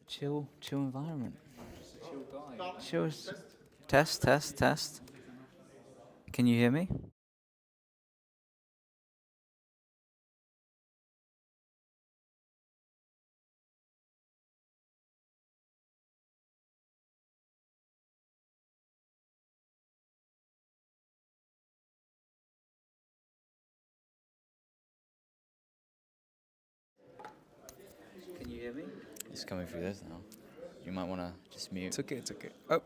Chill environment. Chill. Test, test, test. Can you hear me? Can you hear me? It's coming through this now. You might want to just mute. It's okay, it's okay. Oh.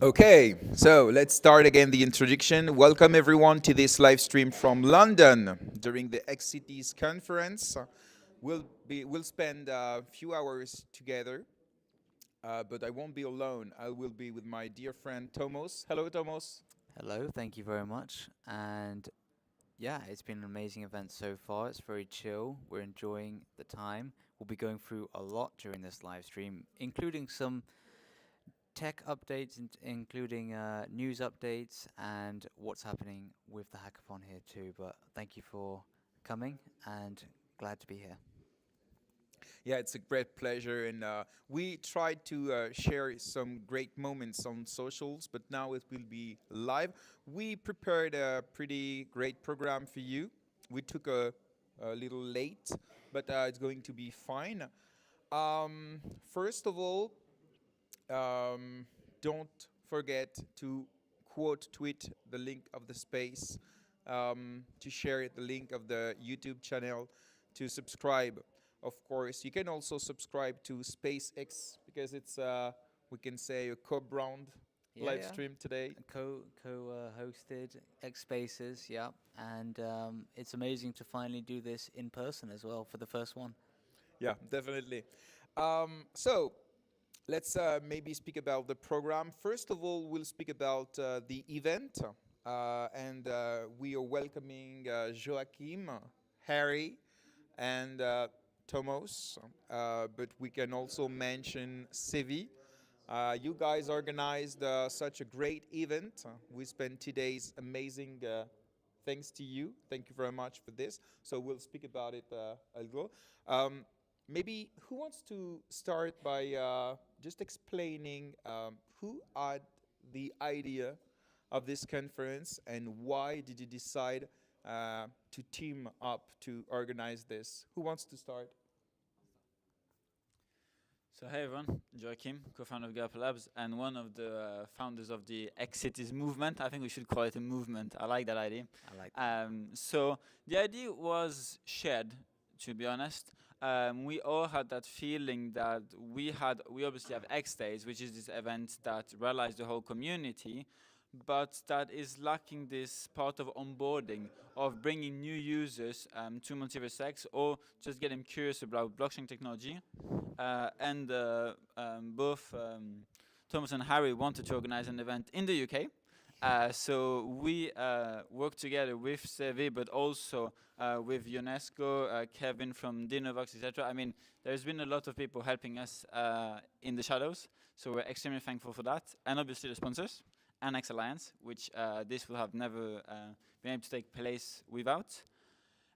Okay, so let's start again the introduction. Welcome everyone to this live stream from London during the xCities conference. We'll spend a few hours together, but I won't be alone. I will be with my dear friend Tomos. Hello, Tomos. Hello, thank you very much. And yeah, it's been an amazing event so far. It's very chill. We're enjoying the time. We'll be going through a lot during this live stream, including some tech updates, including news updates and what's happening with the hackathon here too. But thank you for coming and glad to be here. Yeah, it's a great pleasure, and we tried to share some great moments on socials, but now it will be live. We prepared a pretty great program for you. We took a little late, but it's going to be fine. First of all, um, don't forget to quote tweet the link of the space, to share the link of the YouTube channel, to subscribe. Of course, you can also subscribe to SpaceX because it's we can say a co-brand live Yeah. stream today. Hosted X Spaces, yeah, and it's amazing to finally do this in person as well for the first one. Yeah, definitely. So let's maybe speak about the program. First of all, we'll speak about the event, and we are welcoming Joaquim, Harry, and Tomos, but we can also mention Civi. You guys organized such a great event. We spent 2 days amazing. Thanks to you. Thank you very much for this. So we'll speak about it a little. Um, Maybe who wants to start by just explaining who had the idea of this conference and why did you decide to team up to organize this? Who wants to start? So hey everyone, Joaquim, co-founder of Gaupa Labs and one of the founders of the xCities movement. I think we should call it a movement. I like that idea. I like that. So the idea was shared, to be honest. We all had that feeling that we obviously have X Days, which is this event that rallies the whole community, but that is lacking this part of onboarding, of bringing new users to MultiversX or just get them curious about blockchain technology. And both Thomas and Harry wanted to organize an event in the UK. So we worked together with Sevi, but also with Ionesco, Kevin from Dinovox, etc. I mean, there's been a lot of people helping us in the shadows, so we're extremely thankful for that. And obviously the sponsors, and X Alliance, which this would have never been able to take place without.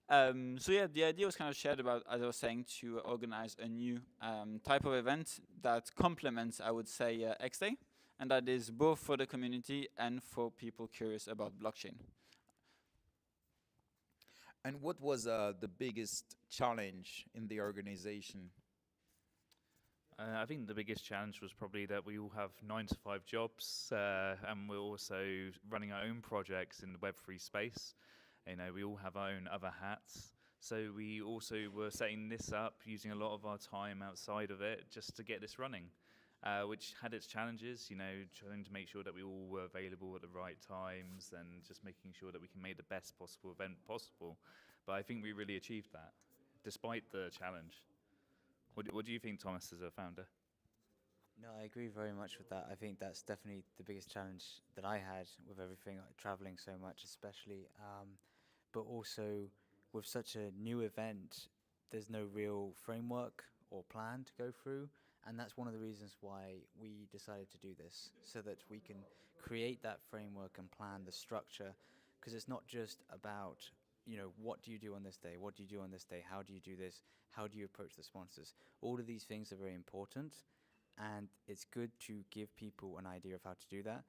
So yeah, the idea was kind of shared about, as I was saying, to organize a new type of event that complements, I would say, X Day, and that is both for the community and for people curious about blockchain. And what was the biggest challenge in the organization? I think the biggest challenge was probably that we all have 9 to 5 jobs, and we're also running our own projects in the Web3 space. You know, we all have our own other hats. So we also were setting this up, using a lot of our time outside of it just to get this running, which had its challenges, you know, trying to make sure that we all were available at the right times and just making sure that we can make the best possible event possible. But I think we really achieved that, despite the challenge. What do you think, Thomas, as a founder? No, I agree very much with that. I think that's definitely the biggest challenge that I had with everything, like traveling so much, especially. But also, with such a new event, there's no real framework or plan to go through. And that's one of the reasons why we decided to do this, so that we can create that framework and plan the structure. Because it's not just about what do you do on this day? What do you do on this day? How do you do this? How do you approach the sponsors? All of these things are very important, and it's good to give people an idea of how to do that.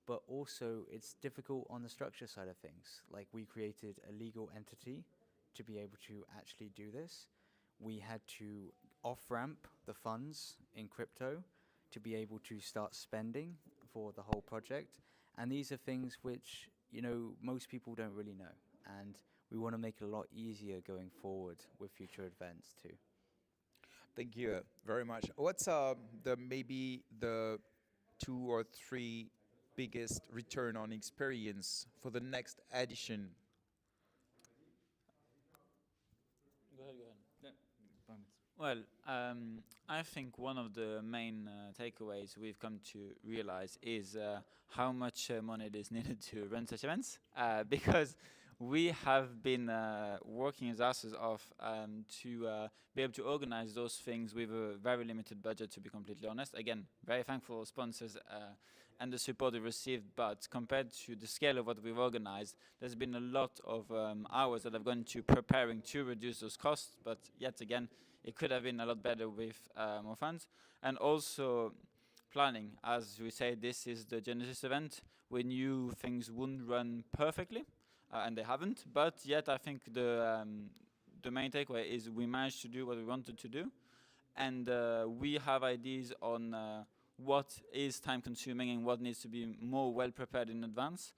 But also, it's difficult on the structure side of things. Like, we created a legal entity to be able to actually do this. We had to off-ramp the funds in crypto to be able to start spending for the whole project. And these are things which, most people don't really know. And we want to make it a lot easier going forward with future events too. Thank you very much. What's maybe the 2 or 3 biggest return on experience for the next edition? Go ahead. Well, I think one of the main takeaways we've come to realize is how much money is needed to run such events, because we have been working as asses off to be able to organize those things with a very limited budget, to be completely honest. Again, very thankful for sponsors and the support we've received, but compared to the scale of what we've organized, there's been a lot of hours that have gone to preparing to reduce those costs, but yet again, it could have been a lot better with more funds. And also planning. As we say, this is the Genesis event. We knew things wouldn't run perfectly, and they haven't, but yet I think the main takeaway is we managed to do what we wanted to do, and we have ideas on what is time consuming and what needs to be more well prepared in advance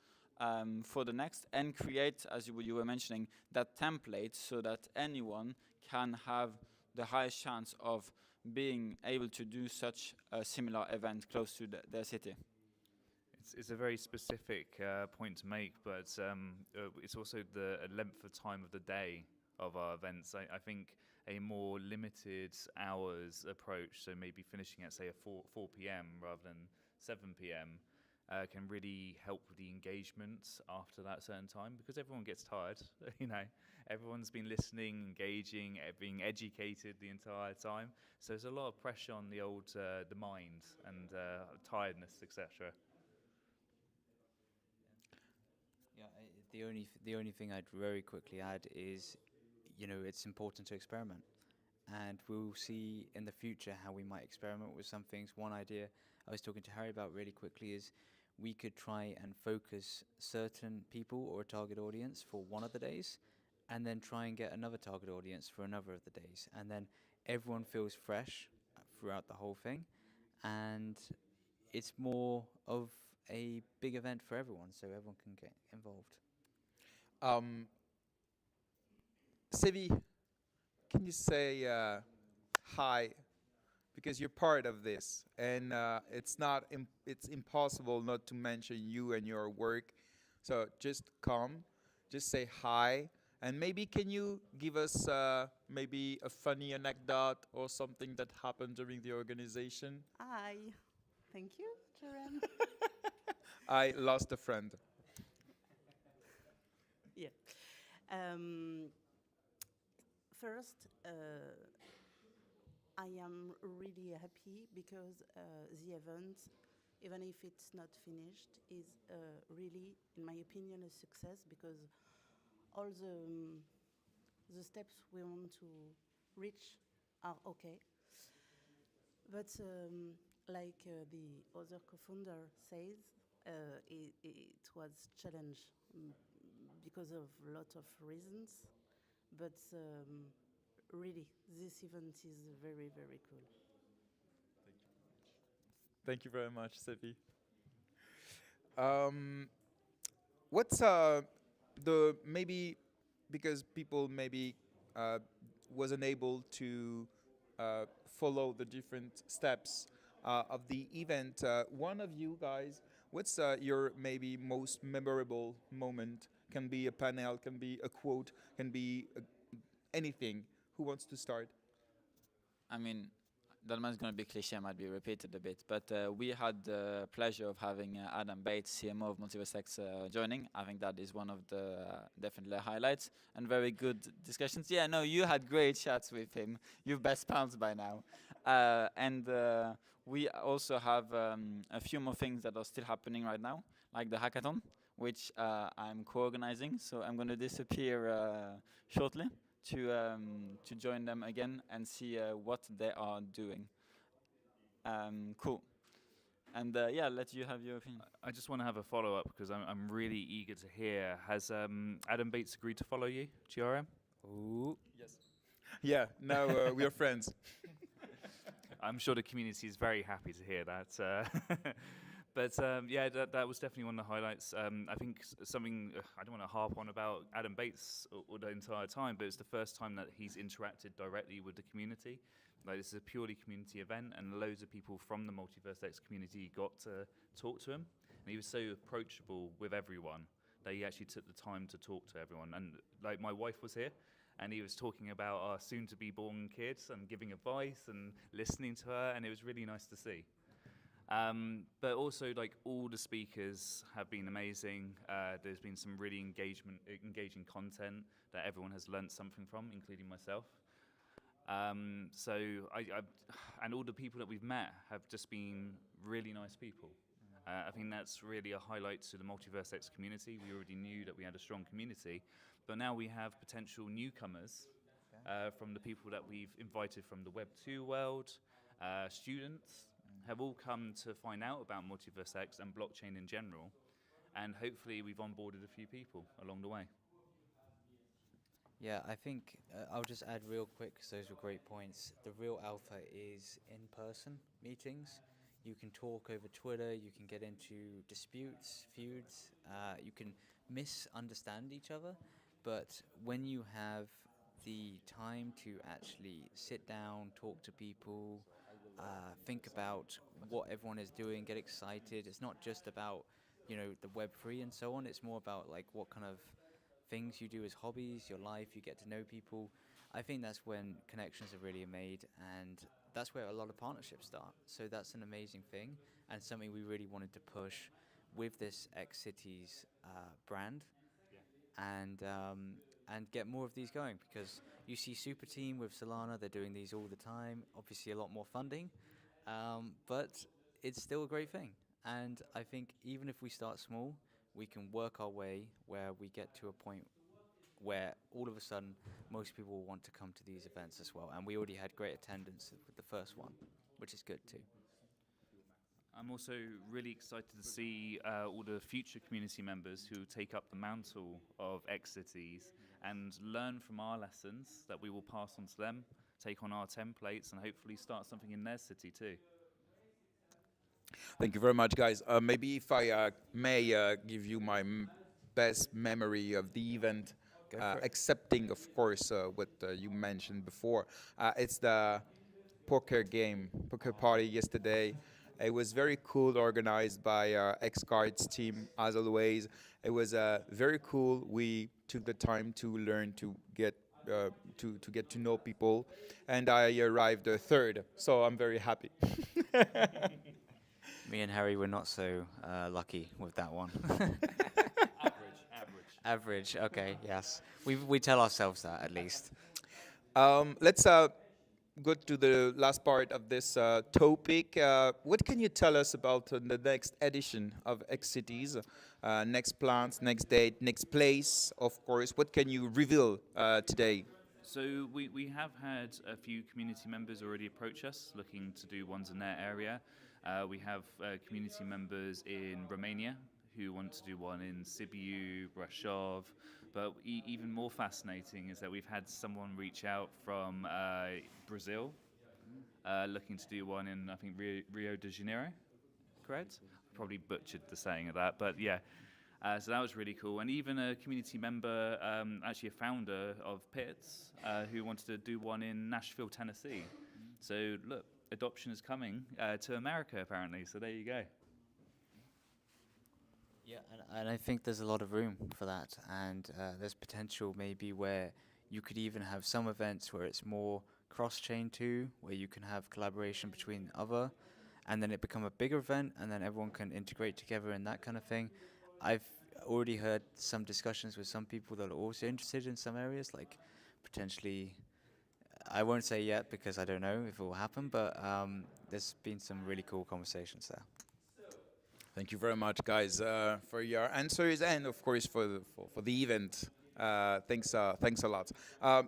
for the next, and create, as you were mentioning, that template so that anyone can have the highest chance of being able to do such a similar event close to their city. It's a very specific point to make, but it's also the length of time of the day of our events. I think a more limited hours approach, so maybe finishing at, say, a 4 p.m. rather than 7 p.m., can really help with the engagement after that certain time, because everyone gets tired. Everyone's been listening, engaging, being educated the entire time. So there's a lot of pressure on the the mind and tiredness, etc. Yeah, the only thing I'd very quickly add is, it's important to experiment, and we'll see in the future how we might experiment with some things. One idea I was talking to Harry about really quickly is we could try and focus certain people or a target audience for one of the days, and then try and get another target audience for another of the days, and then everyone feels fresh throughout the whole thing, and it's more of a big event for everyone, so everyone can get involved. Sevi, can you say hi? Because you're part of this, and it's impossible not to mention you and your work. So just come, just say hi, and maybe can you give us maybe a funny anecdote or something that happened during the organization? Hi. Thank you, GRM. I lost a friend. Yeah. First, I am really happy because the event, even if it's not finished, is really, in my opinion, a success, because all the steps we want to reach are okay. But like the other co-founder says, it was challenge because of a lot of reasons. But really, this event is very, very cool. Thank you very much, Sevi. What's the maybe, because people maybe wasn't able to follow the different steps of the event. One of you guys, what's your maybe most memorable moment? Can be a panel, can be a quote, can be anything. Who wants to start? I mean, that one's going to be cliche, might be repeated a bit, but we had the pleasure of having Adam Bates, CMO of MultiversX, joining. I think that is one of the definitely highlights, and very good discussions. Yeah, no, you had great chats with him. You've best pals by now. And we also have a few more things that are still happening right now, like the hackathon, which I'm co-organizing. So I'm going to disappear shortly to join them again and see what they are doing. Cool. And yeah, let you have your opinion. I just want to have a follow-up because I'm really eager to hear. Has Adam Bates agreed to follow you, GRM? Ooh. Yes. Yeah, now we are friends. I'm sure the community is very happy to hear that. But yeah, that was definitely one of the highlights. I think something I don't want to harp on about Adam Bates all the entire time, but it's the first time that he's interacted directly with the community. Like, this is a purely community event, and loads of people from the MultiversX community got to talk to him. And he was so approachable with everyone that he actually took the time to talk to everyone. And like, my wife was here, and he was talking about our soon-to-be-born kids and giving advice and listening to her, and it was really nice to see. But also, like, all the speakers have been amazing. There's been some really engaging content that everyone has learnt something from, including myself. So and all the people that we've met have just been really nice people. I think that's really a highlight to the MultiversX community. We already knew that we had a strong community, but now we have potential newcomers from the people that we've invited from the Web2 world. Students have all come to find out about MultiversX and blockchain in general, and hopefully we've onboarded a few people along the way. Yeah, I think I'll just add real quick, because those were great points. The real alpha is in-person meetings. You can talk over Twitter, you can get into disputes, feuds, you can misunderstand each other, but when you have the time to actually sit down, talk to people, think about what everyone is doing, get excited. It's not just about, you know, the Web3 and so on. It's more about like what kind of things you do as hobbies, your life, you get to know people. I think that's when connections are really made, and that's where a lot of partnerships start. So that's an amazing thing, and something we really wanted to push with this xCities brand, and get more of these going, because you see Super Team with Solana, they're doing these all the time. Obviously a lot more funding, but it's still a great thing. And I think even if we start small, we can work our way where we get to a point where all of a sudden most people will want to come to these events as well. And we already had great attendance with the first one, which is good too. I'm also really excited to see all the future community members who take up the mantle of xCities and learn from our lessons that we will pass on to them, take on our templates, and hopefully start something in their city too. Thank you very much, guys. Maybe if I may give you my best memory of the event, excepting, of course, what you mentioned before. It's the poker party yesterday. It was very cool, organized by xCards team, as always. It was very cool. We took the time to learn to get to know people, and I arrived third, so I'm very happy. Me and Harry were not so lucky with that one. Average, okay, yes. We tell ourselves that, at least. Let's go to the last part of this topic. What can you tell us about the next edition of xCities? Next plans, next date, next place, of course. What can you reveal today? So we have had a few community members already approach us looking to do ones in their area. We have community members in Romania who want to do one in Sibiu, Brasov, but even more fascinating is that we've had someone reach out from Brazil looking to do one in, I think, Rio de Janeiro, correct? Probably butchered the saying of that, but yeah. So that was really cool. And even a community member, actually a founder of Pits, who wanted to do one in Nashville, Tennessee. So look, adoption is coming to America, apparently. So there you go. Yeah, and I think there's a lot of room for that. And there's potential maybe where you could even have some events where it's more cross-chain too, where you can have collaboration between other, and then it become a bigger event, and then everyone can integrate together and that kind of thing. I've already heard some discussions with some people that are also interested in some areas, like potentially, I won't say yet because I don't know if it will happen, but there's been some really cool conversations there. Thank you very much, guys, for your answers and, of course, for the event. Thanks a lot.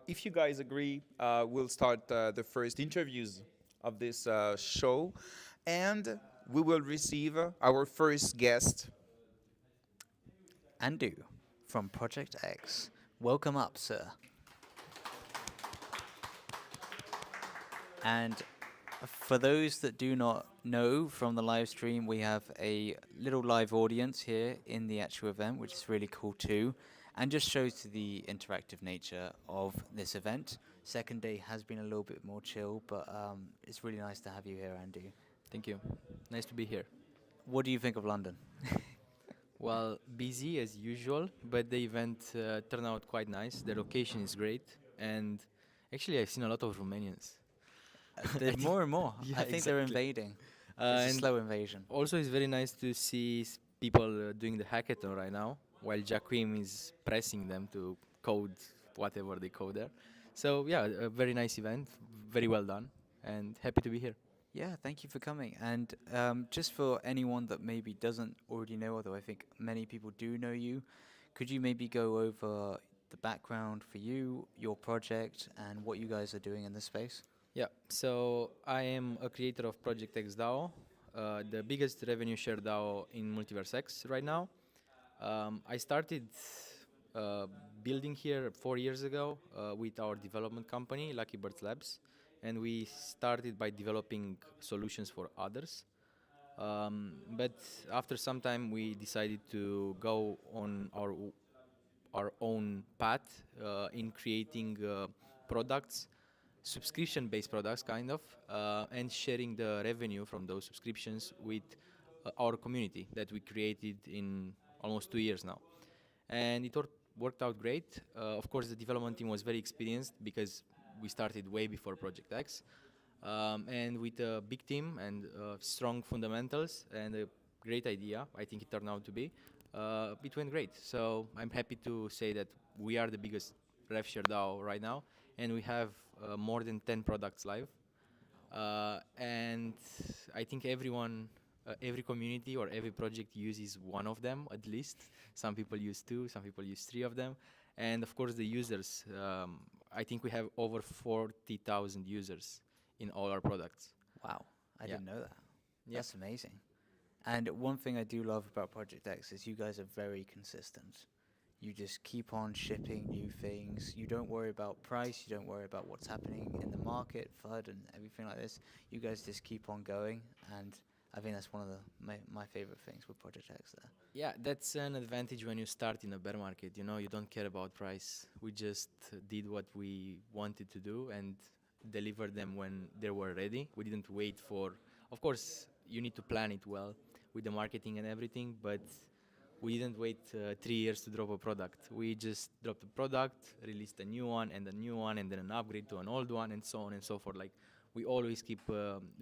If you guys agree, we'll start the first interviews of this show, and we will receive our first guest. Andu from Project X. Welcome up, sir. And for those that do not know from the live stream, we have a little live audience here in the actual event, which is really cool too, and just shows the interactive nature of this event. Second day has been a little bit more chill, but it's really nice to have you here, Andu. Thank you. Nice to be here. What do you think of London? Well, busy as usual, but the event turned out quite nice. The location is great, and actually I've seen a lot of Romanians. There's more and more. Yeah, I think they're exactly. invading. It's a And slow invasion. also it's very nice to see people doing the hackathon right now, while Joaquim is pressing them to code whatever they code there. So yeah, a very nice event, very well done, and happy to be here. Yeah, thank you for coming. And just for anyone that maybe doesn't already know, although I think many people do know you, could you maybe go over the background for you, your project, and what you guys are doing in this space? Yeah, so I am a creator of Project X DAO, the biggest revenue share DAO in MultiversX right now. I started building here 4 years ago with our development company, Lucky Birds Labs, and we started by developing solutions for others. But after some time, we decided to go on our own path in creating products, subscription-based products, kind of, and sharing the revenue from those subscriptions with our community that we created in almost 2 years now. And it worked out great. Of course, the development team was very experienced because we started way before Project X. And with a big team and strong fundamentals and a great idea, I think it turned out to be, it went great. So I'm happy to say that we are the biggest RevShare DAO right now, and we have more than 10 products live. And I think every community or every project uses one of them at least. Some people use 2, some people use 3 of them. And of course the users, I think we have over 40,000 users in all our products. Wow, I didn't know that. Yeah. That's amazing. And one thing I do love about Project X is you guys are very consistent. You just keep on shipping new things. You don't worry about price. You don't worry about what's happening in the market, FUD, and everything like this. You guys just keep on going, and I think that's one of my favorite things with Project X there. Yeah, that's an advantage when you start in a bear market. You know, you don't care about price. We just did what we wanted to do and delivered them when they were ready. We didn't wait for, of course, you need to plan it well with the marketing and everything, but we didn't wait 3 years to drop a product. We just dropped a product, released a new one, and then an upgrade to an old one, and so on and so forth. Like, we always keep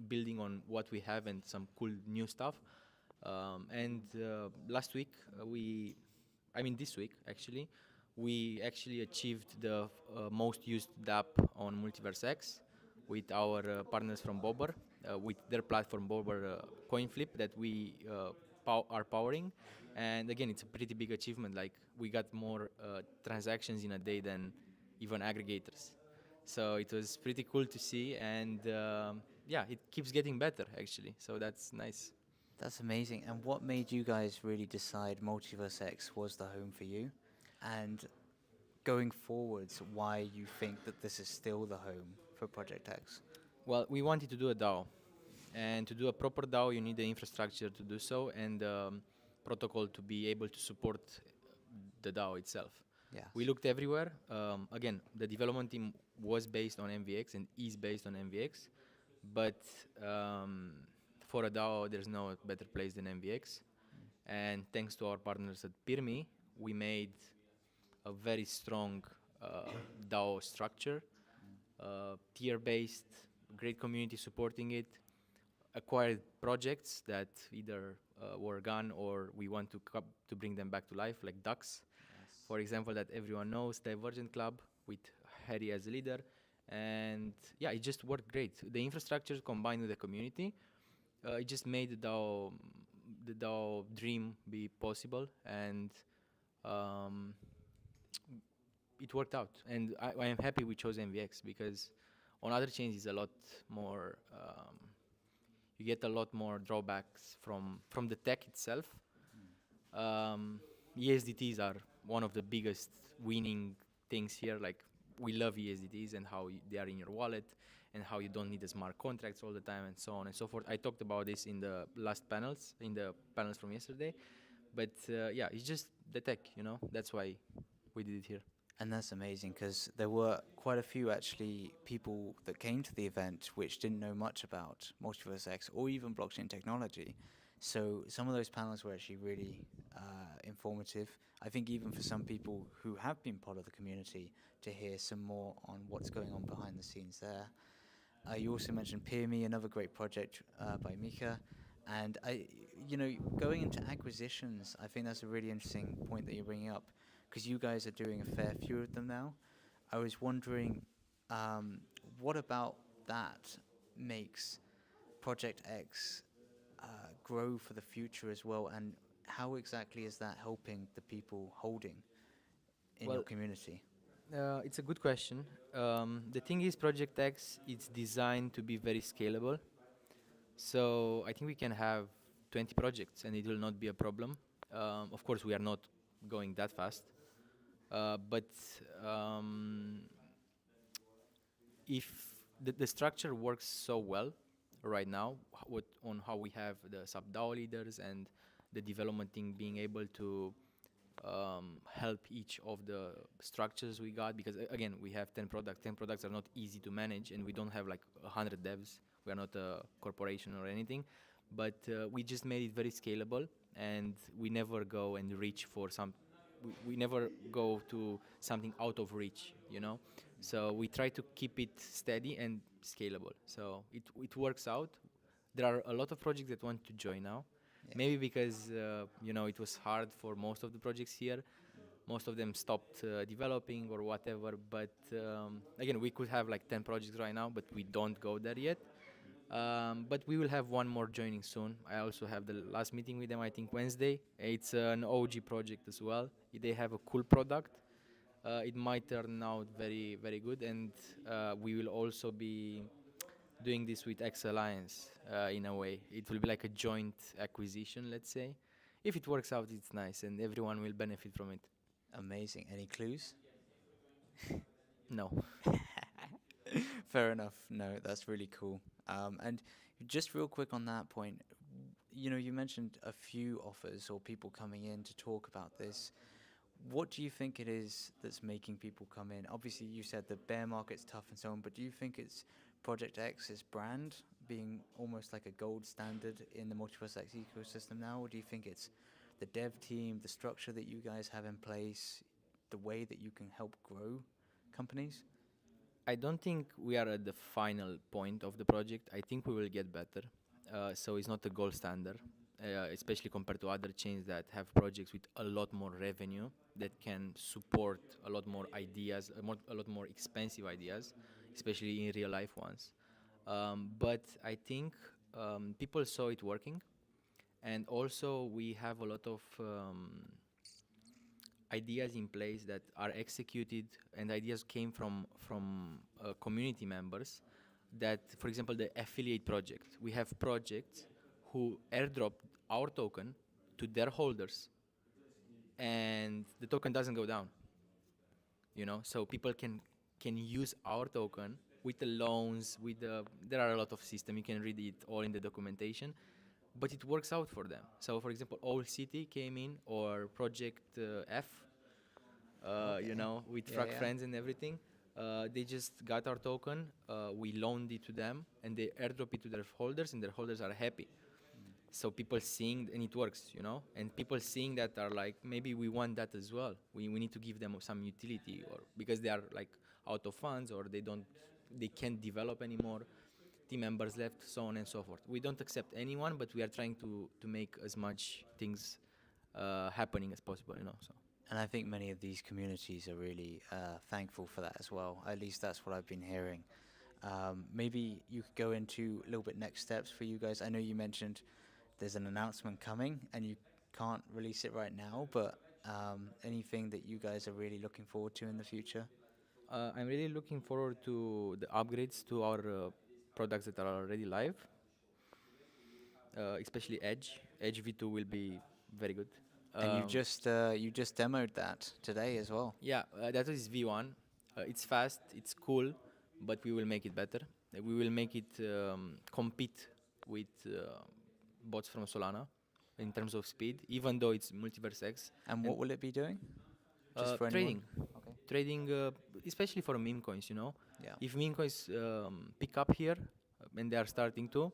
building on what we have and some cool new stuff. And last week, this week actually, we actually achieved the most used DApp on MultiversX with our partners from Bobber, with their platform Bobber coin flip that we are powering. And again, it's a pretty big achievement. Like, we got more transactions in a day than even aggregators. So it was pretty cool to see, and yeah, it keeps getting better actually. So that's nice. That's amazing. And what made you guys really decide MultiversX was the home for you? And going forwards, why you think that this is still the home for Project X? Well, we wanted to do a DAO, and to do a proper DAO, you need the infrastructure to do so, and protocol to be able to support the DAO itself. Yeah. We looked everywhere. Again, the development team was based on MVX and is based on MVX, but for a DAO, there's no better place than MVX. And thanks to our partners at Pirmi, we made a very strong DAO structure, tier-based, great community supporting it, acquired projects that either were gone or we want to bring them back to life, like Ducks, for example, that everyone knows, Divergent Club with Harry as a leader. And yeah, it just worked great. The infrastructure combined with the community, it just made the DAO the DAO dream be possible, and um, it worked out. And I am happy we chose MVX, because on other chains it's a lot more. You get a lot more drawbacks from the tech itself. ESDTs are one of the biggest winning things here. Like, we love ESDTs and how they are in your wallet, and how you don't need the smart contracts all the time, and so on and so forth. I talked about this in the last panels, in the panels from yesterday. But yeah, it's just the tech, you know. That's why we did it here. And that's amazing, because there were quite a few actually people that came to the event which didn't know much about MultiversX or even blockchain technology. So some of those panels were actually really informative. I think even for some people who have been part of the community, to hear some more on what's going on behind the scenes there. You also mentioned PeerMe, another great project by Mika. And going into acquisitions, I think that's a really interesting point that you're bringing up, because you guys are doing a fair few of them now. I was wondering, what about that makes Project X grow for the future as well, and how exactly is that helping the people holding in your community? It's a good question. The thing is, Project X, it's designed to be very scalable. So I think we can have 20 projects and it will not be a problem. Of course, we are not going that fast. But if the structure works so well right now, on how we have the sub-DAO leaders and the development team being able to help each of the structures we got, because again, we have 10 products. 10 products are not easy to manage, and we don't have like 100 devs. We are not a corporation or anything, but we just made it very scalable, and we never go and reach for we never go to something out of reach, you know. So we try to keep it steady and scalable. So it works out. There are a lot of projects that want to join now. Yeah. Maybe because it was hard for most of the projects here. Most of them stopped developing or whatever. But again, we could have like 10 projects right now, but we don't go there yet. But we will have one more joining soon. I also have the last meeting with them, I think Wednesday. It's an OG project as well. They have a cool product. It might turn out very, very good. And we will also be doing this with X Alliance in a way. It will be like a joint acquisition, let's say. If it works out, it's nice, and everyone will benefit from it. Amazing. Any clues? No. Fair enough. No, that's really cool. And just real quick on that point, you mentioned a few offers or people coming in to talk about this. What do you think it is that's making people come in? Obviously, you said the bear market's tough and so on, but do you think it's Project X's brand being almost like a gold standard in the MultiversX ecosystem now, or do you think it's the dev team, the structure that you guys have in place, the way that you can help grow companies? I don't think we are at the final point of the project. I think we will get better. So it's not a gold standard, especially compared to other chains that have projects with a lot more revenue that can support a lot more ideas, a lot more expensive ideas, especially in real life ones. But I think people saw it working, and also we have a lot of ideas in place that are executed, and ideas came from community members. That, for example, the affiliate project. We have projects who airdrop our token to their holders, and the token doesn't go down. So people can use our token with the loans, there are a lot of systems. You can read it all in the documentation, but it works out for them. So, for example, Old City came in, or Project F, with Frag Friends and everything. They just got our token, we loaned it to them, and they airdrop it to their holders, and their holders are happy. So people seeing, and it works, and people seeing that are like, maybe we want that as well. We need to give them some utility, or because they are like out of funds, or they can't develop anymore, team members left, so on and so forth. We don't accept anyone, but we are trying to make as much things happening as possible, so. And I think many of these communities are really thankful for that as well. At least that's what I've been hearing. Maybe you could go into a little bit next steps for you guys. I know you mentioned there's an announcement coming, and you can't release it right now, but anything that you guys are really looking forward to in the future? I'm really looking forward to the upgrades to our products that are already live, especially Edge. Edge V2 will be very good. And you just demoed that today as well. Yeah, that is V1. It's fast, it's cool, but we will make it better. We will make it compete with bots from Solana in terms of speed, even though it's MultiversX. And what will it be doing? Just for Trading. anyone? Okay. Trading, especially for meme coins, you know. Yeah. If meme coins pick up here, and they are starting to,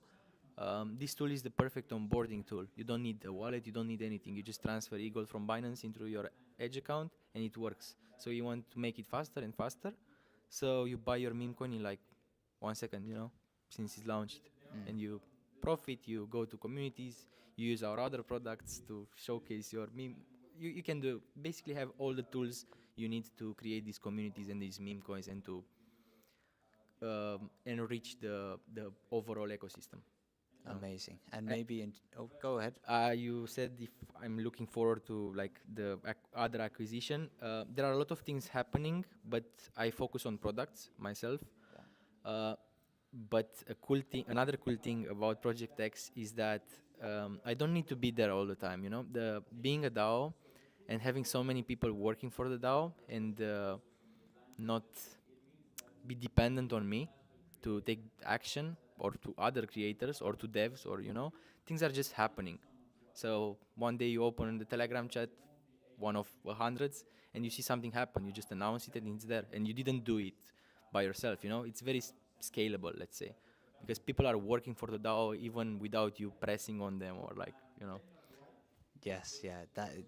this tool is the perfect onboarding tool. You don't need a wallet, you don't need anything. You just transfer e-gold from Binance into your Edge account, and it works. So you want to make it faster and faster, so you buy your meme coin in like 1 second, you know, since it's launched. And you profit, you go to communities, you use our other products to showcase your meme. You can basically have all the tools you need to create these communities and these meme coins and to enrich the overall ecosystem. Amazing. And maybe go ahead. You said if I'm looking forward to like the other acquisition. There are a lot of things happening, but I focus on products myself. But another cool thing about Project X is that I don't need to be there all the time. You know, being a DAO and having so many people working for the DAO and not be dependent on me to take action, or to other creators, or to devs, or, you know, things are just happening. So one day you open the Telegram chat, one of hundreds, and you see something happen. You just announce it and it's there. And you didn't do it by yourself, you know. It's very scalable, let's say, because people are working for the DAO even without you pressing on them, or like, you know. Yes, yeah, that is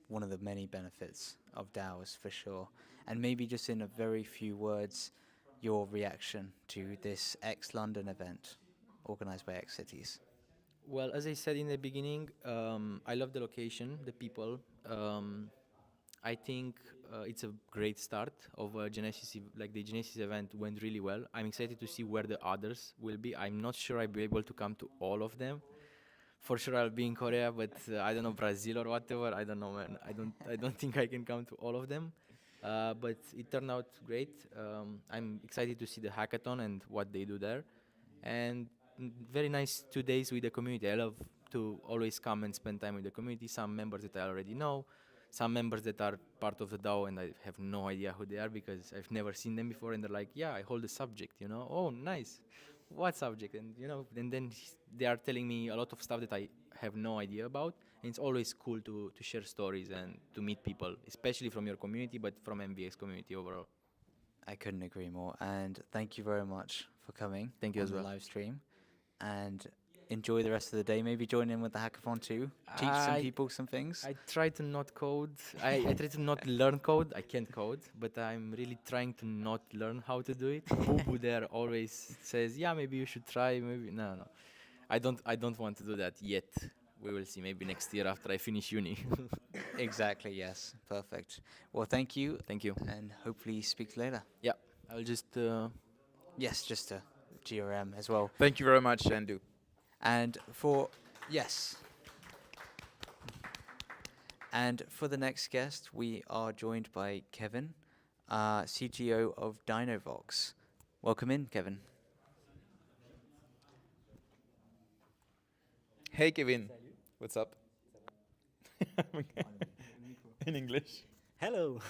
one of the many benefits of DAOs for sure. And maybe just in a very few words, your reaction to this X London event organized by xCities. Well, as I said in the beginning, I love the location, the people. I think it's a great start of a Genesis, like the Genesis event went really well. I'm excited to see where the others will be. I'm not sure I'll be able to come to all of them. For sure I'll be in Korea, but I don't know, Brazil or whatever. I don't know, man. I don't think I can come to all of them. But it turned out great. I'm excited to see the hackathon and what they do there. And very nice 2 days with the community. I love to always come and spend time with the community. Some members that I already know, some members that are part of the DAO and I have no idea who they are because I've never seen them before, and they're like, yeah, I hold a subject, you know. Oh, nice. What subject? And, you know, and then they are telling me a lot of stuff that I have no idea about. And it's always cool to share stories and to meet people, especially from your community, but from MBX community overall. I couldn't agree more. And thank you very much for coming. Thank you on as the well. live stream. And enjoy the rest of the day. Maybe join in with the hackathon too. Teach some people some things. I try to not code. I try to not learn code. I can't code, but I'm really trying to not learn how to do it. Boo there always says, yeah, maybe you should try. Maybe no. I don't want to do that yet. We will see. Maybe next year after I finish uni. Exactly. Yes. Perfect. Well, thank you. Thank you. And hopefully speak later. Yeah. I'll just. Yes, just a GRM as well. Thank you very much, Andu. And for the next guest, we are joined by Kevin, CTO of Dinovox. Welcome in, Kevin. Hey, Kevin. What's up? In English. Hello.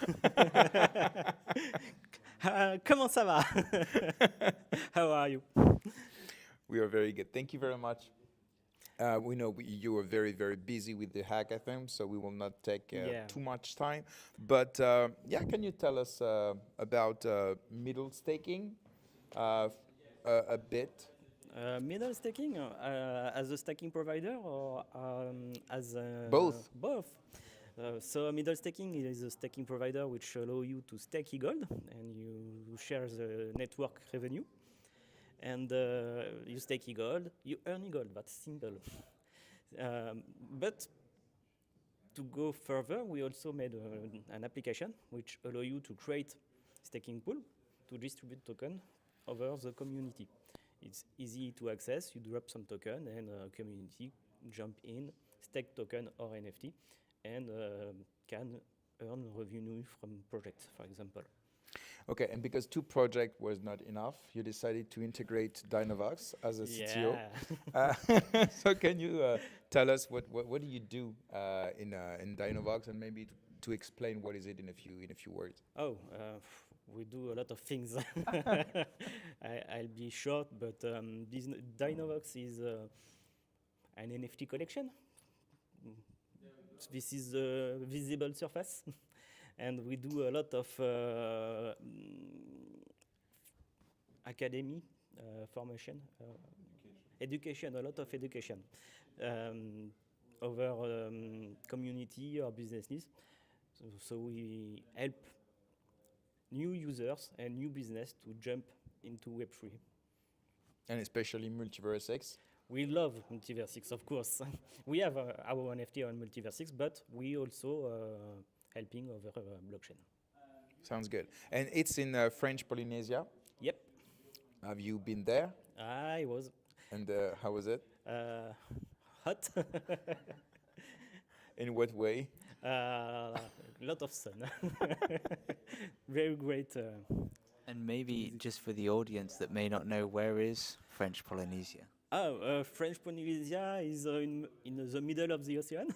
Comment ça va? How are you? We are very good. Thank you very much. We know you are very, very busy with the hackathon, so we will not take too much time. But can you tell us about middle staking a bit? Middle staking as a staking provider or as both? Both. So middle staking is a staking provider which allow you to stake e-gold and you share the network revenue. And you stake e-gold, you earn e-gold, that's simple. But to go further, we also made an application which allow you to create staking pool to distribute token over the community. It's easy to access, you drop some token and community jump in, stake token or NFT, and can earn revenue from projects, for example. Okay, and because 2 projects was not enough, you decided to integrate Dinovox as a CTO. So can you tell us what do you do in Dinovox, and maybe to explain what is it in a few words? Oh, we do a lot of things. I'll be short, but Dinovox is an NFT collection. This is a visible surface. And we do a lot of academy, formation, education, a lot of education over community or businesses. So we help new users and new business to jump into Web3. And especially MultiversX. We love MultiversX, of course. We have our NFT on MultiversX, but we also helping over blockchain. Sounds good. And it's in French Polynesia? Yep. Have you been there? I was. And how was it? Hot. In what way? Lot of sun. Very great. And maybe just for the audience that may not know, where is French Polynesia? French Polynesia is in the middle of the ocean.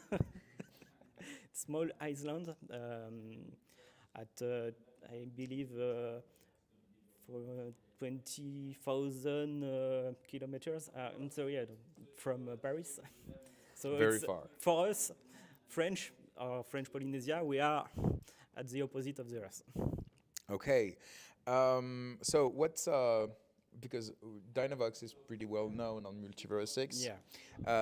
Small island at, I believe, for 20,000 kilometers. I'm sorry, from Paris. So Very it's, far. For us, French Polynesia, we are at the opposite of the Earth. Okay. So what's because Dinovox is pretty well known on MultiversX. Yeah.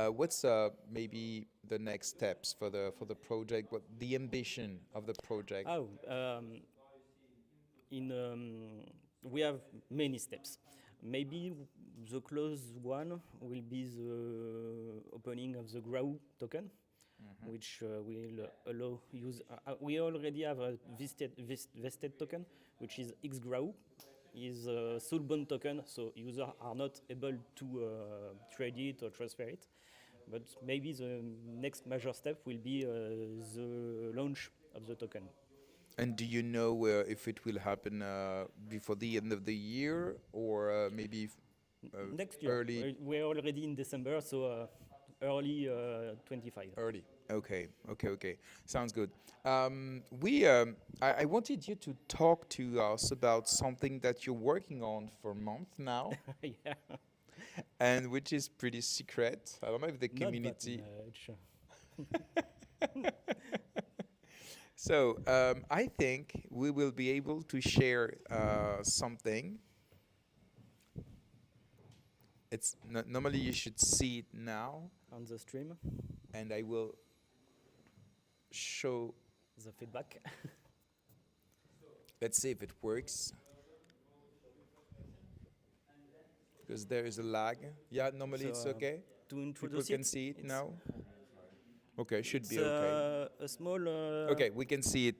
What's maybe the next steps for the project? What the ambition of the project? Oh, we have many steps. Maybe the close one will be the opening of the GRAU token, which will allow use. We already have a vested token, which is xGRAU. Is a soulbound token, so users are not able to trade it or transfer it. But maybe the next major step will be the launch of the token. And do you know if it will happen before the end of the year or maybe next year? Early? We're already in December, so early 25. Early. Okay. Sounds good. I wanted you to talk to us about something that you're working on for a month now. Yeah. And which is pretty secret. I don't know if the Not community. that much. So I think we will be able to share something. It's normally you should see it now, On the stream, and I will show. the feedback. Let's see if it works. Because there is a lag. Yeah, normally it's So, okay. To People introduce can it, see it it's- now. Okay, should It's be okay. a small. Okay, we can see it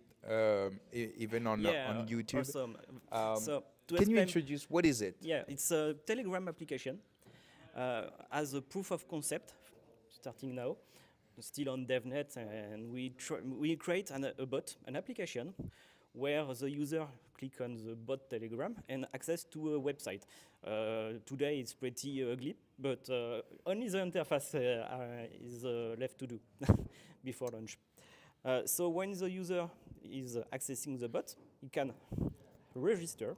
even on YouTube. Awesome. Can So to you explain- introduce what is it? Yeah, it's a Telegram application as a proof of concept, starting now, still on DevNet, and we create a bot, an application, where the user click on the bot Telegram and access to a website. Today it's pretty ugly, but only the interface is left to do before launch. So when the user is accessing the bot, he can register.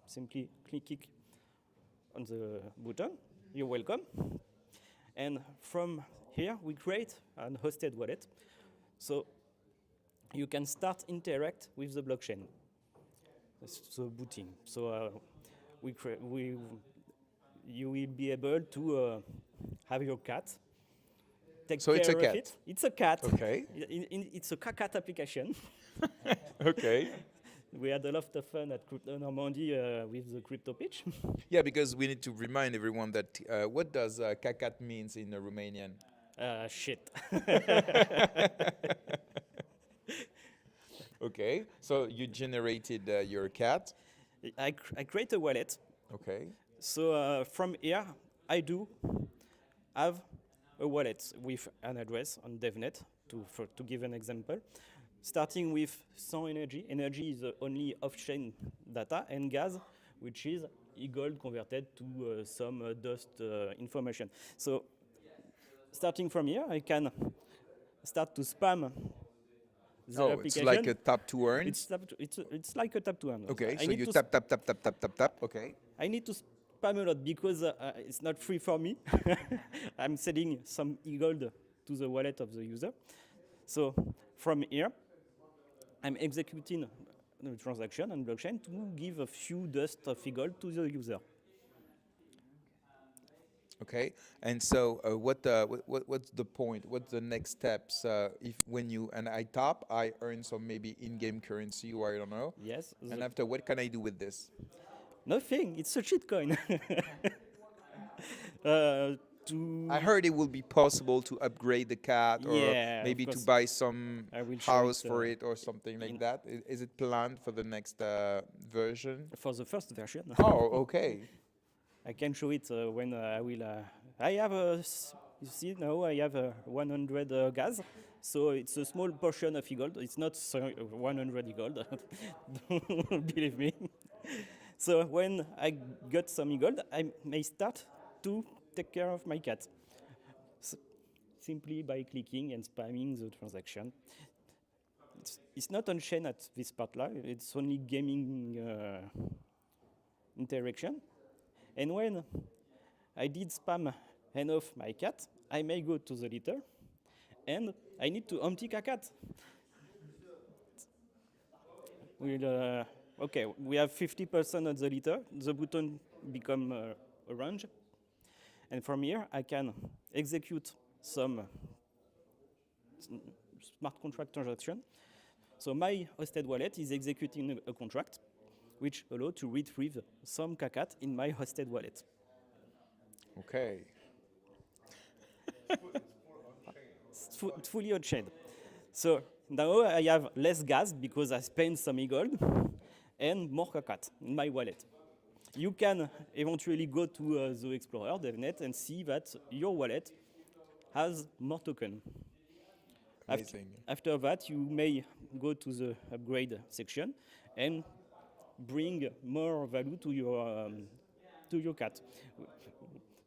Simply click on the button, you're welcome. And from here, we create an hosted wallet. So you can start interact with the blockchain. So booting. So you will be able to have your cat. Take So it's care a of cat. it. It's a cat. Okay. It's a cat application. Okay. We had a lot of fun at Crypto Normandy with the crypto pitch. Yeah, because we need to remind everyone that what does cacat means in Romanian? Shit. Okay, so you generated your cat. I create a wallet. Okay. So from here, I do have a wallet with an address on DevNet, to give an example. Starting with sans energy. Energy is only off-chain data, and gas, which is e-gold converted to some dust information. So starting from here, I can start to spam the application. It's like a tap to earn? It's like a tap to earn. Okay, I so need you to tap, tap, tap, tap, tap, tap, tap, okay. I need to spam a lot because it's not free for me. I'm sending some e-gold to the wallet of the user. So from here, I'm executing the transaction on blockchain to give a few dust of e-gold to the user. Okay, and so what's the point? What's the next steps? If when you and I tap, I earn some maybe in-game currency, or I don't know. Yes. And after, what can I do with this? Nothing. It's a shit coin. I heard it will be possible to upgrade the cat, or Yeah, maybe of to course. buy some I will show house it, for it or something like that. Is it planned for the next version? For the first version. Oh, okay. I can show it when I will. I have you see now I have 100 gas, so it's a small portion of e-gold. It's not 100 e-gold, don't believe me. So when I got some e-gold, I may start to take care of my cat. Simply by clicking and spamming the transaction. It's not on chain at this part là. It's only gaming interaction. And when I did spam enough my cat, I may go to the litter, and I need to empty a cat. Okay, we have 50% of the litter. The button become orange, and from here I can execute some smart contract transaction. So my hosted wallet is executing a contract which allow to retrieve some cat in my hosted wallet. Okay. It's fully on-chain. So now I have less gas because I spent some e-gold and more cat in my wallet. You can eventually go to the Explorer, DevNet, and see that your wallet has more token. Amazing. After that, you may go to the upgrade section and bring more value to your cat.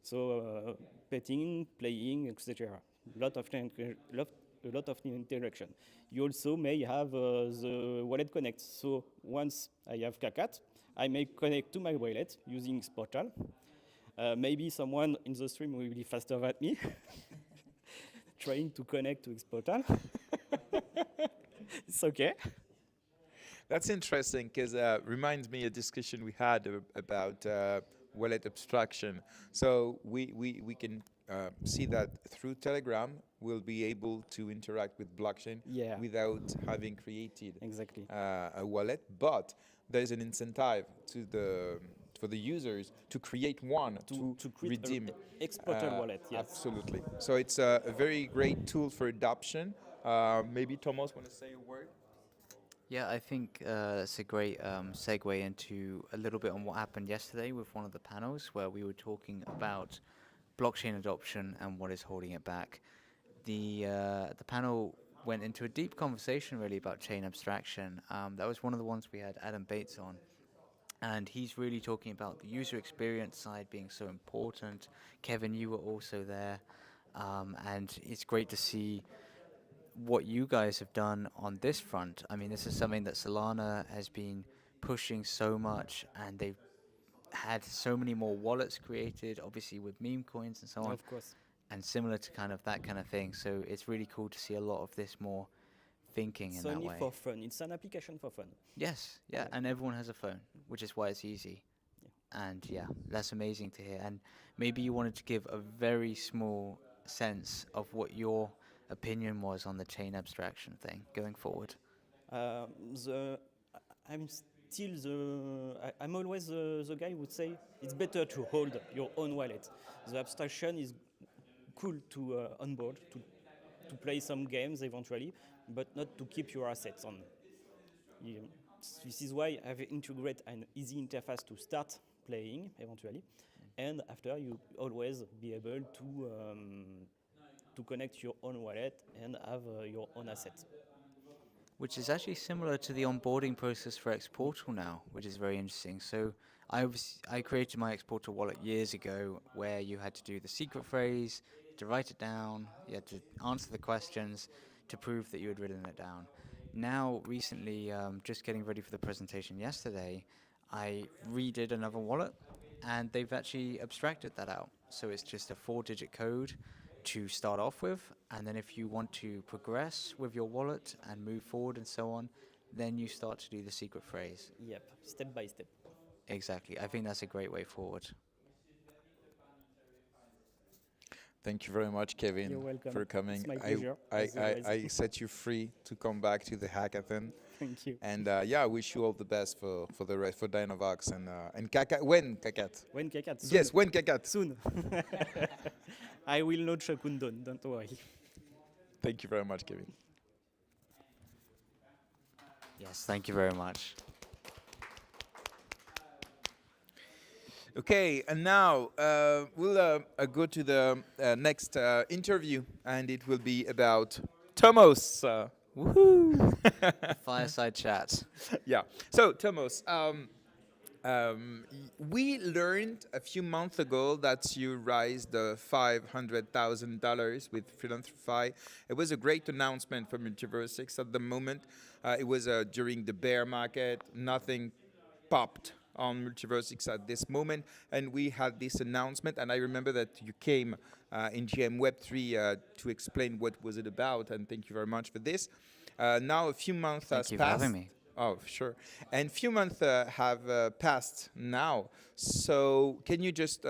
So petting, playing, etc. A lot of interaction. You also may have the wallet connect. So once I have cat, I may connect to my wallet using Portal. Maybe someone in the stream will be faster than me, trying to connect to Portal. It's okay. That's interesting, because reminds me a discussion we had about wallet abstraction. So we can see that through Telegram, we'll be able to interact with blockchain without having created Exactly. A wallet. But there's an incentive for the users to create one, to create redeem. Exporter wallet, yes. Absolutely. So it's a very great tool for adoption. Maybe Tomos want to say a word? Yeah, I think that's a great segue into a little bit on what happened yesterday with one of the panels, where we were talking about blockchain adoption and what is holding it back. The panel went into a deep conversation really about chain abstraction. That was one of the ones we had Adam Bates on, and he's really talking about the user experience side being so important. Kevin, you were also there, and it's great to see what you guys have done on this front. I mean, this is something that Solana has been pushing so much, and they've had so many more wallets created, obviously with meme coins and so on. Of course. And similar to kind of that kind of thing. So it's really cool to see a lot of this more thinking in that way. It's only for fun. It's an application for fun. Yes, yeah, and everyone has a phone, which is why it's easy. And yeah, that's amazing to hear. And maybe you wanted to give a very small sense of what your opinion was on the chain abstraction thing going forward. I'm always the guy who would say it's better to hold your own wallet. The abstraction is cool to onboard, to play some games eventually, but not to keep your assets on. This is why I've integrated an easy interface to start playing eventually, and after you always be able to connect your own wallet and have your own assets. Which is actually similar to the onboarding process for Xportal now, which is very interesting. So I created my Xportal wallet years ago, where you had to do the secret phrase, to write it down, you had to answer the questions to prove that you had written it down. Now, recently, just getting ready for the presentation yesterday, I redid another wallet, and they've actually abstracted that out. So it's just a 4-digit code to start off with, and then if you want to progress with your wallet and move forward and so on, then you start to do the secret phrase. Yep, step by step. Exactly. I think that's a great way forward. Thank you very much, Kevin, You're welcome. for coming. It's my pleasure, I, as always. I set you free to come back to the hackathon. Thank you. And yeah, I wish you all the best for the rest, for Dinovox and Kakat. When Kakat? When Kakat? Soon. Yes, when Kakat? Soon. I will notch a countdown, don't worry. Thank you very much, Kevin. Yes, thank you very much. Okay, and now we'll go to the next interview, and it will be about Tomos. Woohoo! Fireside chat. Yeah. So, Tomos, we learned a few months ago that you raised $500,000 with Philanthrify. It was a great announcement for MultiversX at the moment. It was during the bear market. Nothing popped on MultiversX at this moment, and we had this announcement, and I remember that you came in GM Web3 to explain what was it about, and thank you very much for this. Now a few months has Thank you passed. for having me. Oh, sure. And few months have passed now. So can you just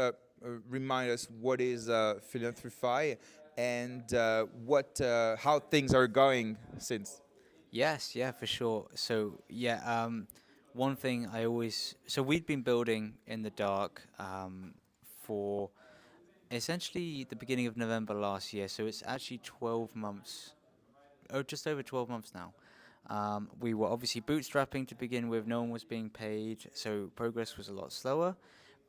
remind us what is Philanthrify and how things are going since? Yes, yeah, for sure. So, yeah, one thing so we'd been building in the dark for essentially the beginning of November last year. So it's actually 12 months, just over 12 months now. We were obviously bootstrapping to begin with. No one was being paid, so progress was a lot slower.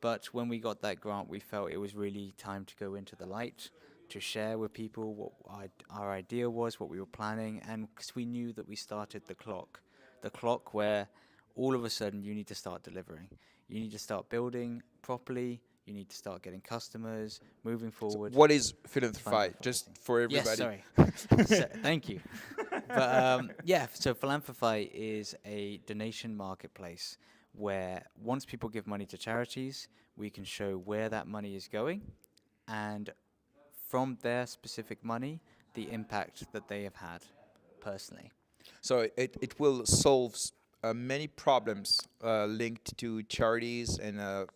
But when we got that grant, we felt it was really time to go into the light, to share with people what our idea was, what we were planning, and because we knew that we started the clock where all of a sudden you need to start delivering. You need to start building properly. You need to start getting customers, moving forward. So what is Philanthrify? Just for everybody. Yes, sorry. Thank you. But so Philanthrify is a donation marketplace where once people give money to charities, we can show where that money is going, and from their specific money, the impact that they have had personally. So it will solve many problems linked to charities and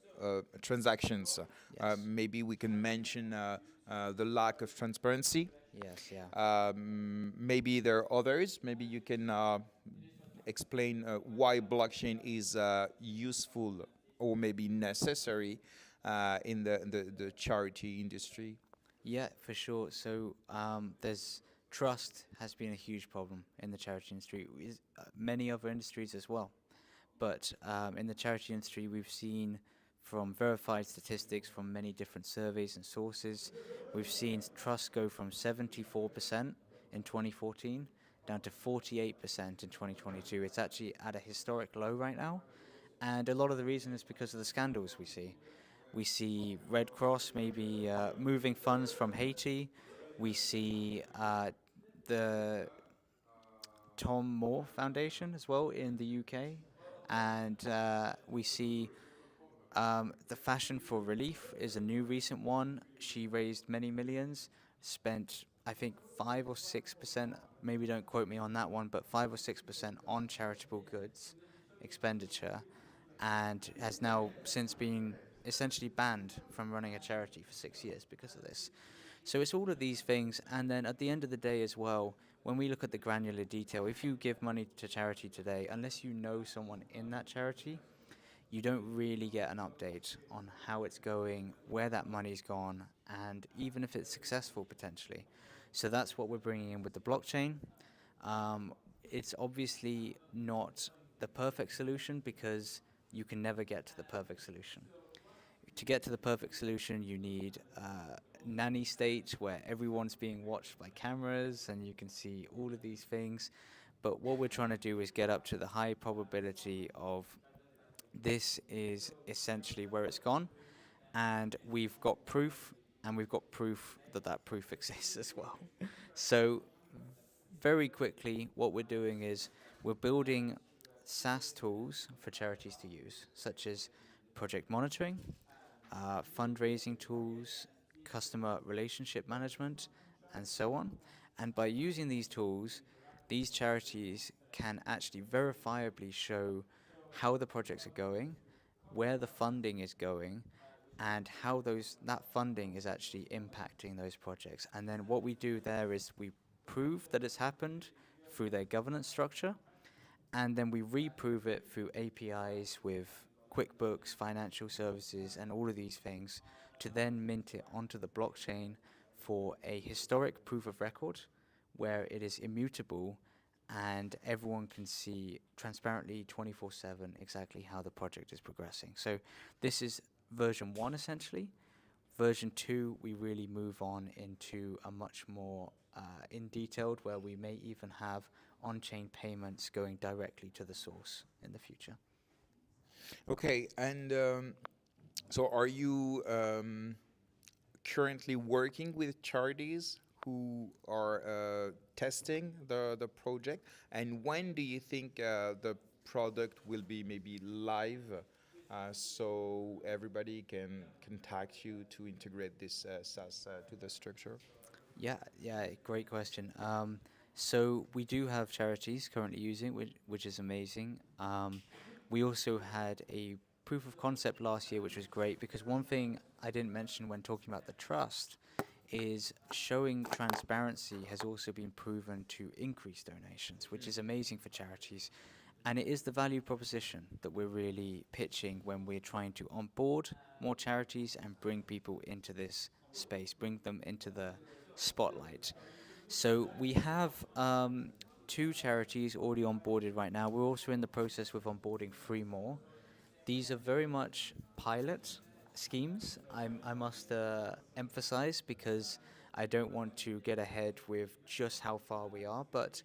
transactions. Yes. Maybe we can mention the lack of transparency. Yes, yeah. Maybe there are others. Maybe you can explain why blockchain is useful or maybe necessary in the charity industry. Yeah, for sure. So trust has been a huge problem in the charity industry, many other industries as well. But in the charity industry, we've seen from verified statistics from many different surveys and sources, we've seen trust go from 74% in 2014 down to 48% in 2022. It's actually at a historic low right now. And a lot of the reason is because of the scandals we see. We see Red Cross maybe moving funds from Haiti. We see the Tom Moore Foundation as well in the UK. And we see the Fashion for Relief is a new recent one. She raised many millions, spent I think 5 or 6%, maybe don't quote me on that one, but 5 or 6% on charitable goods expenditure, and has now since been essentially banned from running a charity for 6 years because of this. So it's all of these things, and then at the end of the day as well, when we look at the granular detail, if you give money to charity today, unless you know someone in that charity, you don't really get an update on how it's going, where that money's gone, and even if it's successful potentially. So that's what we're bringing in with the blockchain. It's obviously not the perfect solution because you can never get to the perfect solution. To get to the perfect solution, you need nanny state where everyone's being watched by cameras and you can see all of these things. But what we're trying to do is get up to the high probability of this is essentially where it's gone, and we've got proof, and we've got proof that that proof exists as well. So very quickly, what we're doing is we're building SaaS tools for charities to use, such as project monitoring, fundraising tools, customer relationship management, and so on. And by using these tools, these charities can actually verifiably show how the projects are going, where the funding is going, and how that funding is actually impacting those projects. And then what we do there is we prove that it's happened through their governance structure, and then we reprove it through APIs with QuickBooks, financial services, and all of these things to then mint it onto the blockchain for a historic proof of record where it is immutable and everyone can see transparently 24/7 exactly how the project is progressing. So this is version 1 essentially. Version 2, we really move on into a much more in detailed where we may even have on-chain payments going directly to the source in the future. Okay, and so are you currently working with charities who are testing the project? And when do you think the product will be maybe live so everybody can contact you to integrate this SaaS to the structure? Yeah, great question. So we do have charities currently using it, which is amazing. We also had a proof of concept last year, which was great because one thing I didn't mention when talking about the trust is showing transparency has also been proven to increase donations, which is amazing for charities. And it is the value proposition that we're really pitching when we're trying to onboard more charities and bring people into this space, bring them into the spotlight. So we have 2 charities already onboarded right now. We're also in the process with onboarding 3 more. These are very much pilot schemes, I must emphasize, because I don't want to get ahead with just how far we are, but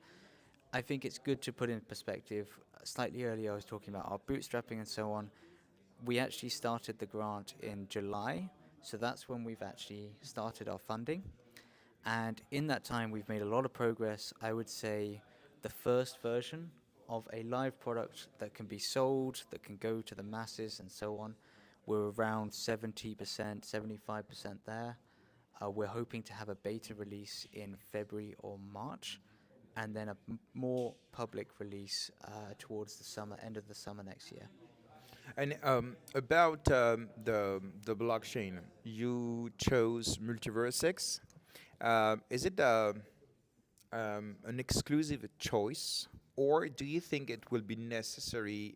I think it's good to put in perspective. Slightly earlier I was talking about our bootstrapping and so on. We actually started the grant in July, so that's when we've actually started our funding. And in that time, we've made a lot of progress. I would say the first version of a live product that can be sold, that can go to the masses and so on, we're around 70%, 75% there. We're hoping to have a beta release in February or March, and then a more public release towards the summer, end of the summer next year. And about the blockchain, you chose MultiversX. Is it an exclusive choice, or do you think it will be necessary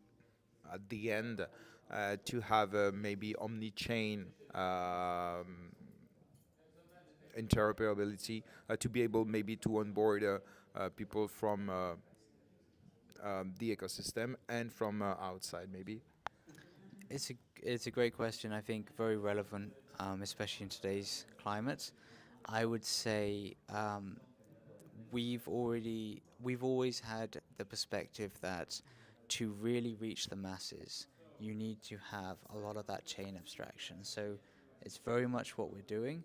at the end to have maybe omni-chain interoperability to be able maybe to onboard people from the ecosystem and from outside maybe? It's a great question. I think very relevant, especially in today's climate. I would say we've always had the perspective that to really reach the masses, you need to have a lot of that chain abstraction. So it's very much what we're doing.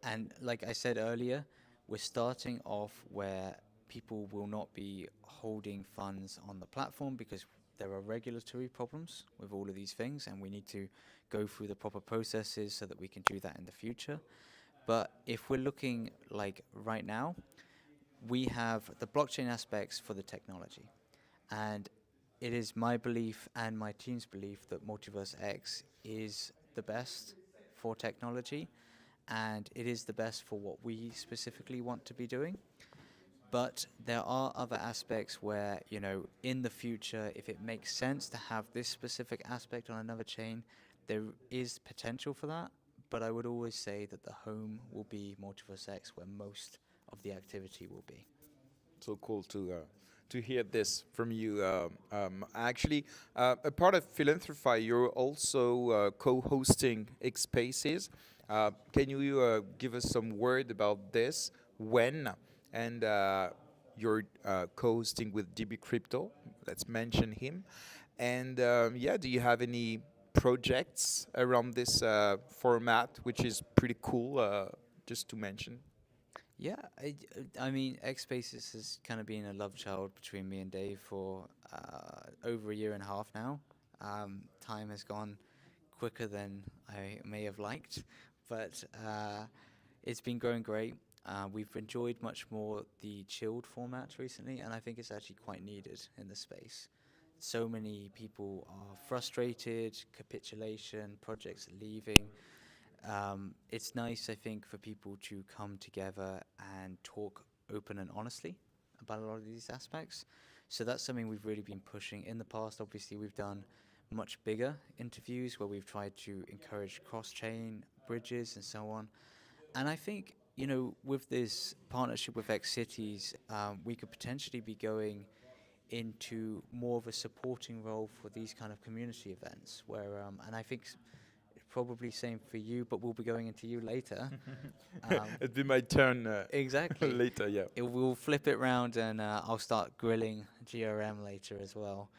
And like I said earlier, we're starting off where people will not be holding funds on the platform because there are regulatory problems with all of these things, and we need to go through the proper processes so that we can do that in the future. But if we're looking like right now, we have the blockchain aspects for the technology. And it is my belief and my team's belief that MultiversX is the best for technology, and it is the best for what we specifically want to be doing. But there are other aspects where, you know, in the future, if it makes sense to have this specific aspect on another chain, there is potential for that. But I would always say that the home will be MultiversX, where most of the activity will be. So cool to hear this from you. Actually, a part of Philanthrify, you're also co-hosting xSpaces. Can you give us some word about this? When? And you're co-hosting with DB Crypto. Let's mention him. And yeah, do you have any projects around this format, which is pretty cool, just to mention? Yeah, I mean, xSpaces has kind of been a love child between me and Dave for over a year and a half now. Time has gone quicker than I may have liked, but it's been going great. We've enjoyed much more the chilled format recently, and I think it's actually quite needed in the space. So many people are frustrated, capitulation, projects are leaving. It's nice, I think, for people to come together and talk open and honestly about a lot of these aspects. So that's something we've really been pushing. In the past, obviously, we've done much bigger interviews where we've tried to encourage cross-chain bridges and so on. And I think, you know, with this partnership with xCities, we could potentially be going into more of a supporting role for these kind of community events where, and I think probably same for you, but we'll be going into you later. It'll be my turn Exactly. later, yeah. We'll flip it round and I'll start grilling GRM later as well.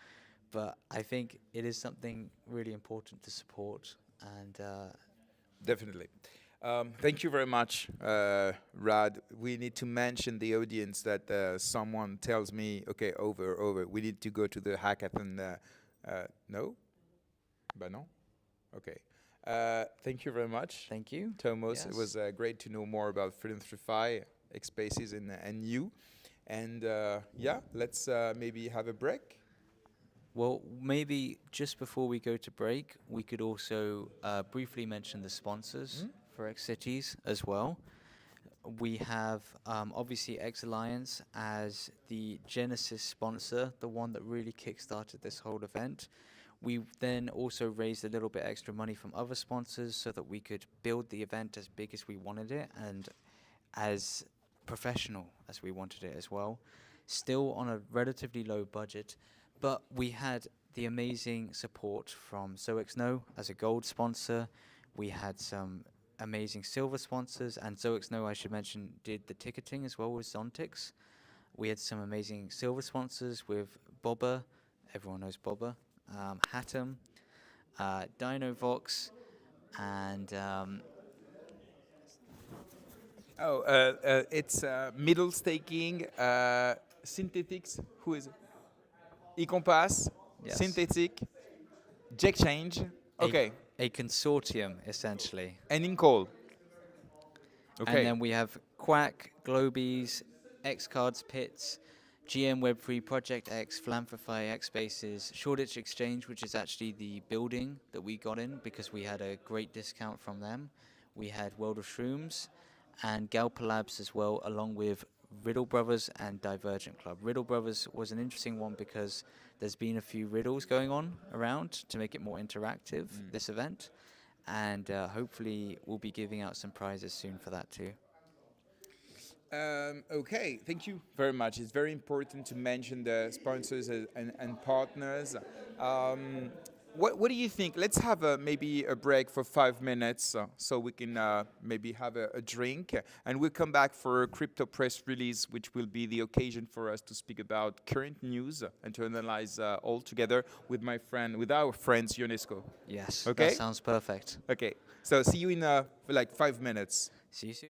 But I think it is something really important to support and Definitely. Thank you very much, Rad. We need to mention the audience that someone tells me, okay, over. We need to go to the hackathon. No? Bah non? Okay. Thank you very much. thank you. Tomos. It Yes. was great to know more about Philanthrify, xSpaces, and you. And yeah, let's maybe have a break. Well, maybe just before we go to break, we could also briefly mention the sponsors for xCities as well. We have obviously X Alliance as the Genesis sponsor, the one that really kickstarted this whole event. We then also raised a little bit extra money from other sponsors so that we could build the event as big as we wanted it and as professional as we wanted it as well. Still on a relatively low budget, but we had the amazing support from ZoXno as a gold sponsor. We had some amazing silver sponsors, and ZoXno, I should mention, did the ticketing as well with Zontix. We had some amazing silver sponsors with Boba, everyone knows Boba, Hakim, Dinovox, and It's middle staking, synthetics. Who is it? eCompass, Yes. synthetic, JetChange. Okay, a consortium essentially. and Incall. And Okay. then we have Quack, Globies, xCards, Pits, GM Web3, Project X, Philanthrify, xSpaces, Shoreditch Exchange, which is actually the building that we got in because we had a great discount from them. We had World of Shrooms and Gaupa Labs as well, along with Riddle Brothers and Divergent Club. Riddle Brothers was an interesting one because there's been a few riddles going on around to make it more interactive, this event. And hopefully we'll be giving out some prizes soon for that too. Okay, thank you very much. It's very important to mention the sponsors and partners. What do you think? Let's have maybe a break for 5 minutes so we can maybe have a drink. And we'll come back for a crypto press release, which will be the occasion for us to speak about current news and to analyze all together with our friends Ionesco. Yes, Okay? that sounds perfect. Okay, so see you in like 5 minutes. See you soon.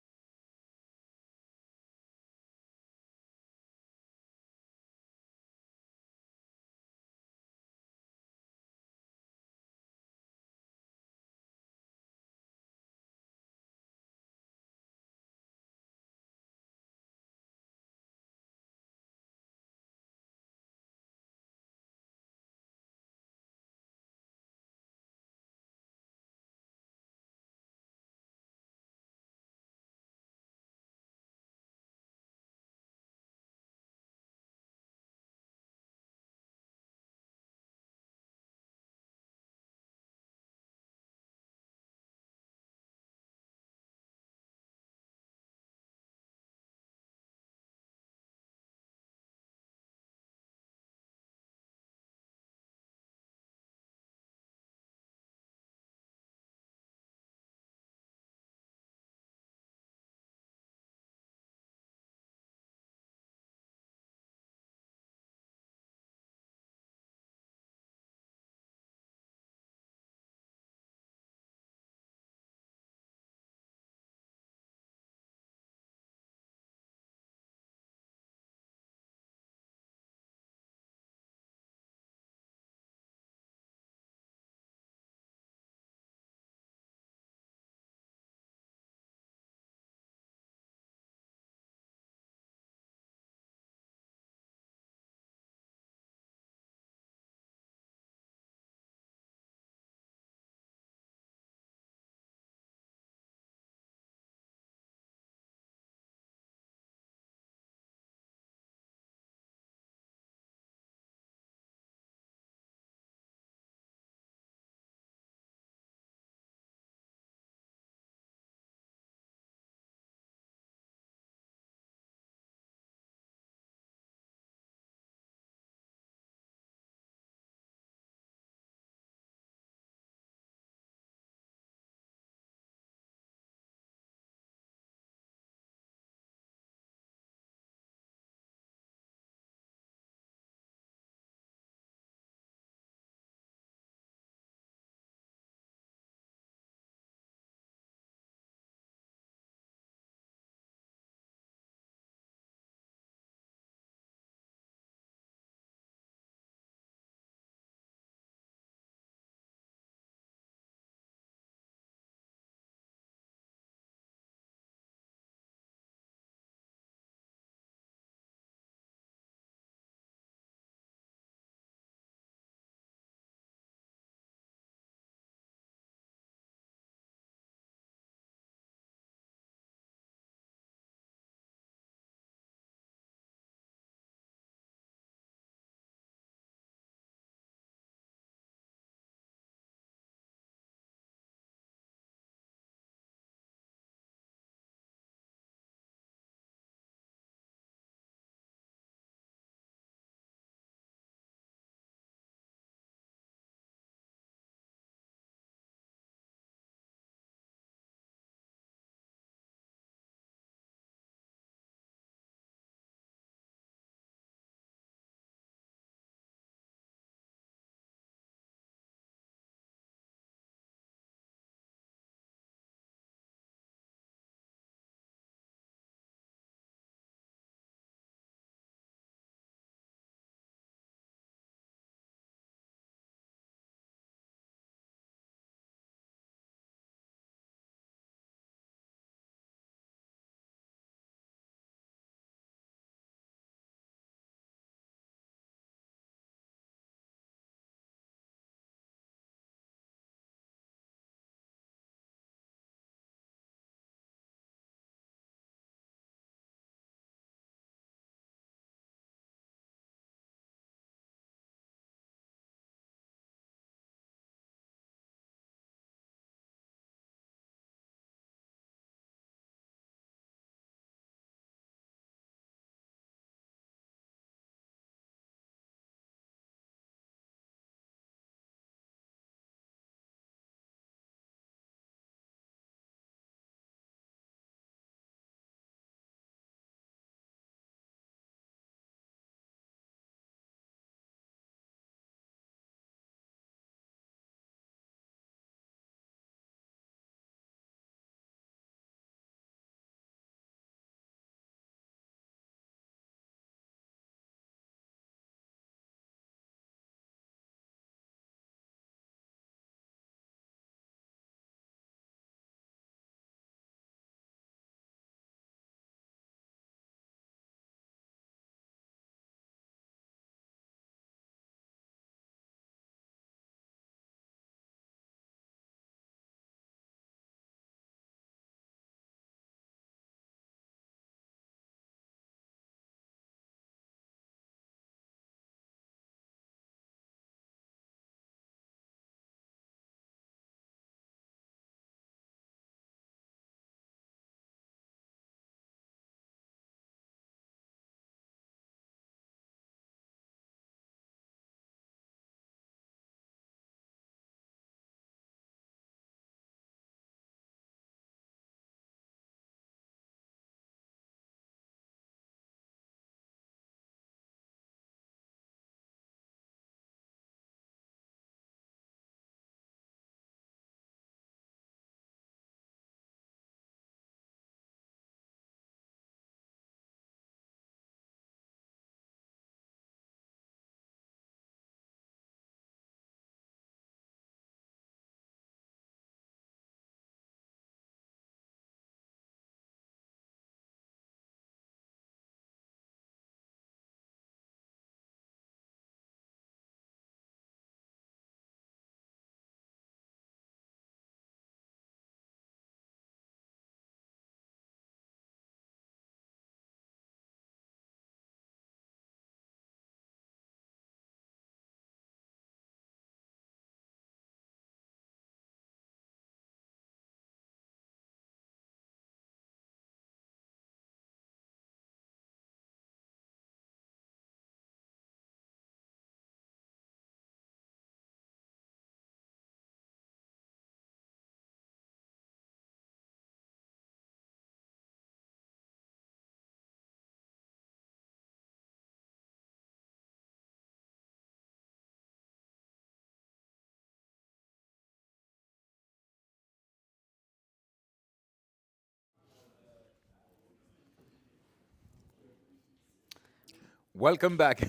Welcome back.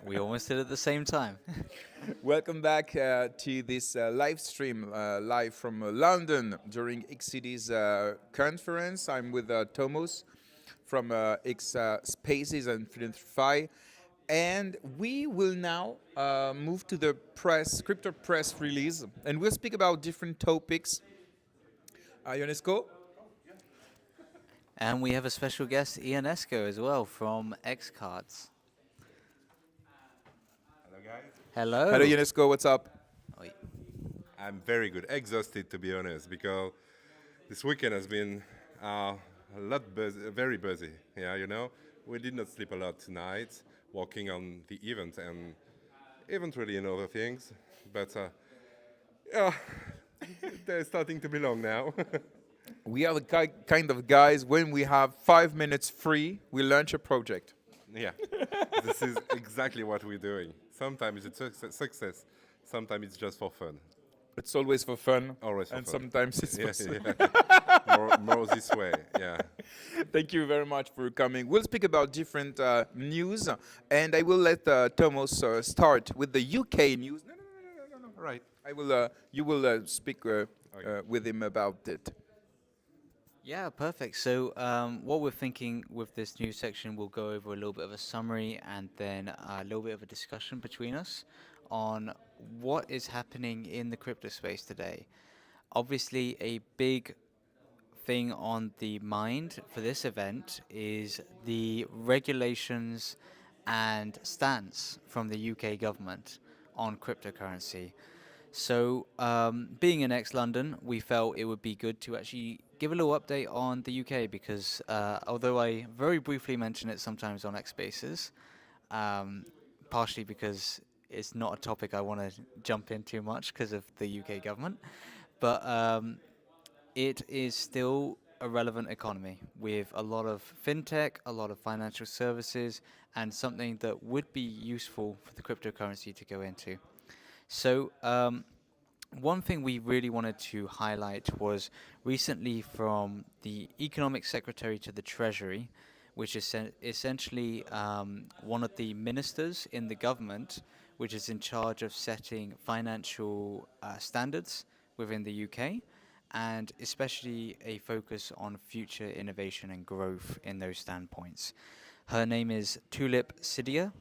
We almost did it at the same time. Welcome back to this live stream, live from London during xCities conference. I'm with Tomos from xSpaces and Philanthrify. And we will now move to the crypto press release. And we'll speak about different topics. Ionesco? And we have a special guest, Ionesco, as well, from xCards. Hello, guys. Hello. Hello, Ionesco. What's up? Oi. I'm very good. Exhausted, to be honest, because this weekend has been a lot busy, very busy. Yeah, you know, we did not sleep a lot tonight, working on the event and eventually in other things. But yeah, they're starting to be long now. We are the kind of guys, when we have 5 minutes free, we launch a project. Yeah, this is exactly what we're doing. Sometimes it's success, sometimes it's just for fun. It's always for fun. Always for and fun. sometimes it's for Yeah, fun. yeah. more this way, yeah. Thank you very much for coming. We'll speak about different news, and I will let Tomos start with the UK news. No. Right. I will. You will speak with him about it. Yeah, perfect. So what we're thinking with this news section, we'll go over a little bit of a summary and then a little bit of a discussion between us on what is happening in the crypto space today. Obviously, a big thing on the mind for this event is the regulations and stance from the UK government on cryptocurrency. So, being in ex-London, we felt it would be good to actually give a little update on the UK because although I very briefly mention it sometimes on xSpaces, partially because it's not a topic I want to jump in too much because of the UK government, but it is still a relevant economy with a lot of fintech, a lot of financial services, and something that would be useful for the cryptocurrency to go into. So one thing we really wanted to highlight was recently from the Economic Secretary to the Treasury, which is essentially one of the ministers in the government, which is in charge of setting financial standards within the UK, and especially a focus on future innovation and growth in those standpoints. Her name is Tulip Siddia.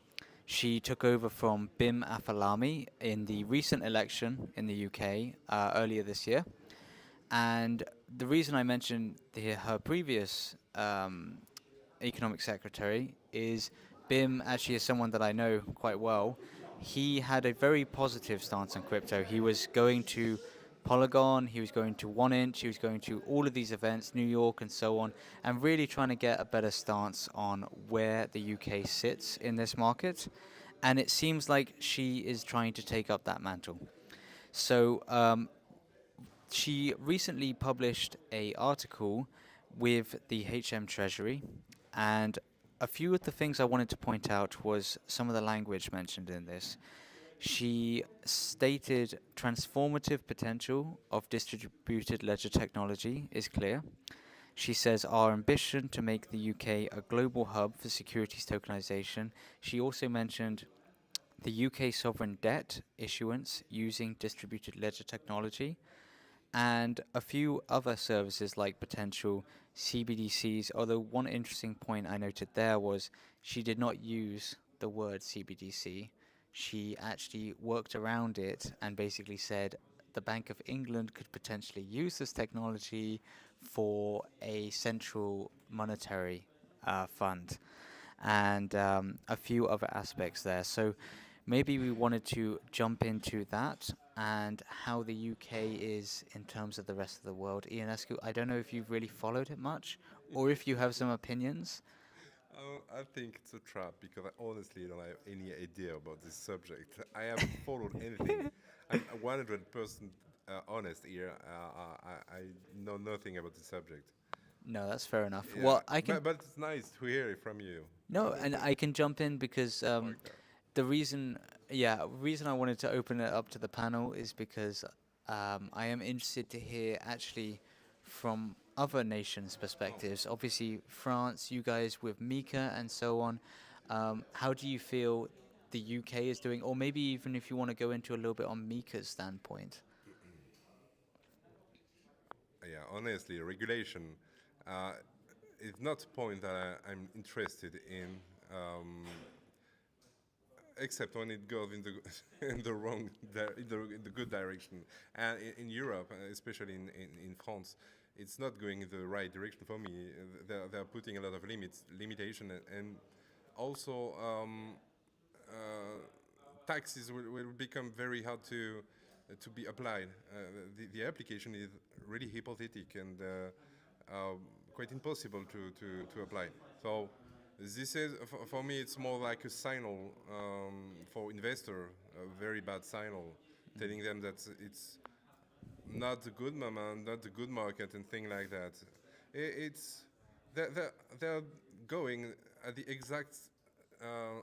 She took over from Bim Afalami in the recent election in the UK earlier this year. And the reason I mentioned her previous economic secretary is Bim actually is someone that I know quite well. He had a very positive stance on crypto. He was going to Polygon, he was going to 1inch, he was going to all of these events, New York and so on, and really trying to get a better stance on where the UK sits in this market. And it seems like she is trying to take up that mantle. So she recently published an article with the HM Treasury, and a few of the things I wanted to point out was some of the language mentioned in this. She stated transformative potential of distributed ledger technology is clear. She says our ambition to make the UK a global hub for securities tokenization. She also mentioned the UK sovereign debt issuance using distributed ledger technology and a few other services like potential CBDCs, although one interesting point I noted there was she did not use the word CBDC. She actually worked around it and basically said the Bank of England could potentially use this technology for a central monetary fund and a few other aspects there. So maybe we wanted to jump into that and how the UK is in terms of the rest of the world. Ionesco, I don't know if you've really followed it much or if you have some opinions. I think it's a trap because I honestly don't have any idea about this subject. I haven't followed anything. I'm 100% honest here. I know nothing about the subject. No, that's fair enough. Yeah. Well, I can. But it's nice to hear it from you. No, and I can jump in because the reason I wanted to open it up to the panel is because I am interested to hear actually from other nations' perspectives. Obviously, France, you guys with Mika and so on. How do you feel the UK is doing, or maybe even if you want to go into a little bit on Mika's standpoint? Yeah, honestly, regulation is not a point that I'm interested in, except when it goes in the in the wrong in the good direction. And in Europe, especially in France, it's not going in the right direction for me. They're putting a lot of limitation, and also taxes will become very hard to be applied. The application is really hypothetic and quite impossible to apply. So this is for me it's more like a signal for investor, a very bad signal, telling them that it's not a good moment, not a good market, and things like that. It's they're going at the exact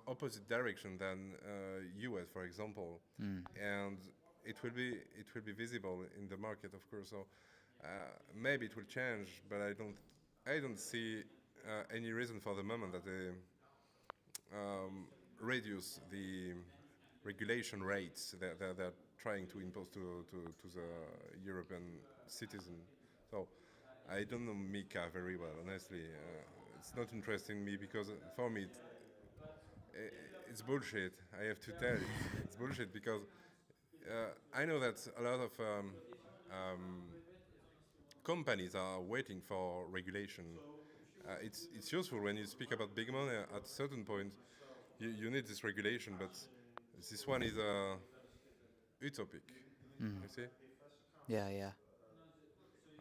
opposite direction than US, for example, and it will be visible in the market, of course. So maybe it will change, but I don't see any reason for the moment that they reduce the regulation rates that they're trying to impose to the European citizen. So I don't know Mika very well, honestly. It's not interesting me because for me it's bullshit. I have to tell you, it's bullshit because I know that a lot of companies are waiting for regulation. It's useful when you speak about big money. At a certain point, you need this regulation, but this one is utopic. You see? Yeah, yeah.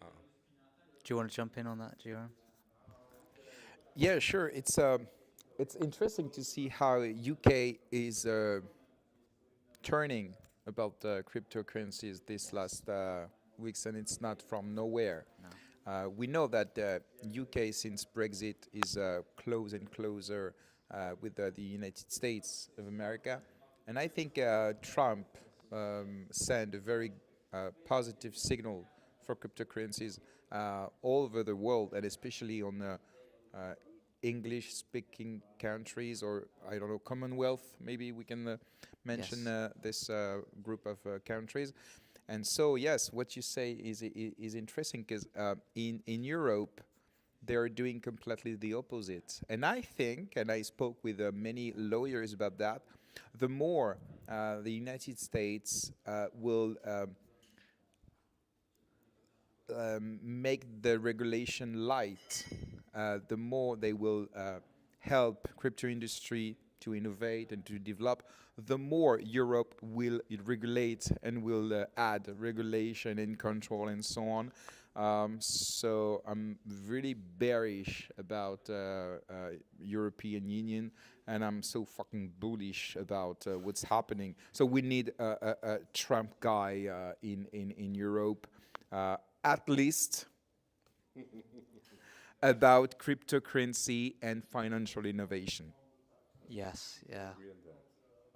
Do you want to jump in on that, GRM? Yeah, sure. It's interesting to see how UK is turning about cryptocurrencies this last weeks, and it's not from nowhere. No. We know that UK, since Brexit, is close and closer with the United States of America, and I think Trump sent a very positive signal for cryptocurrencies all over the world, and especially on English-speaking countries, or I don't know, Commonwealth. Maybe we can mention Yes. this group of countries. And so, yes, what you say is interesting because in Europe, they're doing completely the opposite. And I think, and I spoke with many lawyers about that, the more the United States will make the regulation light, the more they will help crypto industry to innovate and to develop, the more Europe will regulate and will add regulation and control and so on. So I'm really bearish about European Union, and I'm so fucking bullish about what's happening. So we need a Trump guy in Europe, at least about cryptocurrency and financial innovation. Yes, yeah.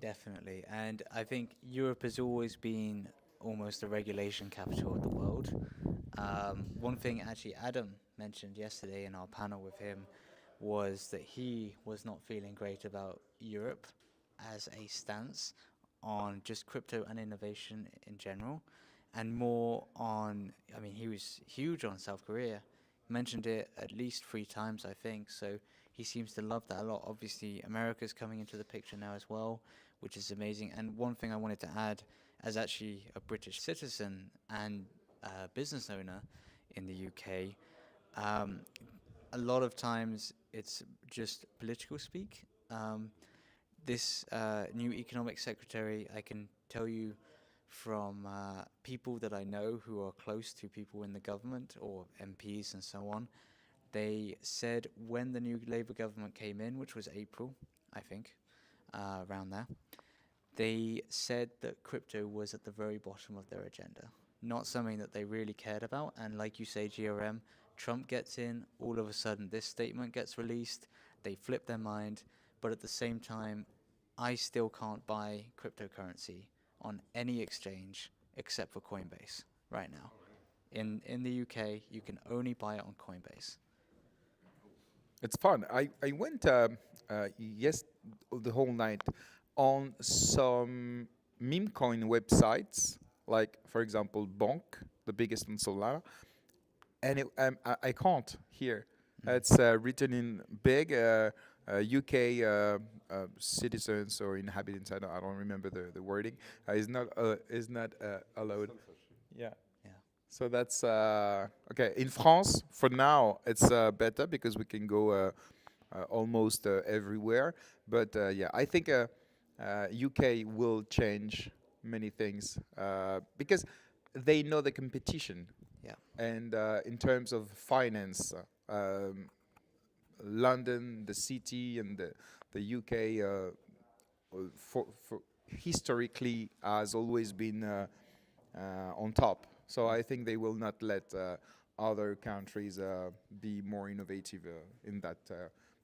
Definitely. And I think Europe has always been almost the regulation capital of the world. One thing actually Adam mentioned yesterday in our panel with him was that he was not feeling great about Europe as a stance on just crypto and innovation in general, and more on, I mean, he was huge on South Korea. Mentioned it at least 3 times, I think. So he seems to love that a lot. Obviously, America's coming into the picture now as well, which is amazing. And one thing I wanted to add, as actually a British citizen and business owner in the UK, a lot of times it's just political speak. This new economic secretary, I can tell you from people that I know who are close to people in the government or MPs and so on, they said when the new Labour government came in, which was April, I think, around there, they said that crypto was at the very bottom of their agenda, not something that they really cared about. And like you say, GRM, Trump gets in, all of a sudden this statement gets released, they flip their mind, but at the same time, I still can't buy cryptocurrency on any exchange except for Coinbase right now. In the UK, you can only buy it on Coinbase. It's fun. I went yes, the whole night on some meme coin websites, like for example Bonk, the biggest in Solana, and I can't here. It's written in big UK citizens or inhabitants. I don't remember the wording. Is not allowed. Yeah. Yeah. So that's okay. In France, for now, it's better because we can go almost everywhere. But yeah, I think UK will change many things because they know the competition. Yeah. And in terms of finance, London, the city, and the UK for historically has always been on top. So I think they will not let other countries be more innovative in that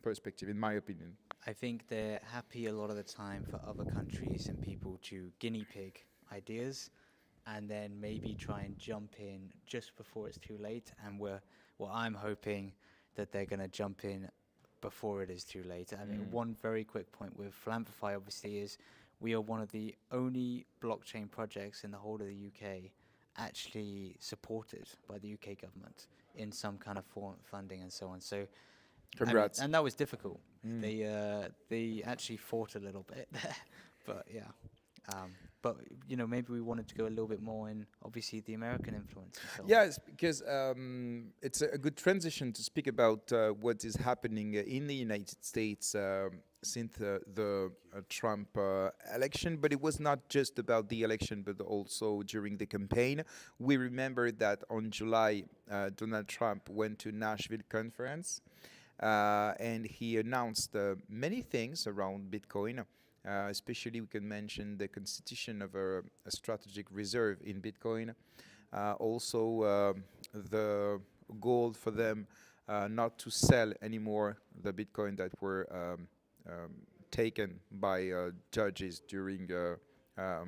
perspective, in my opinion. I think they're happy a lot of the time for other countries and people to guinea pig ideas and then maybe try and jump in just before it's too late. And I'm hoping that they're going to jump in before it is too late. I mean, one very quick point with Philanthrify obviously is we are one of the only blockchain projects in the whole of the UK actually supported by the UK government in some kind of funding and so on. So, Congrats. and that was difficult. They actually fought a little bit there, but yeah. But maybe we wanted to go a little bit more in obviously the American influence. And so on. Yes, because it's a good transition to speak about what is happening in the United States since the Trump election. But it was not just about the election, but also during the campaign. We remember that on July, Donald Trump went to Nashville conference and he announced many things around Bitcoin. Especially, we can mention the constitution of a strategic reserve in Bitcoin. Also, the goal for them not to sell anymore the Bitcoin that were taken by judges during, I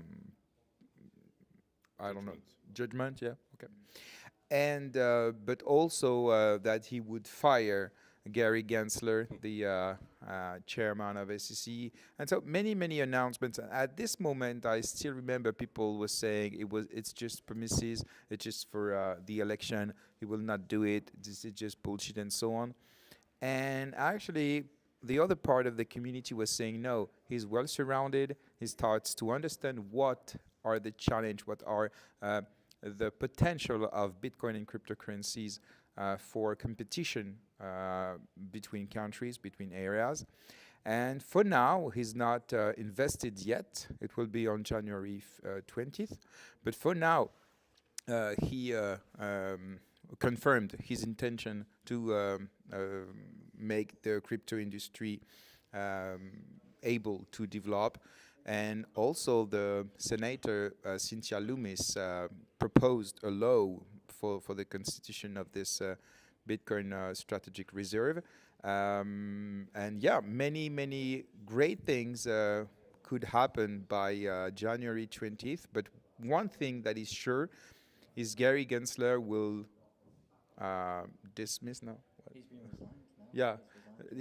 don't know, judgment, yeah, okay. And, but also that he would fire Gary Gensler, the chairman of SEC, and so many announcements. And at this moment, I still remember people were saying it's just promises, it's just for the election. He will not do it. This is just bullshit and so on. And actually, the other part of the community was saying no. He's well surrounded. He starts to understand what are the challenge, what are the potential of Bitcoin and cryptocurrencies for competition between countries, between areas. And for now, he's not invested yet. It will be on January 20th. But for now, he confirmed his intention to make the crypto industry able to develop. And also the Senator Cynthia Lummis proposed a law for the constitution of this Bitcoin strategic reserve. And yeah, many great things could happen by January 20th. But one thing that is sure is Gary Gensler will dismiss now. He's been resigned now. Yeah,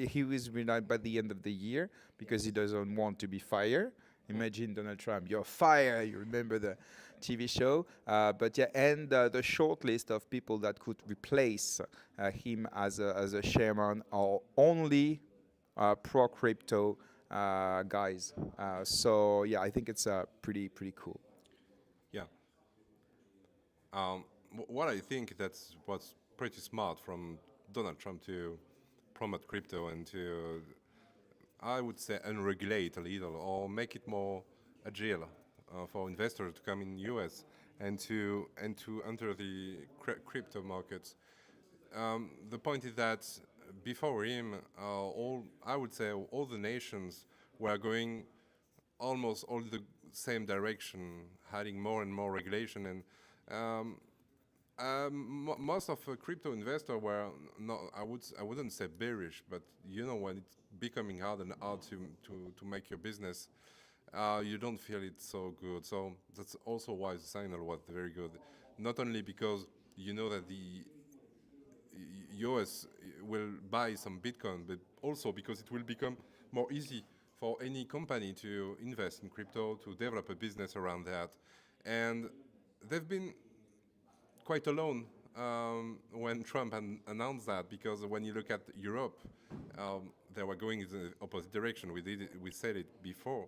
he was resigned by the end of the year because he doesn't want to be fired. Imagine Donald Trump, you're fired. You remember the TV show, but yeah, and the short list of people that could replace him as a chairman are only pro crypto guys. So yeah, I think it's pretty cool. Yeah. What I think was pretty smart from Donald Trump to promote crypto and to, I would say, unregulate a little or make it more agile for investors to come in US and to enter the crypto markets. The point is that before him, I would say all the nations were going almost all the same direction, adding more and more regulation, and most of crypto investors were not. I wouldn't say bearish, but when it's becoming hard and hard to make your business, you don't feel it so good. So that's also why the signal was very good. Not only because that the US will buy some Bitcoin, but also because it will become more easy for any company to invest in crypto, to develop a business around that. And they've been quite alone when Trump announced that, because when you look at Europe, they were going in the opposite direction. We said it before,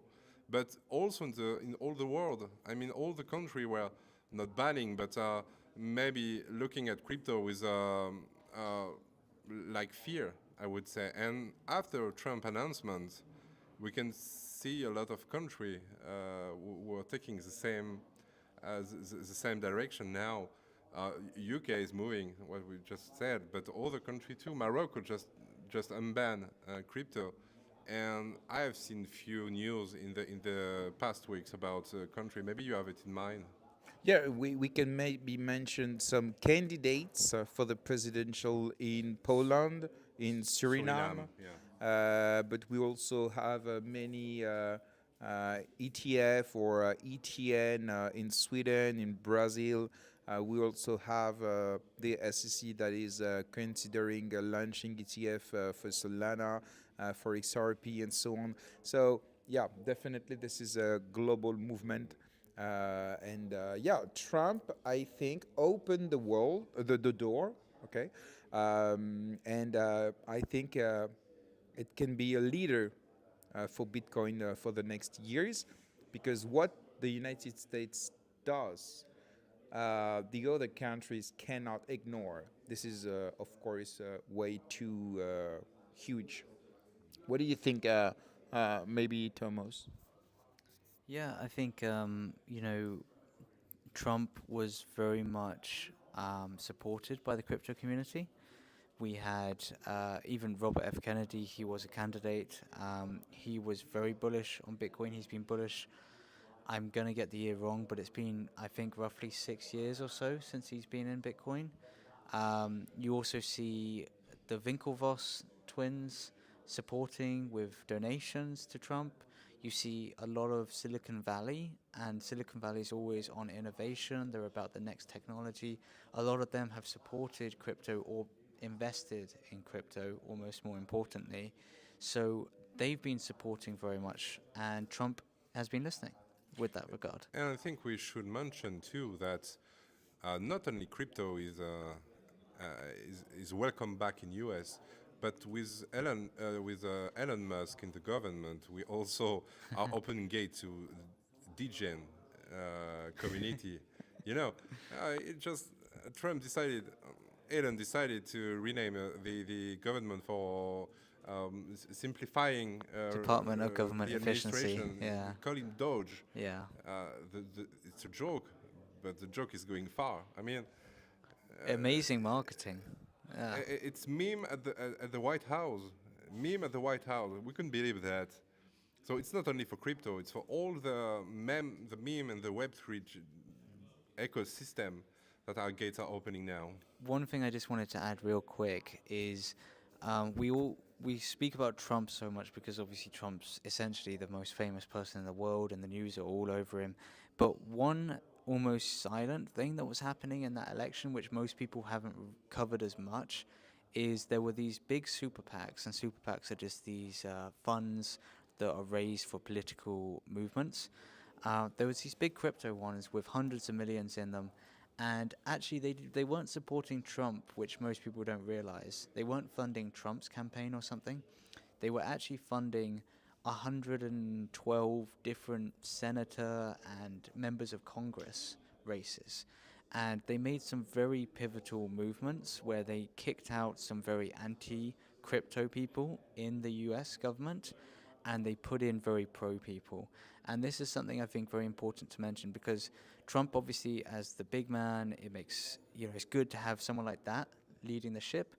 but also in all the world. I mean, all the country were not banning, but maybe looking at crypto with like fear, I would say. And after Trump announcement, we can see a lot of country who are taking the same direction now. UK is moving, what we just said, but other country too. Morocco just unban crypto, and I have seen few news in the past weeks about country. Maybe you have it in mind. Yeah, we can maybe mention some candidates for the presidential in Poland, in Suriname. Yeah. But we also have many ETF or ETN in Sweden, in Brazil. We also have the SEC that is considering launching ETF for Solana, for XRP, and so on. So yeah, definitely this is a global movement. Yeah, Trump, I think, opened the world, the door, okay? I think it can be a leader for Bitcoin for the next years, because what the United States does, the other countries cannot ignore. This is, of course, way too huge. What do you think, maybe, Tomos? Yeah, I think Trump was very much supported by the crypto community. We had even Robert F. Kennedy. He was a candidate. He was very bullish on Bitcoin. He's been bullish. I'm going to get the year wrong, but it's been, I think, roughly 6 years or so since he's been in Bitcoin. You also see the Winklevoss twins supporting with donations to Trump. You see a lot of Silicon Valley, and Silicon Valley is always on innovation. They're about the next technology. A lot of them have supported crypto or invested in crypto, almost more importantly. So they've been supporting very much, and Trump has been listening with that regard. And I think we should mention too that not only crypto is welcome back in US, but with Elon Musk in the government, we also are opening gate to DGen community. You know, it just Trump decided, Elon decided to rename the government for simplifying Department of Government the Efficiency. administration. Yeah. Call him Doge. Yeah. It's a joke, but the joke is going far. I mean, Amazing marketing. Yeah. it's meme at the White House. Meme at the White House. We couldn't believe that. So it's not only for crypto; it's for all the meme and the Web3 ecosystem that our gates are opening now. One thing I just wanted to add real quick is we speak about Trump so much because obviously Trump's essentially the most famous person in the world and the news are all over him. But one almost silent thing that was happening in that election, which most people haven't covered as much, is there were these big super PACs, and super PACs are just these funds that are raised for political movements. There was these big crypto ones with hundreds of millions in them, and actually they weren't supporting Trump, which most people don't realize. They weren't funding Trump's campaign or something. They were actually funding 112 different senator and members of Congress races. And they made some very pivotal movements where they kicked out some very anti-crypto people in the US government, and they put in very pro people. And this is something I think very important to mention, because Trump, obviously, as the big man, it makes, it's good to have someone like that leading the ship.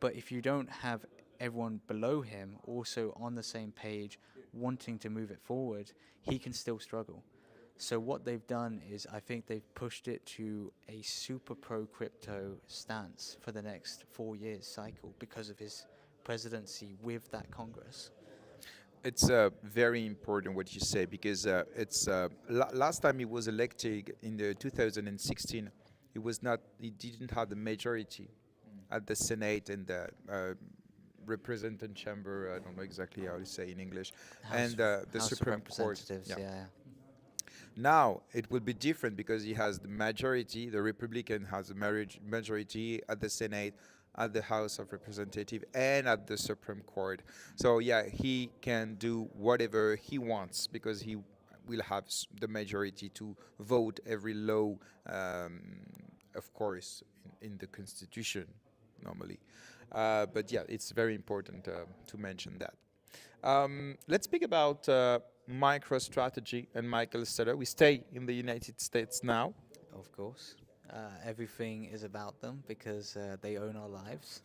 But if you don't have everyone below him also on the same page, wanting to move it forward, he can still struggle. So what they've done is, I think they've pushed it to a super pro crypto stance for the next 4 years cycle because of his presidency with that Congress. It's very important what you say, because it's last time he was elected in the 2016, he didn't have the majority at the Senate and the representant chamber. I don't know exactly how to say in English, House and of- the House of Supreme Court. Representatives, Yeah. yeah. Now it will be different because he has the majority. The Republican has the majority at the Senate, at the House of Representatives, and at the Supreme Court. So yeah, he can do whatever he wants because he will have the majority to vote every law, of course, in the Constitution normally. But yeah, it's very important to mention that. Let's speak about MicroStrategy and Michael Sutter. We stay in the United States now. Of course. Everything is about them because they own our lives.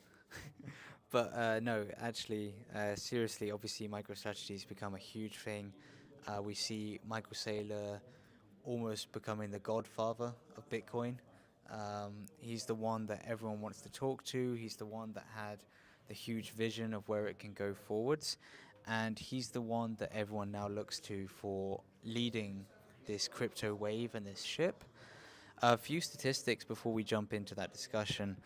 But no, actually, seriously, obviously, MicroStrategy has become a huge thing. We see Michael Saylor almost becoming the godfather of Bitcoin. He's the one that everyone wants to talk to. He's the one that had the huge vision of where it can go forwards. And he's the one that everyone now looks to for leading this crypto wave and this ship. A few statistics before we jump into that discussion.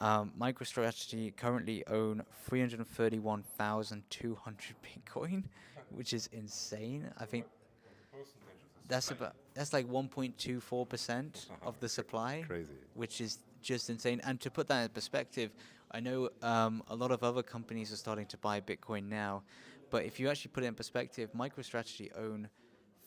MicroStrategy currently own 331,200 Bitcoin, which is insane. I think that's like 1.24% of the supply, Crazy. which is just insane. And to put that in perspective, I know a lot of other companies are starting to buy Bitcoin now, but if you actually put it in perspective, MicroStrategy own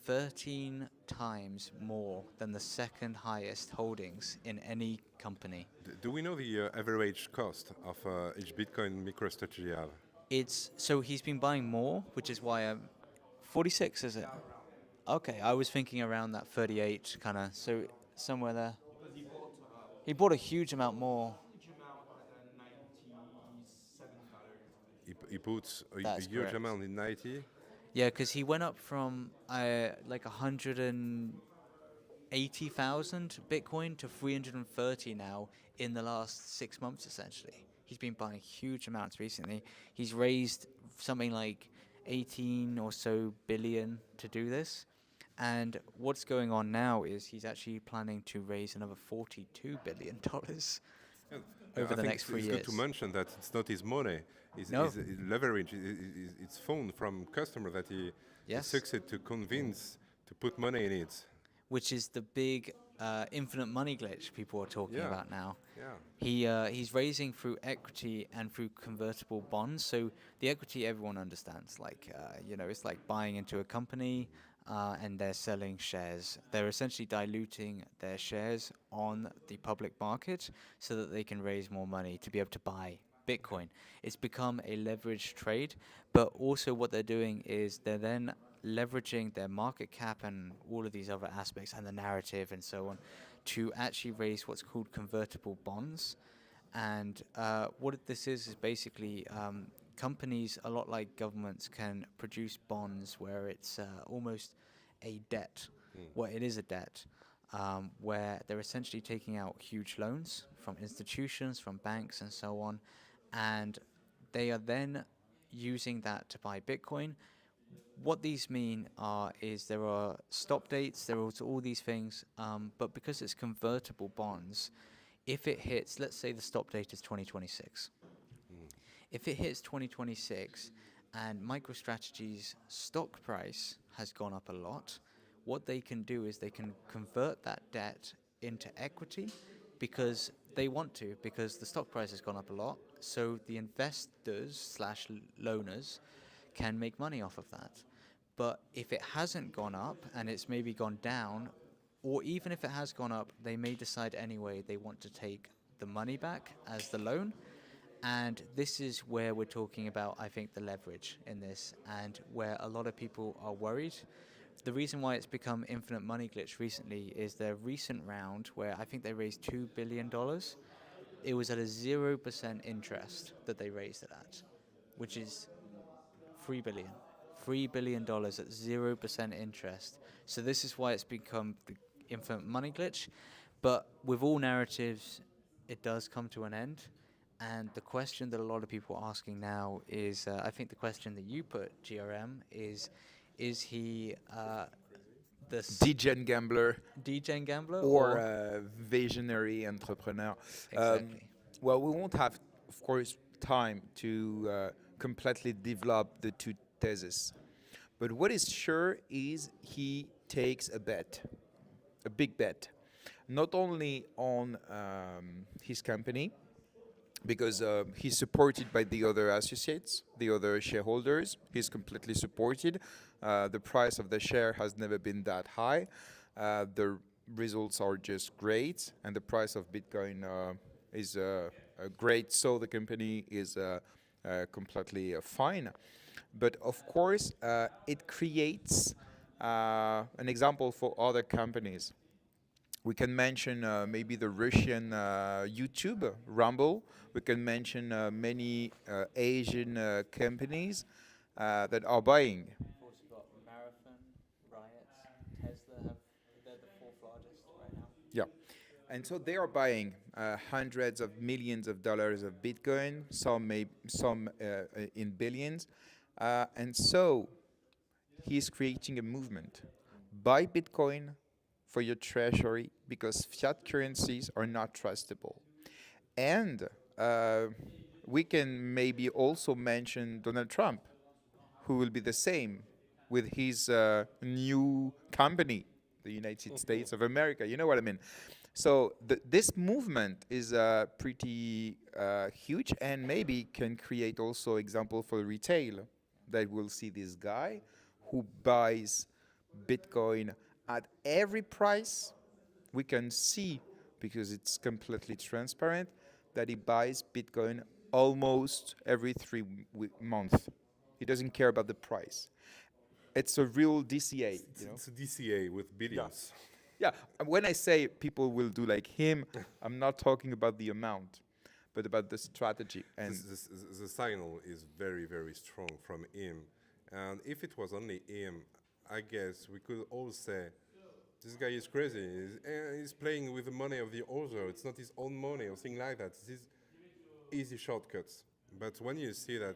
13 times more than the second highest holdings in any company. Do we know the average cost of each Bitcoin MicroStrategy have? It's so he's been buying more, which is why 46 is it? Okay, I was thinking around that 38 kind of, so somewhere there. He bought a huge amount more. He puts a That's huge correct. amount in 90. Yeah, because he went up from like 180,000 Bitcoin to 330 now in the last 6 months, essentially. He's been buying huge amounts recently. He's raised something like 18 or so billion to do this. And what's going on now is he's actually planning to raise another $42 billion over the next 3 it's years. good to mention that it's not his money. It's No. his leverage. It's phone from customer that he Yes. succeeded to convince to put money in it. Which is the big infinite money glitch people are talking Yeah. about now. Yeah. He's raising through equity and through convertible bonds. So the equity everyone understands, like it's like buying into a company and they're selling shares. They're essentially diluting their shares on the public market so that they can raise more money to be able to buy Bitcoin. It's become a leveraged trade, but also what they're doing is they're then leveraging their market cap and all of these other aspects and the narrative and so on to actually raise what's called convertible bonds. And what this is basically companies, a lot like governments, can produce bonds where it's almost a debt. Well, it is a debt where they're essentially taking out huge loans from institutions, from banks and so on, and they are then using that to buy Bitcoin. What these mean is there are stop dates, there are also all these things, but because it's convertible bonds, if it hits, let's say the stop date is 2026. If it hits 2026 and MicroStrategy's stock price has gone up a lot, what they can do is they can convert that debt into equity because they want to, because the stock price has gone up a lot. So the investors / loaners can make money off of that. But if it hasn't gone up and it's maybe gone down, or even if it has gone up, they may decide anyway they want to take the money back as the loan. And this is where we're talking about, I think, the leverage in this and where a lot of people are worried. The reason why it's become infinite money glitch recently is their recent round where I think they raised $2 billion. It was at a 0% interest that they raised it at, which is $3 billion. $3 billion at 0% interest. So this is why it's become the infinite money glitch. But with all narratives, it does come to an end. And the question that a lot of people are asking now is, I think the question that you put, GRM, is he the Degen gambler degen gambler or visionary entrepreneur? Exactly. Well, we won't have, of course, time to completely develop the two theses. But what is sure is he takes a bet, a big bet, not only on his company, because he's supported by the other associates, the other shareholders. He's completely supported. The price of the share has never been that high. The results are just great, and the price of Bitcoin is great, so the company is completely fine. But of course, it creates an example for other companies. We can mention maybe the Russian YouTube, Rumble. We can mention many Asian companies that are buying. We've also got Marathon, Riot, Tesla they're the fourth largest right now. Yeah. And so they are buying hundreds of millions of dollars of Bitcoin, some in billions. And so he's creating a movement. Buy Bitcoin for your treasury because fiat currencies are not trustable. And we can maybe also mention Donald Trump, who will be the same with his new company, the United States of America. You know what I mean? So this movement is pretty huge, and maybe can create also example for retail, that we'll see this guy who buys Bitcoin at every price. We can see, because it's completely transparent, that he buys Bitcoin almost every 3 months. He doesn't care about the price. It's a real DCA. It's a DCA with billions. Yeah, when I say people will do like him, I'm not talking about the amount, but about the strategy. And the signal is very, very strong from him. And if it was only him, I guess we could all say, this guy is crazy. He's playing with the money of the other. It's not his own money or thing like that. This is easy shortcuts. But when you see that,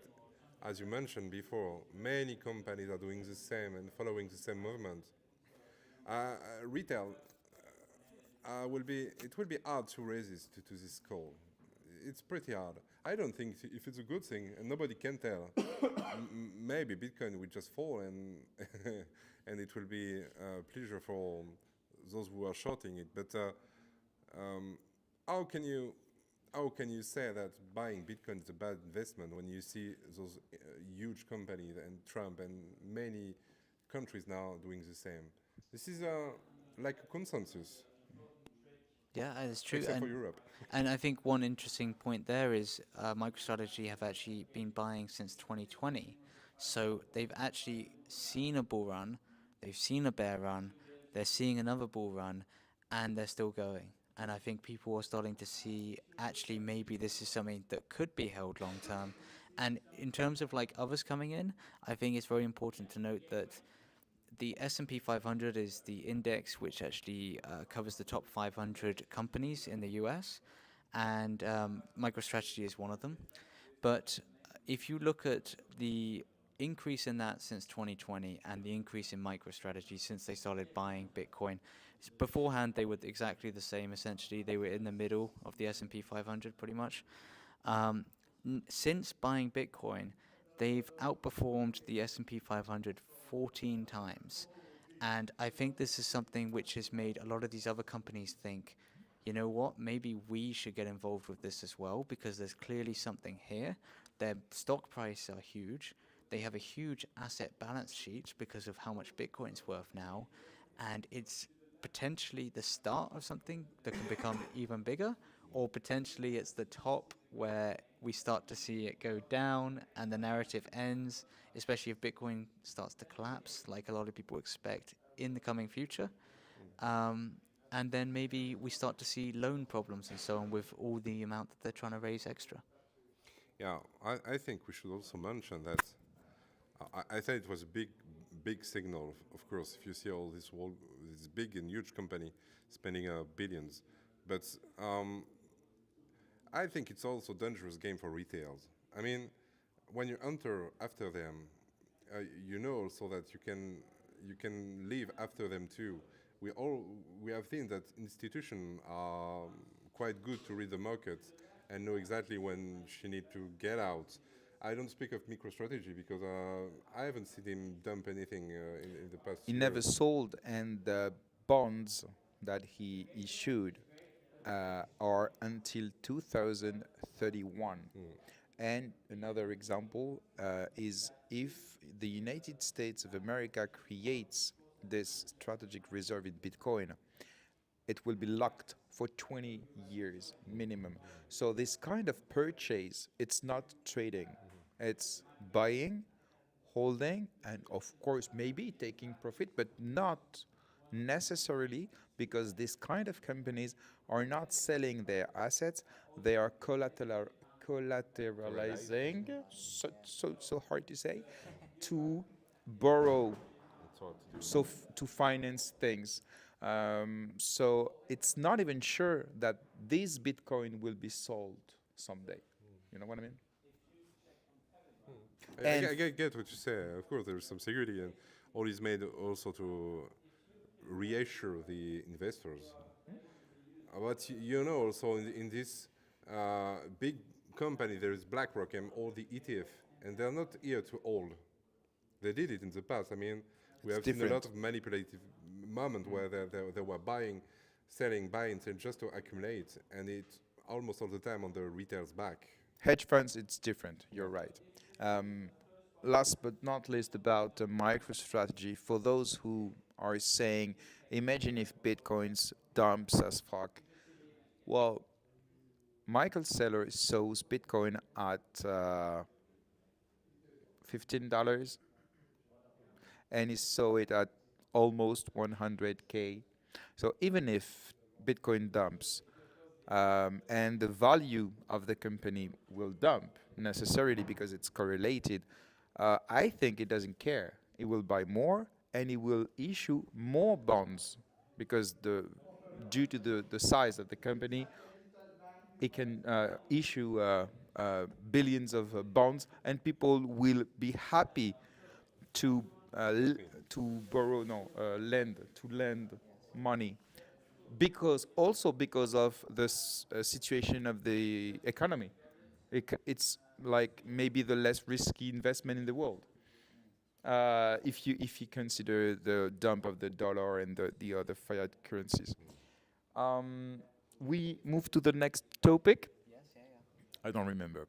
as you mentioned before, many companies are doing the same and following the same movement, retail it will be hard to resist to this call. It's pretty hard. I don't think if it's a good thing, and nobody can tell. Maybe Bitcoin will just fall, and and it will be a pleasure for those who are shorting it. But how can you say that buying Bitcoin is a bad investment when you see those huge companies and Trump and many countries now doing the same? This is like a consensus. Yeah, that's true. Except for Europe. And I think one interesting point there is MicroStrategy have actually been buying since 2020. So they've actually seen a bull run, they've seen a bear run, they're seeing another bull run, and they're still going. And I think people are starting to see, actually, maybe this is something that could be held long term. And in terms of like others coming in, I think it's very important to note that the S&P 500 is the index which actually covers the top 500 companies in the US, and MicroStrategy is one of them. But if you look at the increase in that since 2020 and the increase in MicroStrategy since they started buying Bitcoin, beforehand they were exactly the same essentially. They were in the middle of the S&P 500 pretty much. Since buying Bitcoin, they've outperformed the S&P 500 14 times. And I think this is something which has made a lot of these other companies think, you know what, maybe we should get involved with this as well, because there's clearly something here. Their stock price are huge. They have a huge asset balance sheet because of how much Bitcoin's worth now. And it's potentially the start of something that can become even bigger, or potentially it's the top where we start to see it go down and the narrative ends, especially if Bitcoin starts to collapse, like a lot of people expect in the coming future. And then maybe we start to see loan problems and so on with all the amount that they're trying to raise extra. Yeah, I think we should also mention that I thought it was a big signal, of course, if you see all this big and huge company spending billions. But I think it's also a dangerous game for retails. I mean, when you enter after them, you know also that you can leave after them too. We have seen that institutions are quite good to read the market and know exactly when she need to get out. I don't speak of MicroStrategy because I haven't seen him dump anything in the past He years. never sold, and the bonds that he issued are until 2031. And another example is if the United States of America creates this strategic reserve in Bitcoin, it will be locked for 20 years minimum. So this kind of purchase, it's not trading, it's buying, holding, and of course maybe taking profit, but not necessarily, because this kind of companies are not selling their assets, they are collateralizing, so hard to say, to borrow, It's hard to do. so to finance things. So it's not even sure that this Bitcoin will be sold someday. You know what I mean? And I get what you say. Of course, there is some security, and all is made also to reassure the investors. But you know, also in this big company, there is BlackRock and all the ETF, and they're not here to hold. They did it in the past. I mean, we It's have seen a lot different. of manipulative moment where they were buying, selling, just to accumulate, and it almost all the time on the retail's back. hedge funds, it's different. You're right. Last but not least, about MicroStrategy. For those who are saying, imagine if Bitcoin's dumps as fuck. Well, Michael Saylor sells Bitcoin at $15, and he sold it at almost 100K. So even if Bitcoin dumps, and the value of the company will dump necessarily because it's correlated, I think it doesn't care. It will buy more and it will issue more bonds because due to the size of the company, it can issue billions of bonds, and people will be happy to lend money, because also because of this situation of the economy. It's like maybe the less risky investment in the world. If you consider the dump of the dollar and the other fiat currencies. We move to the next topic. I don't remember.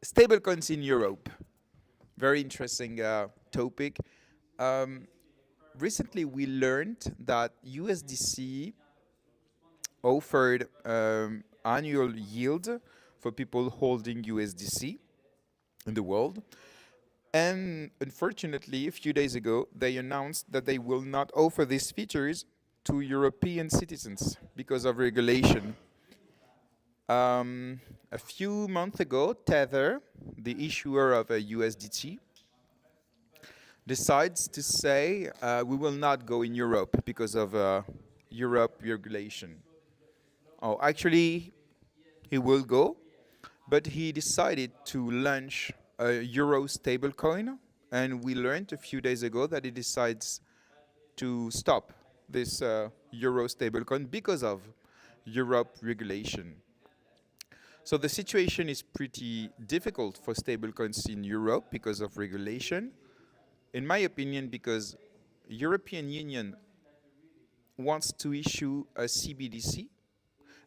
Stablecoins in Europe. Very interesting topic. Recently, we learned that USDC offered annual yield for people holding USDC in the world. And unfortunately, a few days ago, they announced that they will not offer these features to European citizens because of regulation. A few months ago, Tether, the issuer of a USDT, decides to say we will not go in Europe because of Europe regulation. Oh, actually, he will go, but he decided to launch a Euro stablecoin, and we learned a few days ago that he decides to stop this Euro stablecoin because of Europe regulation. So the situation is pretty difficult for stablecoins in Europe because of regulation. In my opinion, because European Union wants to issue a CBDC,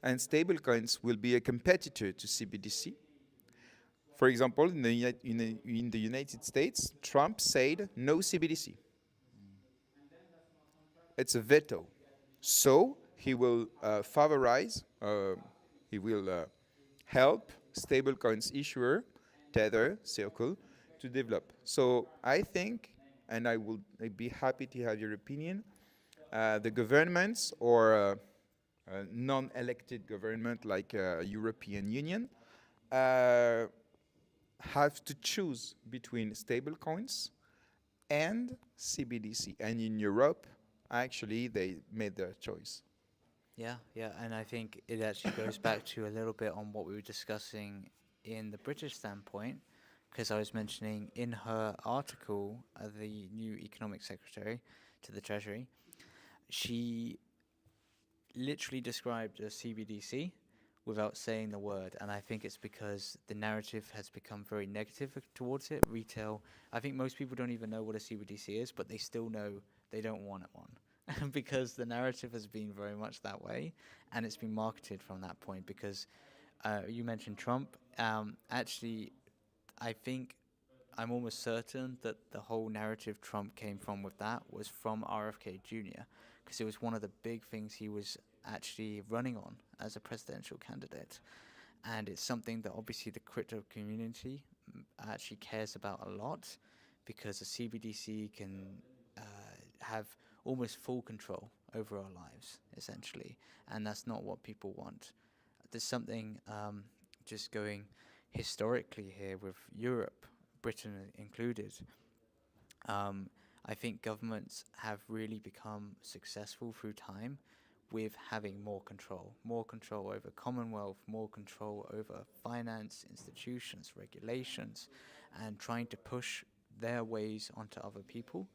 and stablecoins will be a competitor to CBDC. For example, in the United States, Trump said no CBDC. It's a veto. So he will favorize, he will help stablecoins issuer, Tether, Circle, to develop. So I think, and I'd be happy to have your opinion, the governments or non-elected government like European Union have to choose between stablecoins and CBDC. And in Europe, actually, they made their choice. Yeah, and I think it actually goes back to a little bit on what we were discussing in the British standpoint, because I was mentioning in her article, the new economic secretary to the Treasury, she literally described a CBDC without saying the word, and I think it's because the narrative has become very negative towards it. Retail, I think most people don't even know what a CBDC is, but they still know they don't want one because the narrative has been very much that way, and it's been marketed from that point. Because you mentioned Trump. Actually, I think I'm almost certain that the whole narrative Trump came from with that was from RFK Jr., because it was one of the big things he was actually running on as a presidential candidate. And it's something that obviously the crypto community actually cares about a lot, because a CBDC can have almost full control over our lives, essentially. And that's not what people want. There's something just going historically here with Europe, Britain included. I think governments have really become successful through time with having more control over Commonwealth, more control over finance, institutions, regulations, and trying to push their ways onto other people.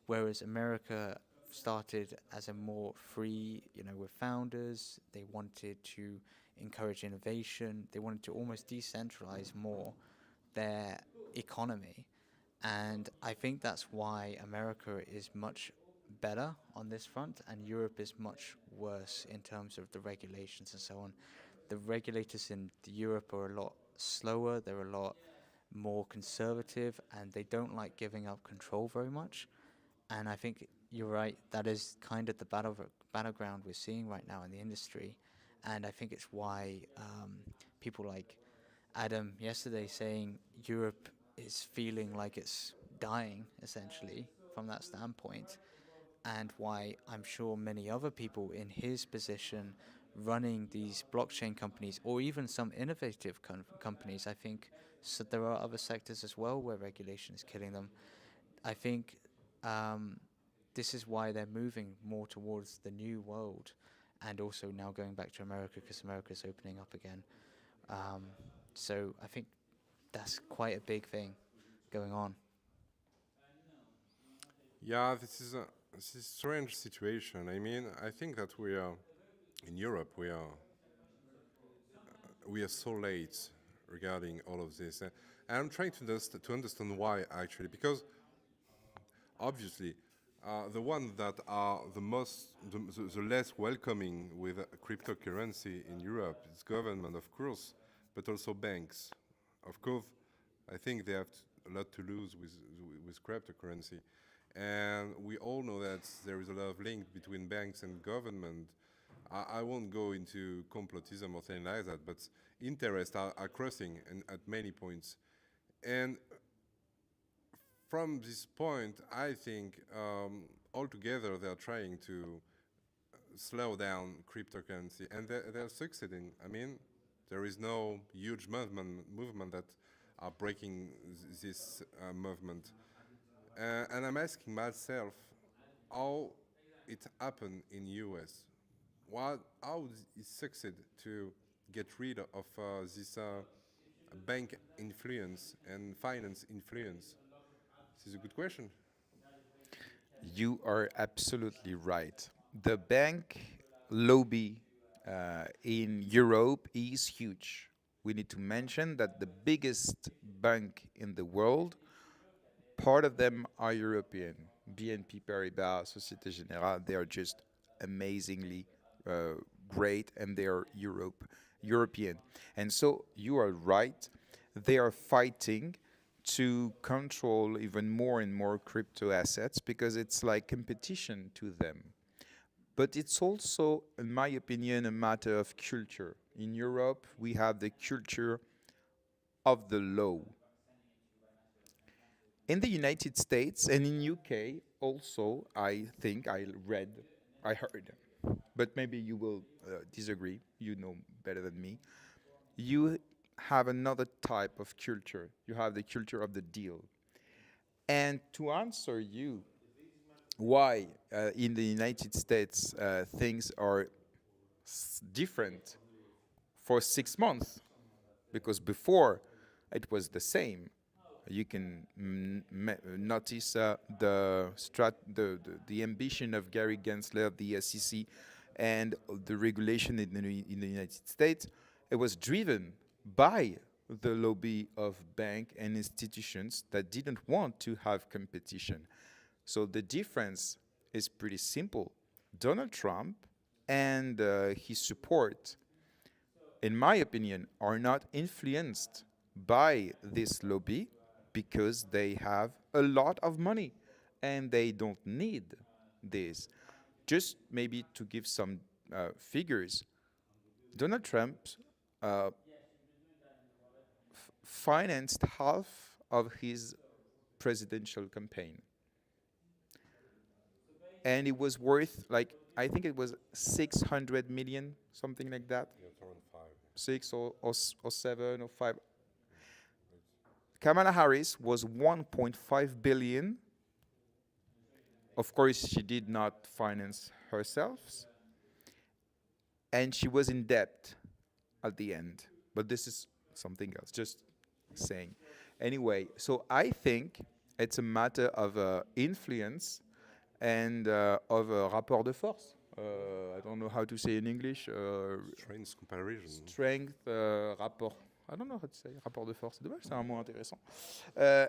Whereas America started as a more free, with founders. They wanted to encourage innovation. They wanted to almost decentralize more their economy. And I think that's why America is much better on this front, and Europe is much worse in terms of the regulations and so on. The regulators in Europe are a lot slower, they're a lot more conservative, and they don't like giving up control very much. And I think you're right, that is kind of the battleground we're seeing right now in the industry. And I think it's why people like Adam yesterday saying Europe is feeling like it's dying, essentially, from that standpoint, and why I'm sure many other people in his position running these blockchain companies, or even some innovative companies, I think there are other sectors as well where regulation is killing them. I think this is why they're moving more towards the new world, and also now going back to America, because America is opening up again. So I think that's quite a big thing going on. Yeah, this is a strange situation. I mean, I think that we are in Europe. We are so late regarding all of this, and I'm trying to understand why actually, because obviously the ones that are the less welcoming with cryptocurrency in Europe is government, of course, but also banks. Of course, I think they have a lot to lose with cryptocurrency. And we all know that there is a lot of link between banks and government. I won't go into complotism or something like that, but interests are crossing at many points. And from this point, I think altogether they're trying to slow down cryptocurrency, and they're succeeding. I mean, there is no huge movement that are breaking this movement. And I'm asking myself how it happened in US. How it succeed to get rid of this bank influence and finance influence? This is a good question. You are absolutely right. The bank lobby in Europe is huge. We need to mention that the biggest bank in the world, part of them are European. BNP Paribas, Societe Generale, they are just amazingly great, and they are European. And so you are right. They are fighting to control even more and more crypto assets because it's like competition to them. But it's also, in my opinion, a matter of culture. In Europe, we have the culture of the law. In the United States and in UK also, I think I heard, but maybe you will disagree, you know better than me. You have another type of culture. You have the culture of the deal. And to answer you why in the United States things are different for 6 months, because before it was the same. You can notice the ambition of Gary Gensler, the SEC, and the regulation in the United States, it was driven by the lobby of bank and institutions that didn't want to have competition. So the difference is pretty simple. Donald Trump and his support, in my opinion, are not influenced by this lobby because they have a lot of money and they don't need this. Just maybe to give some figures, Donald Trump financed half of his presidential campaign. And it was worth, like, I think it was 600 million, something like that. Yeah, it's around 5. 6 or 7 or 5. Kamala Harris was 1.5 billion. Of course, she did not finance herself. And she was in debt at the end. But this is something else, just saying. Anyway, so I think it's a matter of influence and of a rapport de force. I don't know how to say in English. Strength comparison. Strength, rapport. I don't know how to say rapport de force. C'est dommage, c'est un mot intéressant.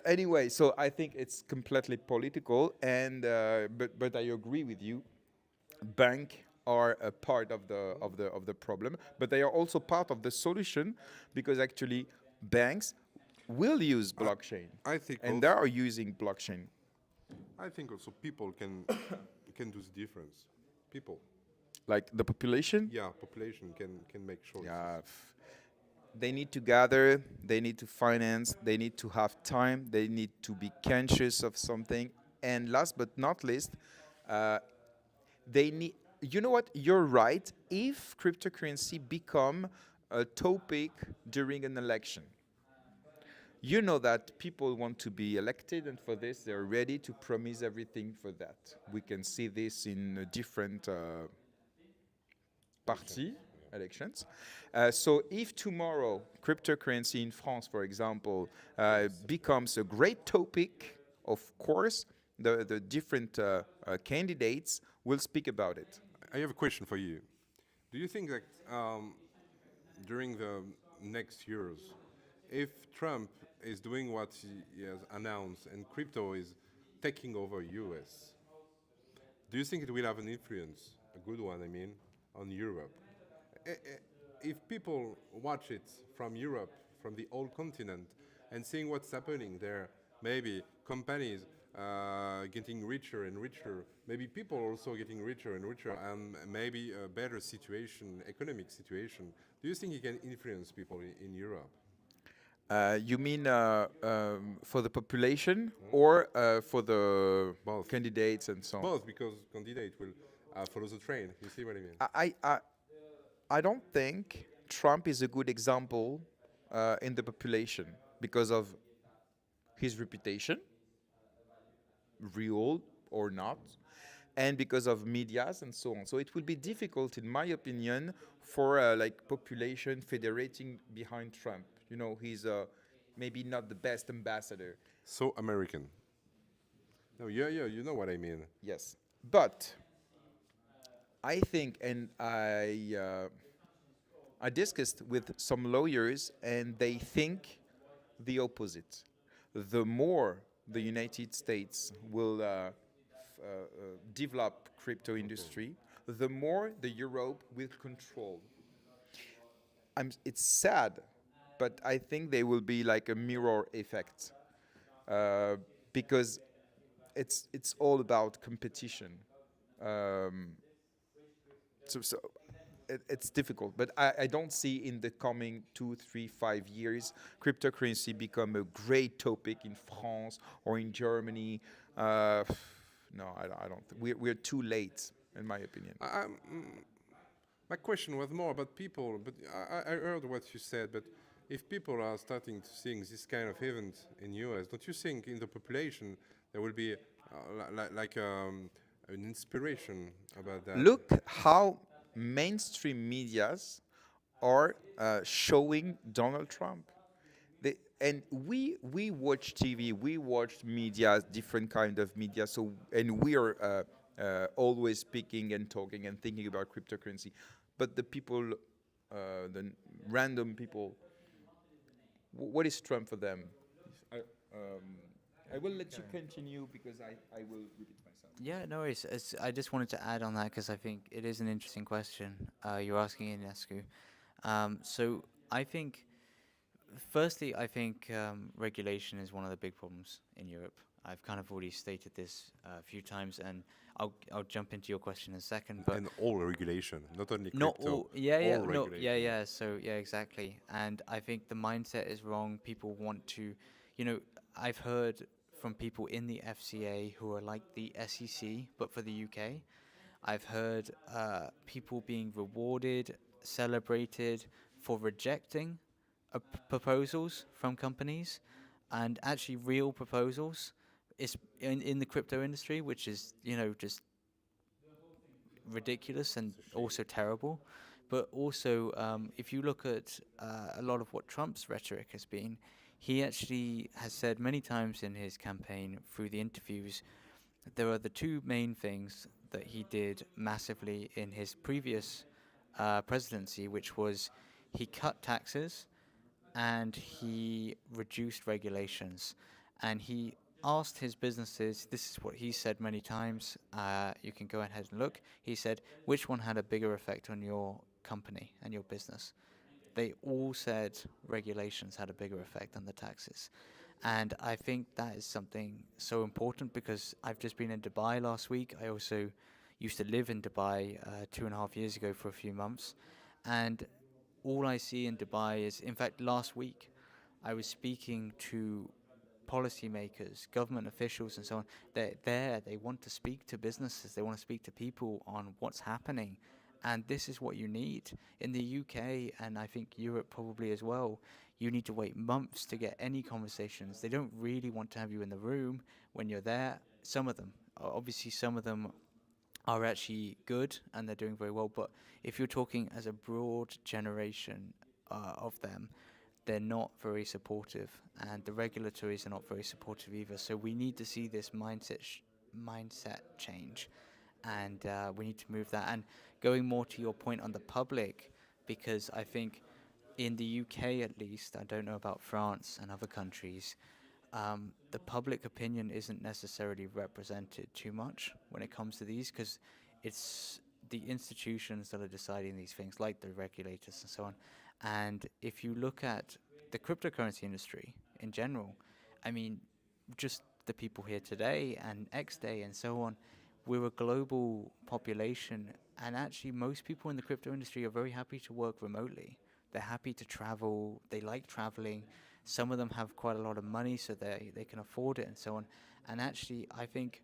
Anyway, so I think it's completely political, and but I agree with you. Banks are a part of the problem, but they are also part of the solution, because actually banks will use blockchain, I think and also, they are using blockchain. I think also people can do the difference. People. Like the population. Yeah, population can make choices. Yeah. They need to gather, they need to finance, they need to have time, they need to be conscious of something. And last but not least, they need, you know what, you're right, if cryptocurrency become a topic during an election, you know that people want to be elected, and for this they're ready to promise everything for that. We can see this in different party elections. So if tomorrow cryptocurrency in France, for example, becomes a great topic, of course, the different candidates will speak about it. I have a question for you. Do you think that during the next years, if Trump is doing what he has announced and crypto is taking over US, do you think it will have an influence, a good one, I mean, on Europe? If people watch it from Europe, from the old continent, and seeing what's happening there, maybe companies getting richer and richer, maybe people also getting richer and richer, and maybe a better situation, economic situation, do you think it can influence people in Europe? You mean for the population or for the Both. candidates and so on? Both, because candidate will follow the train. You see what I mean? I don't think Trump is a good example in the population because of his reputation, real or not, and because of medias and so on. So it will be difficult, in my opinion, for like population federating behind Trump. You know, he's maybe not the best ambassador. So American. No, yeah, you know what I mean. Yes, but I think, and I discussed with some lawyers, and they think the opposite. The more the United States will develop crypto industry, the more the Europe will control. It's sad, but I think there will be like a mirror effect because it's all about competition. So it's difficult, but I don't see in the coming 2, 3, 5 years cryptocurrency become a great topic in France or in Germany. No, I don't. We're too late, in my opinion. My question was more about people, but I heard what you said. But if people are starting to seeing this kind of event in US, don't you think in the population there will be an inspiration about that? Look how mainstream medias are showing Donald Trump. And we watch TV, we watch media, different kind of media. So, and we are always speaking and talking and thinking about cryptocurrency. But the people, random people, what is Trump for them? I will let you continue because I will repeat myself. Yeah, no worries. I just wanted to add on that because I think it is an interesting question you're asking, Ionesco. So I think, firstly, I think regulation is one of the big problems in Europe. I've kind of already stated this a few times, and I'll jump into your question in a second. But And all regulation, not only not crypto. all, yeah, yeah, all no, regulation. yeah, yeah. So yeah, exactly. And I think the mindset is wrong. People want to, I've heard from people in the FCA who are like the SEC, but for the UK. I've heard people being rewarded, celebrated for rejecting proposals from companies, and actually real proposals. Is in the crypto industry, which is just ridiculous and also terrible. But also, if you look at a lot of what Trump's rhetoric has been, he actually has said many times in his campaign through the interviews, there are the two main things that he did massively in his previous presidency, which was he cut taxes and he reduced regulations. And he asked his businesses, this is what he said many times, you can go ahead and look. He said, which one had a bigger effect on your company and your business? They all said regulations had a bigger effect than the taxes. And I think that is something so important because I've just been in Dubai last week. I also used to live in Dubai 2.5 years ago for a few months. And all I see in Dubai is, in fact, last week, I was speaking to policymakers, government officials, and so on. They're there. They want to speak to businesses. They want to speak to people on what's happening. And this is what you need. In the UK, and I think Europe probably as well, you need to wait months to get any conversations. They don't really want to have you in the room when you're there. Some of them, obviously some of them are actually good and they're doing very well. But if you're talking as a broad generation of them, they're not very supportive. And the regulatories are not very supportive either. So we need to see this mindset change. And we need to move that. And going more to your point on the public, because I think in the UK at least, I don't know about France and other countries, the public opinion isn't necessarily represented too much when it comes to these, because it's the institutions that are deciding these things, like the regulators and so on. And if you look at the cryptocurrency industry in general, I mean, just the people here today and X Day and so on, we're a global population, and actually most people in the crypto industry are very happy to work remotely. They're happy to travel, they like traveling. Some of them have quite a lot of money, so they can afford it and so on. And actually, I think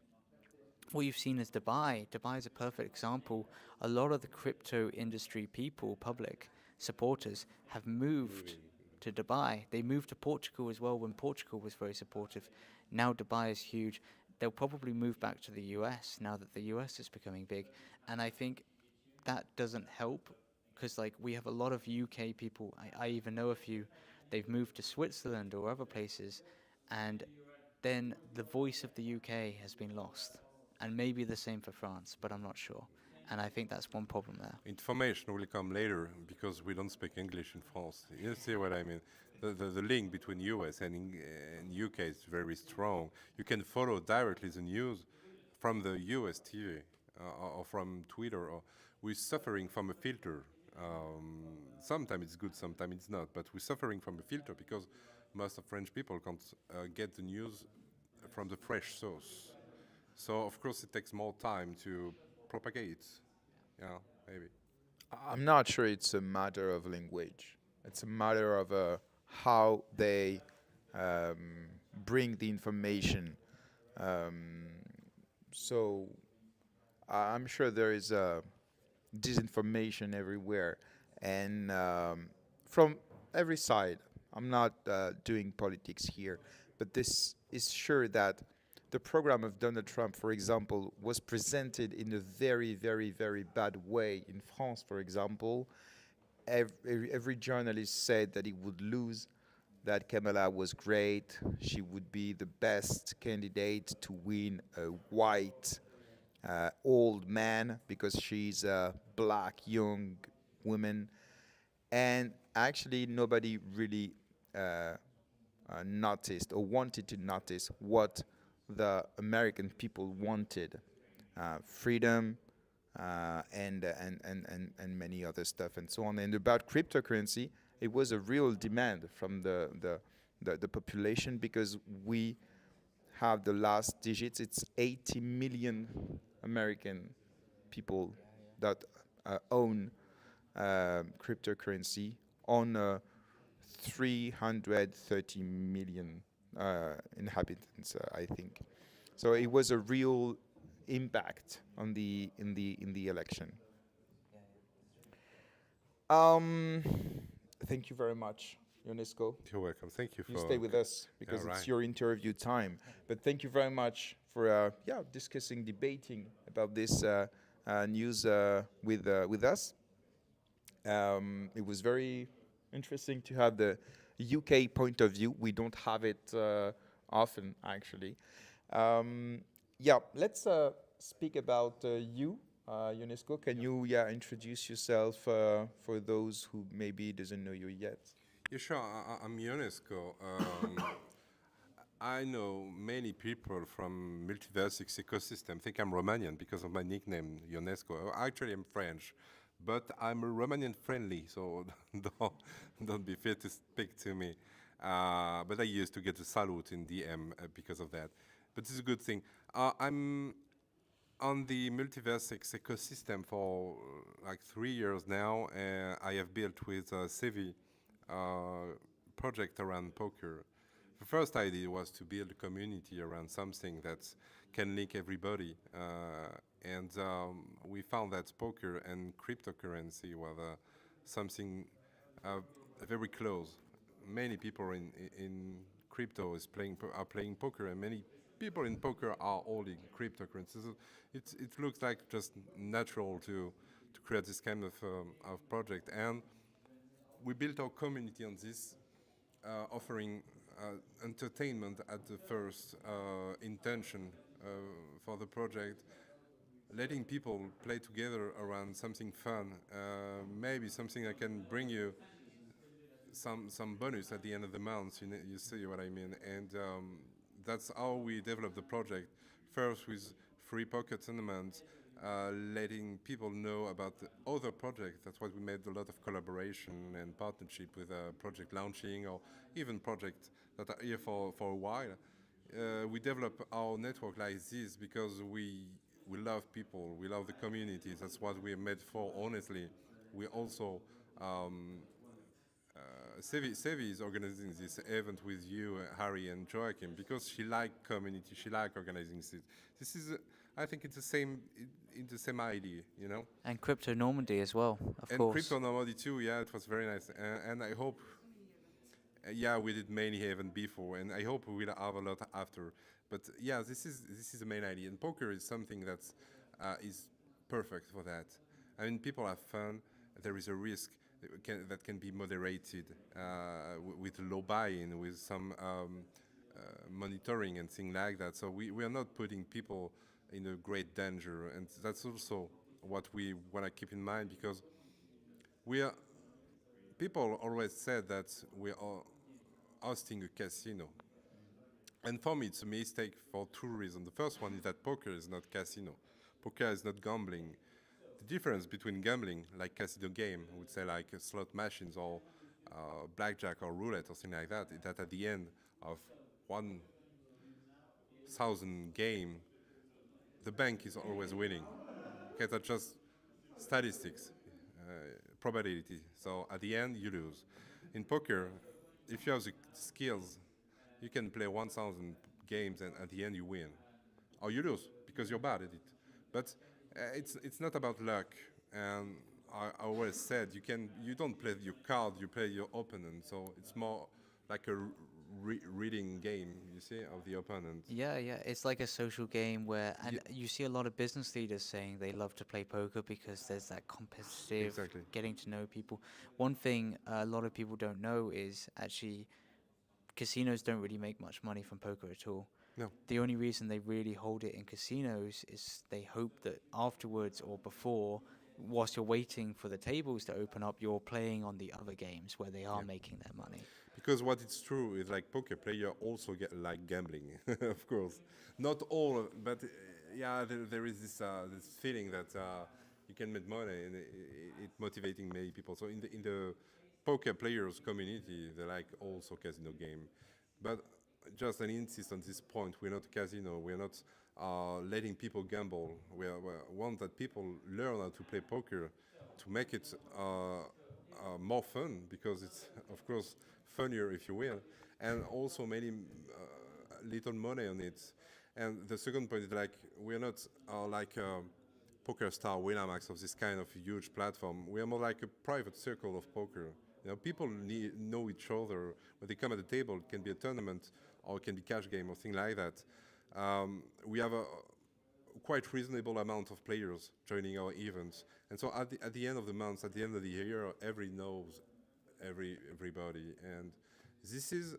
what you've seen is Dubai. Dubai is a perfect example. A lot of the crypto industry people, public supporters, have moved to Dubai. They moved to Portugal as well when Portugal was very supportive. Now Dubai is huge. They'll probably move back to the US now that the US is becoming big. And I think that doesn't help because we have a lot of UK people. I even know a few. They've moved to Switzerland or other places, and then the voice of the UK has been lost. And maybe the same for France, but I'm not sure. And I think that's one problem there. Information will come later because we don't speak English in France. You see what I mean? The link between US and UK is very strong. You can follow directly the news from the US TV or from Twitter. We're suffering from a filter. Sometimes it's good, sometimes it's not. But we're suffering from a filter because most of French people can't get the news from the fresh source. So, of course, it takes more time to propagate. Yeah, maybe. I'm not sure it's a matter of language. It's a matter of how they bring the information. So I'm sure there is disinformation everywhere, and from every side. I'm not doing politics here, but this is sure that the program of Donald Trump, for example, was presented in a very, very, very bad way in France, for example. Every journalist said that he would lose, that Kamala was great, she would be the best candidate to win a white old man because she's a black young woman, and actually nobody really noticed or wanted to notice what the American people wanted: freedom, and many other stuff and so on. And about cryptocurrency, it was a real demand from the population, because we have the last digits. It's 80 million American people that own cryptocurrency on 330 million inhabitants, I think. So it was a real impact on the election. Thank you very much, Ionesco. You're welcome. Thank you for. You stay with us because Yeah, it's right. your interview time. But thank you very much for discussing, debating about this news with us. It was very interesting to have the UK point of view. We don't have it often, actually. Let's speak about you, Ionesco. Can you introduce yourself for those who maybe doesn't know you yet? Yeah, sure. I'm Ionesco. I know many people from MultiversX ecosystem. I think I'm Romanian because of my nickname, Ionesco. Actually, I'm French, but I'm Romanian friendly, so don't be feared to speak to me. But I used to get a salute in DM because of that. But it's a good thing. I'm on the MultiversX ecosystem for like 3 years now. I have built with Sevi project around poker. The first idea was to build a community around something that can link everybody. And we found that poker and cryptocurrency were something very close. Many people in crypto are playing poker, and many people in poker are holding cryptocurrencies. So it looks like just natural to create this kind of project. And we built our community on this, offering entertainment at the first intention for the project, letting people play together around something fun, maybe something that can bring you some bonus at the end of the month. You see what I mean? And that's how we developed the project. First with free poker tournaments, letting people know about the other projects. That's why we made a lot of collaboration and partnership with project launching or even projects that are here for a while. We develop our network like this because we love people, we love the community. That's what we're made for, honestly. We also Sevi is organizing this event with you, Harry and Joaquim, because she like community, she like organizing this. This is, I think, it's the same idea, you know. And Crypto Normandy as well, of and course. Crypto Normandy too, yeah, it was very nice, and I hope, we did many events before, and I hope we will have a lot after. But yeah, this is the main idea, and poker is something that is perfect for that. I mean, people have fun. There is a risk that can be moderated with low buy-in, with some monitoring and things like that. So we are not putting people in a great danger, and that's also what we want to keep in mind, because people always said that we are hosting a casino. And for me, it's a mistake for two reasons. The first one is that poker is not casino. Poker is not gambling. The difference between gambling, like casino game, I would say like slot machines or blackjack or roulette or something like that, is that at the end of 1,000 game, the bank is always winning. Okay, that's just statistics, probability. So at the end, you lose. In poker, if you have the skills, you can play 1,000 games and at the end you win. Or you lose because you're bad at it. But it's not about luck. And I always said you don't play your card, you play your opponent. So it's more like a reading game, you see, of the opponent. Yeah, it's like a social game where, and you see a lot of business leaders saying they love to play poker because there's that competitive, Exactly. getting to know people. One thing a lot of people don't know is actually casinos don't really make much money from poker at all. No. The only reason they really hold it in casinos is they hope that afterwards or before, whilst you're waiting for the tables to open up, you're playing on the other games where they are making their money. Because what it's true is like poker player also get like gambling, of course. Not all, but yeah, there is this feeling that you can make money, and it motivating many people. So in the poker players community, they like also casino game, but just an insist on this point: we're not casino. We're not letting people gamble. We want that people learn how to play poker to make it more fun, because it's of course funnier if you will, and also many little money on it. And the second point is like we're not like Poker Star, Winamax of this kind of huge platform. We are more like a private circle of poker. You know, people know each other when they come at the table. It can be a tournament or it can be cash game or thing like that. We have a quite reasonable amount of players joining our events, and so at the end of the month, at the end of the year, everybody knows everybody, and this is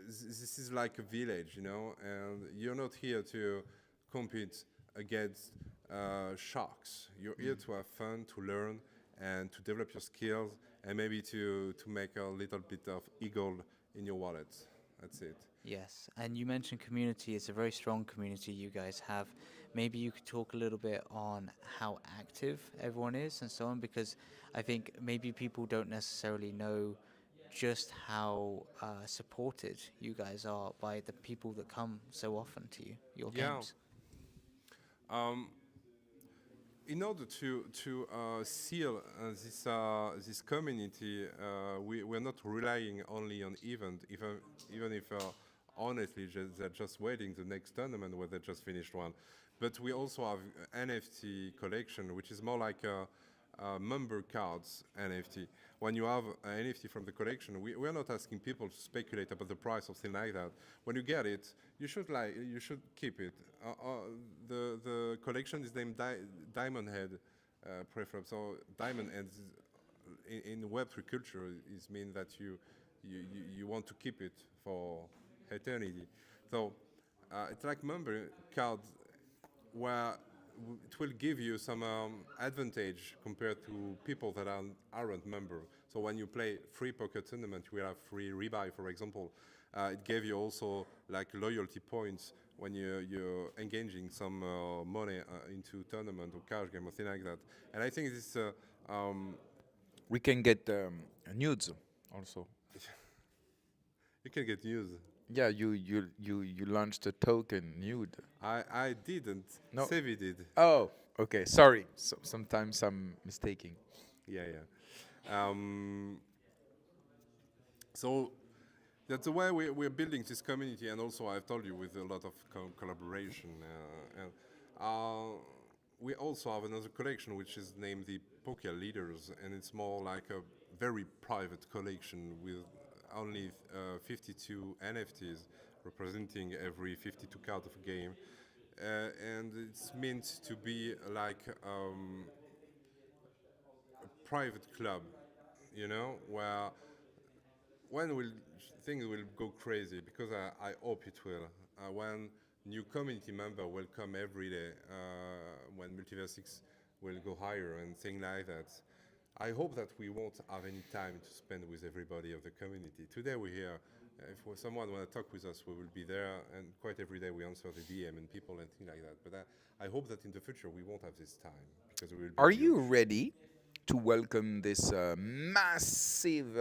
this is like a village, you know, and you're not here to compete against sharks. You're here to have fun, to learn, and to develop your skills, and maybe to make a little bit of eagle in your wallet. That's it. Yes, and you mentioned community. It's a very strong community you guys have. Maybe you could talk a little bit on how active everyone is and so on, because I think maybe people don't necessarily know just how supported you guys are by the people that come so often to you, your games. In order to seal this community, we're not relying only on event, even if honestly they're just waiting the next tournament where they just finished one. But we also have NFT collection, which is more like a member cards NFT. When you have an NFT from the collection, we're not asking people to speculate about the price or something like that. When you get it, you should keep it. The collection is named Diamond Head Prefab. So Diamond Heads in Web3 culture is mean that you want to keep it for eternity. So it's like member cards where it will give you some advantage compared to people that aren't member. So when you play free poker tournament, you will have free rebuy, for example. It gave you also like loyalty points when you're engaging some money into tournament or cash game or thing like that. And I think this We can get nudes also. you can get news. Yeah, you launched a token nude. I didn't. No. Sevi did. Oh, okay. Sorry. So sometimes I'm mistaking. Yeah. So that's the way we're building this community, and also I've told you with a lot of collaboration. We also have another collection which is named the Poker Leaders, and it's more like a very private collection with only 52 NFTs representing every 52 cards of a game. And it's meant to be like a private club, you know, where things will go crazy, because I hope it will. When new community member will come every day, when MultiversX will go higher and things like that. I hope that we won't have any time to spend with everybody of the community. Today we're here. If someone want to talk with us, we will be there, and quite every day we answer the DM and people and things like that. But I hope that in the future we won't have this time, because we will be Are you huge. ready to welcome this massive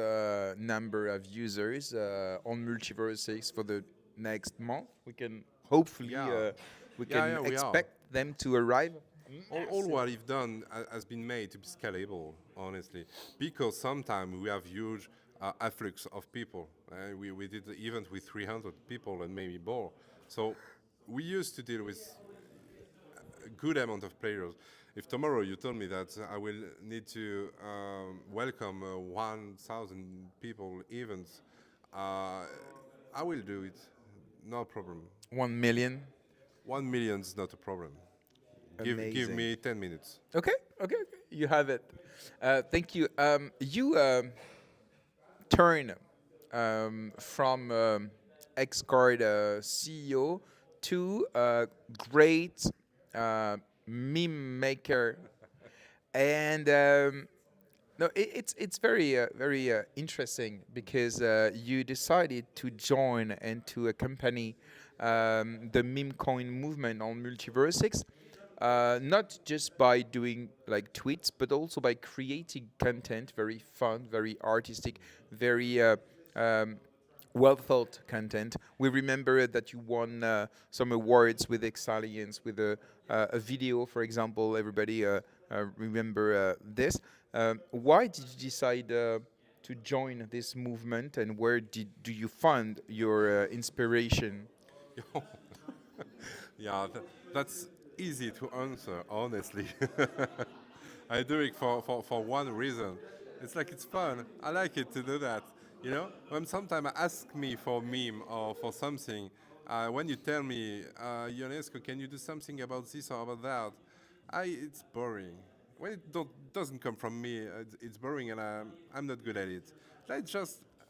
number of users on MultiversX for the next month? We can hopefully we can we are. expect them to arrive. All what we've done has been made to be scalable, honestly, because sometimes we have huge afflux of people. We did the event with 300 people and maybe more. So we used to deal with a good amount of players. If tomorrow you told me that I will need to welcome 1,000 people events, I will do it, no problem. 1 million. 1 million is not a problem. Give Amazing. me 10 minutes. Okay. You have it. Thank you. You turn from xCard CEO to a great meme maker, and no, it's very interesting because you decided to join and to accompany the meme coin movement on MultiversX. Not just by doing like tweets, but also by creating content, very fun, very artistic, very well thought content. We remember that you won some awards with xCities with a video, for example. Everybody remember this. Why did you decide to join this movement, and where do you find your inspiration? Yeah, that's easy to answer, honestly. I do it for one reason. It's like it's fun. I like it to do that. You know, when sometimes ask me for meme or for something, when you tell me, Ionesco, can you do something about this or about that? It's boring. When it doesn't come from me, it's boring, and I'm not good at it.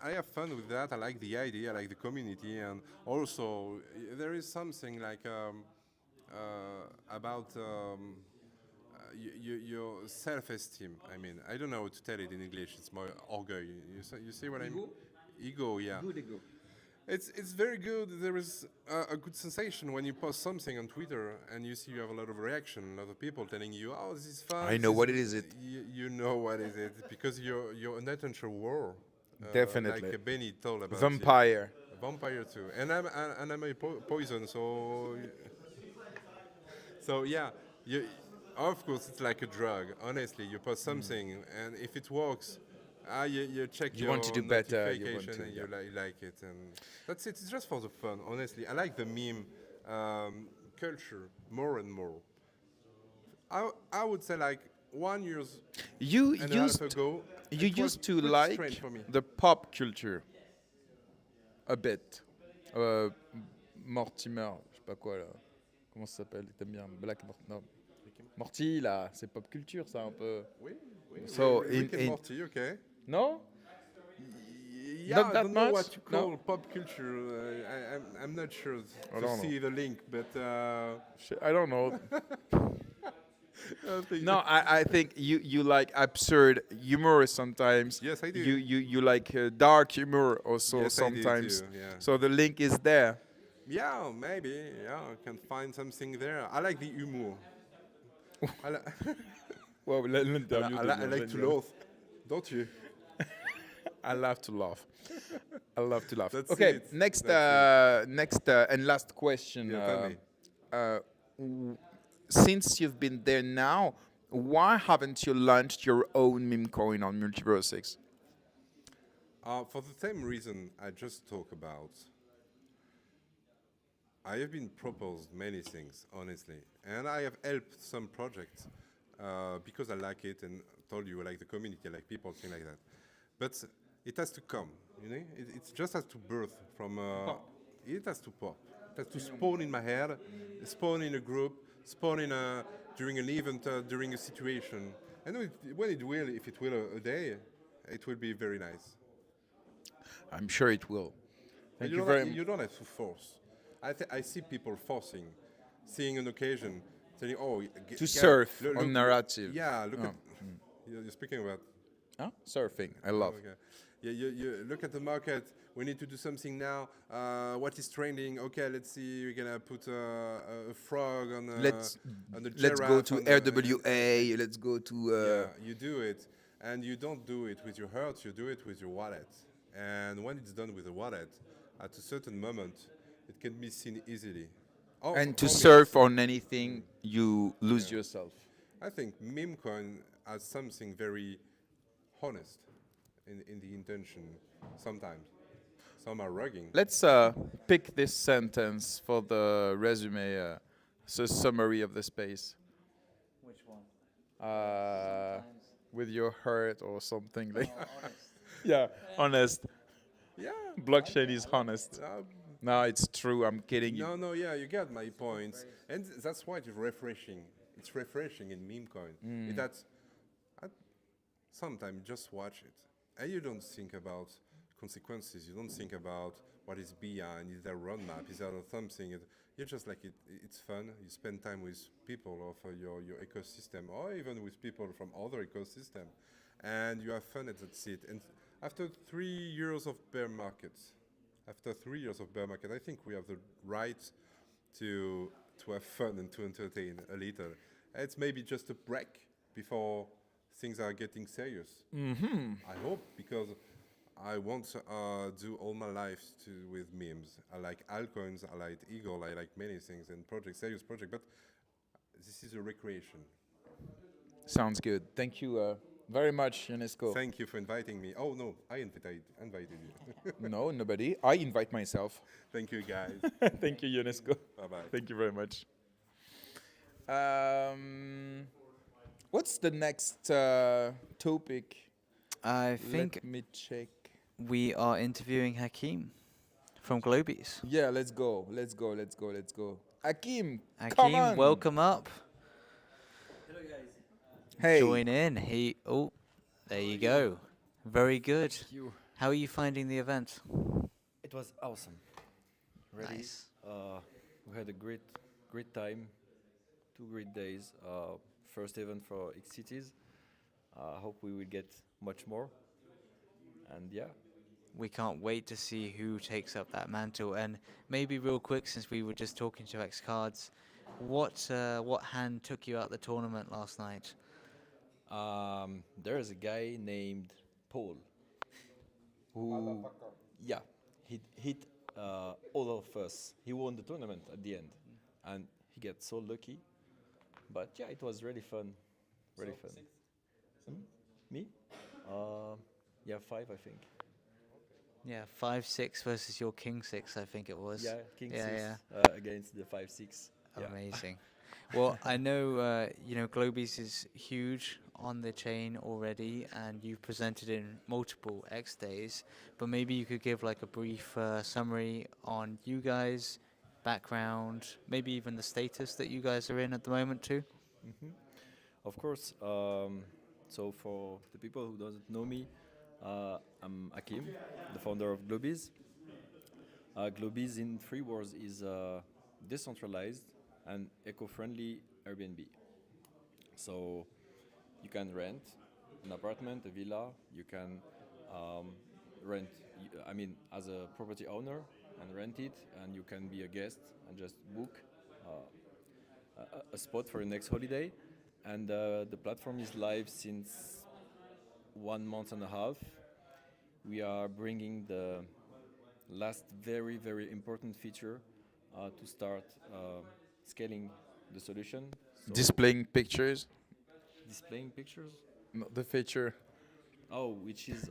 I have fun with that. I like the idea, I like the community, and also there is something like about your self-esteem. I mean, I don't know how to tell it in English. It's more orgueil. You see what I mean? Ego, yeah. Good ego. It's very good. There is a good sensation when you post something on Twitter and you see you have a lot of reaction, a lot of people telling you, "Oh, this is fun." I know what it is. You know what is it because you're an attention war. Definitely. Like Benny told about Vampire. Vampire too, and I'm a poison, so yeah. Of course, it's like a drug. Honestly, you post something, and if it works, you check You your want to do better, you notification want to, and yeah. you like it, and that's it. It's just for the fun. Honestly, I like the meme culture more and more. I would say like 1 year You and a half used ago. you it was used to pretty like strange for me. the pop culture a bit. Mortimer, je sais pas quoi là. Comment ça s'appelle? T'aimes bien Black non. Morty là, c'est pop culture ça un peu. Oui, oui. So Rick and Morty, okay. No? Yeah, Not I that don't know much? what you call No? pop culture. I'm not sure I to don't see the link, but I don't know. I think No, I think you like absurd humor sometimes. Yes, I do. You like dark humor also Yes, I do sometimes. too, yeah. So the link is there. yeah, maybe. Yeah, I can find something there. I like the humor. I, Wow, l'interview I like to laugh, don't you? I love to laugh. I love to laugh. That's Okay, it. next That's and last question. Yeah, tell me. Since you've been there now, why haven't you launched your own meme coin on MultiversX? For the same reason I just talked about. I have been proposed many things, honestly, and I have helped some projects because I like it and told you I like the community, I like people, things like that. But it has to come, you know. It just has to birth from. It has to pop. It has to spawn in my head, spawn in a group, spawn in during an event, during a situation. And when it will, if it will a day, it will be very nice. I'm sure it will. But Thank you very you don't have to force. I see people forcing, seeing an occasion, saying, "Oh, To surf on look, narrative. Yeah, look Oh. at. You're speaking about. Huh? Surfing. I love. Okay. Yeah, you look at the market. We need to do something now. What is trending? Okay, let's see. We're gonna put a frog on. Let's on the let's go giraffe to on the- RWA. Let's go to. Yeah, you do it, and you don't do it with your heart. You do it with your wallet. And when it's done with the wallet, at a certain moment, it can be seen easily. Oh, And to for me, surf on anything, you lose Yeah. yourself. I think meme coin has something very honest in the intention. Sometimes, some are rugging. Let's pick this sentence for the resume, so summary of the space. Which one? With your heart or something like. honest. Yeah, honest. Yeah. Blockchain is honest. No, it's true. I'm kidding you. No, yeah, you get my points, and that's why it's refreshing. It's refreshing in meme coin. Sometimes just watch it, and you don't think about consequences. You don't think about what is behind, is there a roadmap, is there something. You're just like, it's fun. You spend time with people of your ecosystem, or even with people from other ecosystem, and you have fun at that seat. And after 3 years of bear markets, I think we have the right to have fun and to entertain a little. It's maybe just a break before things are getting serious. I hope, because I won't do all my life with memes. I like altcoins, I like Eagle, I like many things and serious project, but this is a recreation. Sounds good. Thank you very much, Ionesco. Thank you for inviting me. Oh no, I invited you. No, nobody. I invite myself. Thank you, guys. Thank you, Ionesco. Bye-bye. Thank you very much. What's the next topic? I think Let me check. we are interviewing Hakim from Globies. Yeah, let's go. Hakim, come Hakim, on. welcome up. Hey. Join in. There you go. Very good. Thank you. How are you finding the event? It was awesome. Really. Nice. We had a great time. 2 great days. First event for xCities. I hope we will get much more. And yeah. We can't wait to see who takes up that mantle. And maybe real quick, since we were just talking to xCards, what hand took you out the tournament last night? There is a guy named Paul who, yeah, he hit all of us. He won the tournament at the end, and he got so lucky. But yeah, it was really fun, really fun. Me? Yeah, 5, I think. Yeah, 5-6 versus your King 6, I think it was. Yeah, King Yeah, 6 yeah. against the 5-6. Yeah. Amazing. Well, I know Globies is huge on the chain already, and you've presented in multiple X days. But maybe you could give like a brief summary on you guys, background, maybe even the status that you guys are in at the moment too. Of course. So for the people who doesn't know me, I'm Hakim, the founder of Globies. Globies, in 3 words, is decentralized and eco-friendly Airbnb. So you can rent an apartment, a villa. You can rent, as a property owner and rent it, and you can be a guest and just book a spot for your next holiday. And the platform is live since 1 month and a half. We are bringing the last very, very important feature to start scaling the solution. So Displaying pictures. displaying pictures. No, the feature. Oh, which is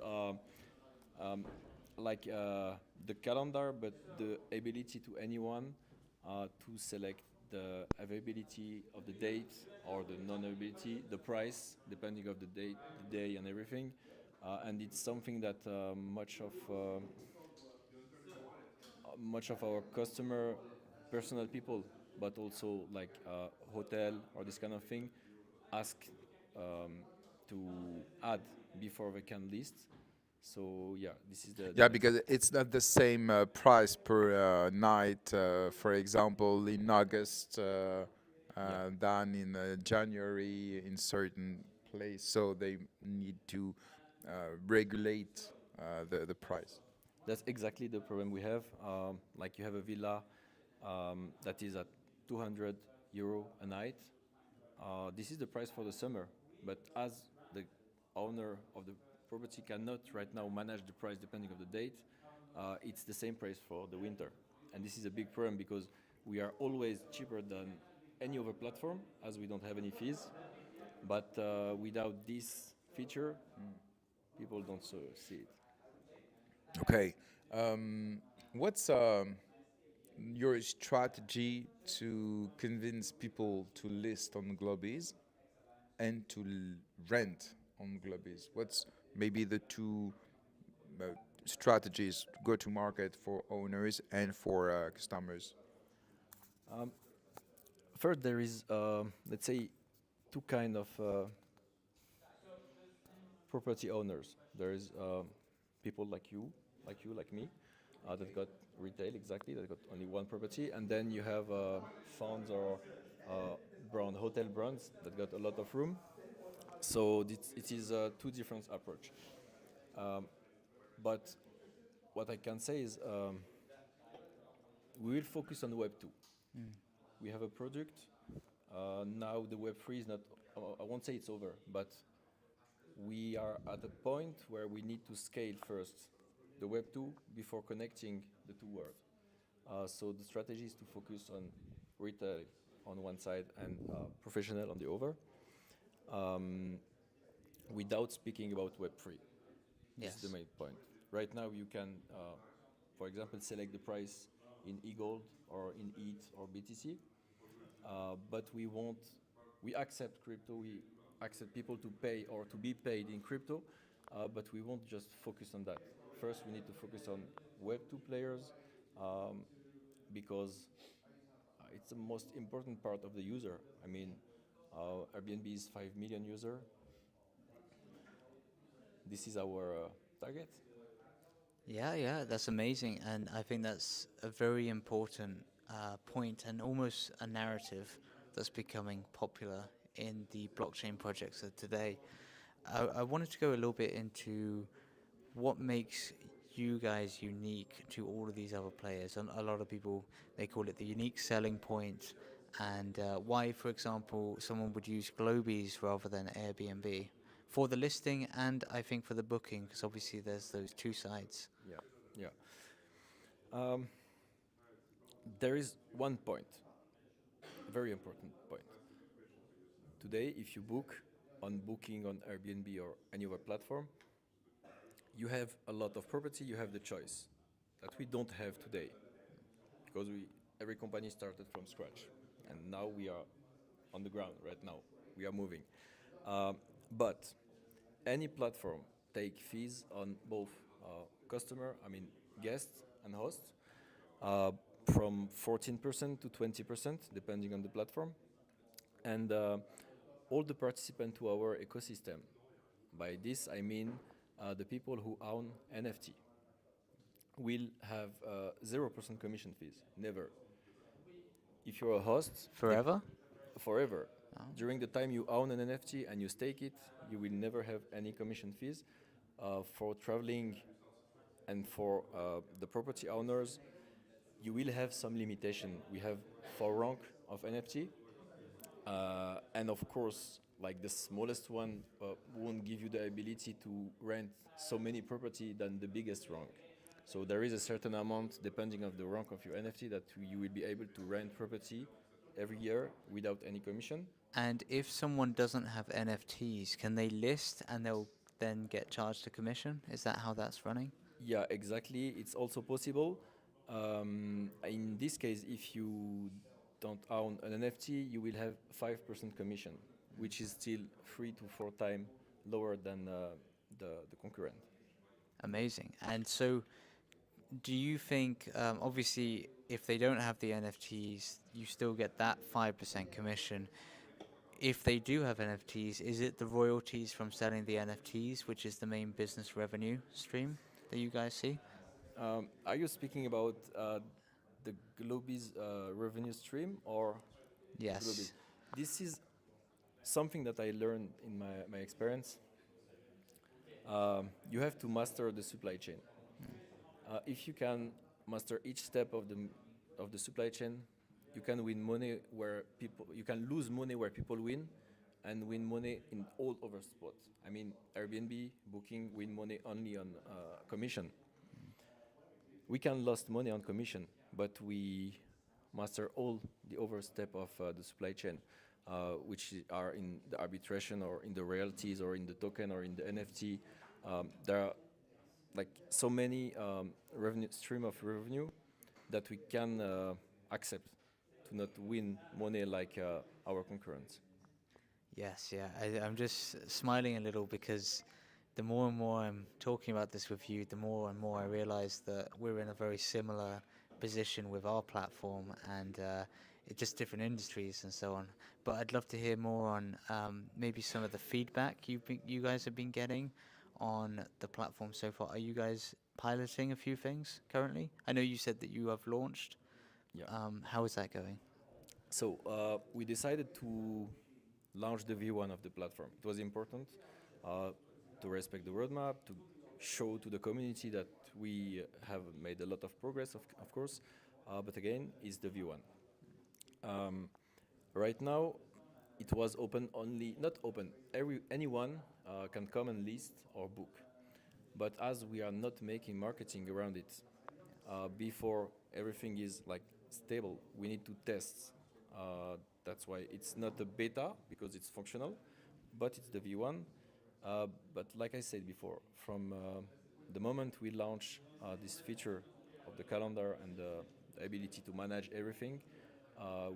like the calendar, but the ability to anyone to select the availability of the date or the non-availability, the price, depending of the date, the day, and everything. And it's something that much of our customer, personal people, but also like hotel or this kind of thing, ask to add before they can list. So yeah, this is the Yeah, because it's not the same price per night, for example, in August than in January in certain place. So they need to regulate the price. That's exactly the problem we have. Like you have a villa that is at 200 euro a night. This is the price for the summer, but as the owner of the property cannot right now manage the price depending on the date, it's the same price for the winter. And this is a big problem because we are always cheaper than any other platform as we don't have any fees. But without this feature, people don't see it. Okay. What's your strategy to convince people to list on Globies and to rent on Globies? What's maybe the two strategies, go to market for owners and for customers? First, there is, let's say, 2 kind of property owners. There is people like you like you, like me, that got retail exactly, that got only one property, and then you have funds or hotel brands that got a lot of room. So it is two different approach. But what I can say is we will focus on Web 2. We have a product. Now the Web 3 is not, I won't say it's over, but we are at a point where we need to scale first the Web 2 before connecting the two worlds. So the strategy is to focus on retail on one side and professional on the other, without speaking about Web 3. This is the main point. Right now you can, for example, select the price in eGold or in ETH or BTC, but we accept crypto, we accept people to pay or to be paid in crypto, but we won't just focus on that. First, we need to focus on Web 2 players, because it's the most important part of the user. I mean, Airbnb is 5 million user. This is our target. Yeah, that's amazing, and I think that's a very important point and almost a narrative that's becoming popular in the blockchain projects of today. I wanted to go a little bit into what makes you guys unique to all of these other players. And a lot of people, they call it the unique selling point, and why, for example, someone would use Globies rather than Airbnb for the listing and I think for the booking, because obviously there's those two sides. Yeah. There is one point, a very important point. Today, if you book on Booking, on Airbnb or any other platform, you have a lot of property, you have the choice that we don't have today, because every company started from scratch, and now we are on the ground right now. We are moving. But any platform take fees on both guests and hosts, from 14% to 20%, depending on the platform. And all the participants to our ecosystem. By this, I mean the people who own NFT will have 0% commission fees, never. If you're a host... Forever? Forever. Oh. During the time you own an NFT and you stake it, you will never have any commission fees. For traveling and for the property owners, you will have some limitation. We have 4 rank of NFT. And of course, like the smallest one won't give you the ability to rent so many property than the biggest rank. So there is a certain amount, depending on the rank of your NFT, that you will be able to rent property every year without any commission. And if someone doesn't have NFTs, can they list and they'll then get charged a commission? Is that how that's running? Yeah, exactly. It's also possible. In this case, if you don't own an NFT, you will have 5% commission, which is still 3 to 4 times lower than the concurrent. Amazing. And so do you think, obviously, if they don't have the NFTs, you still get that 5% commission. If they do have NFTs, is it the royalties from selling the NFTs, which is the main business revenue stream that you guys see? Are you speaking about the Globies revenue stream or? Yes. Globies? This is something that I learned in my experience. You have to master the supply chain. If you can master each step of the supply chain, you can win money you can lose money where people win, and win money in all other spots. I mean, Airbnb, Booking win money only on commission. We can lose money on commission, but we master all the other step of the supply chain, which are in the arbitration or in the royalties or in the token or in the NFT. There are like so many stream of revenue that we can accept to not win money like our concurrents. Yes, yeah. I'm just smiling a little because the more and more I'm talking about this with you, the more and more I realize that we're in a very similar position with our platform, and it's just different industries and so on. But I'd love to hear more on maybe some of the feedback you guys have been getting on the platform so far? Are you guys piloting a few things currently? I know you said that you have launched. Yeah. How is that going? So we decided to launch the V1 of the platform. It was important to respect the roadmap, to show to the community that we have made a lot of progress, of course, but again, it's the V1. Right now, it was open only, not open, anyone can come and list or book. But as we are not making marketing around it, before everything is like stable, we need to test. That's why it's not a beta, because it's functional, but it's the V1. But like I said before, from the moment we launch this feature of the calendar and the ability to manage everything,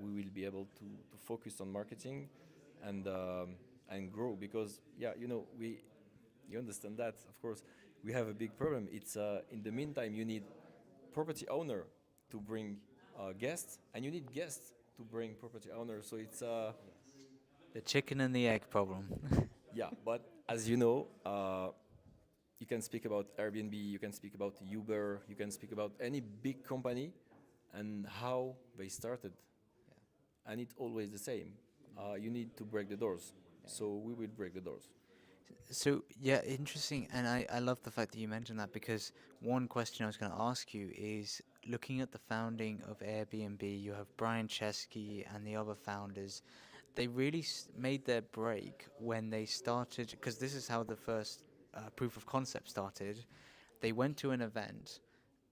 we will be able to focus on marketing and grow. Because you understand that, of course, we have a big problem. It's in the meantime you need property owner to bring guests, and you need guests to bring property owners. So it's The chicken and the egg problem. yeah. But as you know, you can speak about Airbnb, you can speak about Uber, you can speak about any big company and how they started, and it's always the same. You need to break the doors. So we will break the doors. So yeah, interesting, and I love the fact that you mentioned that, because one question I was going to ask you is, looking at the founding of Airbnb, you have Brian Chesky and the other founders. They really made their break when they started, because this is how the first proof of concept started. They went to an event,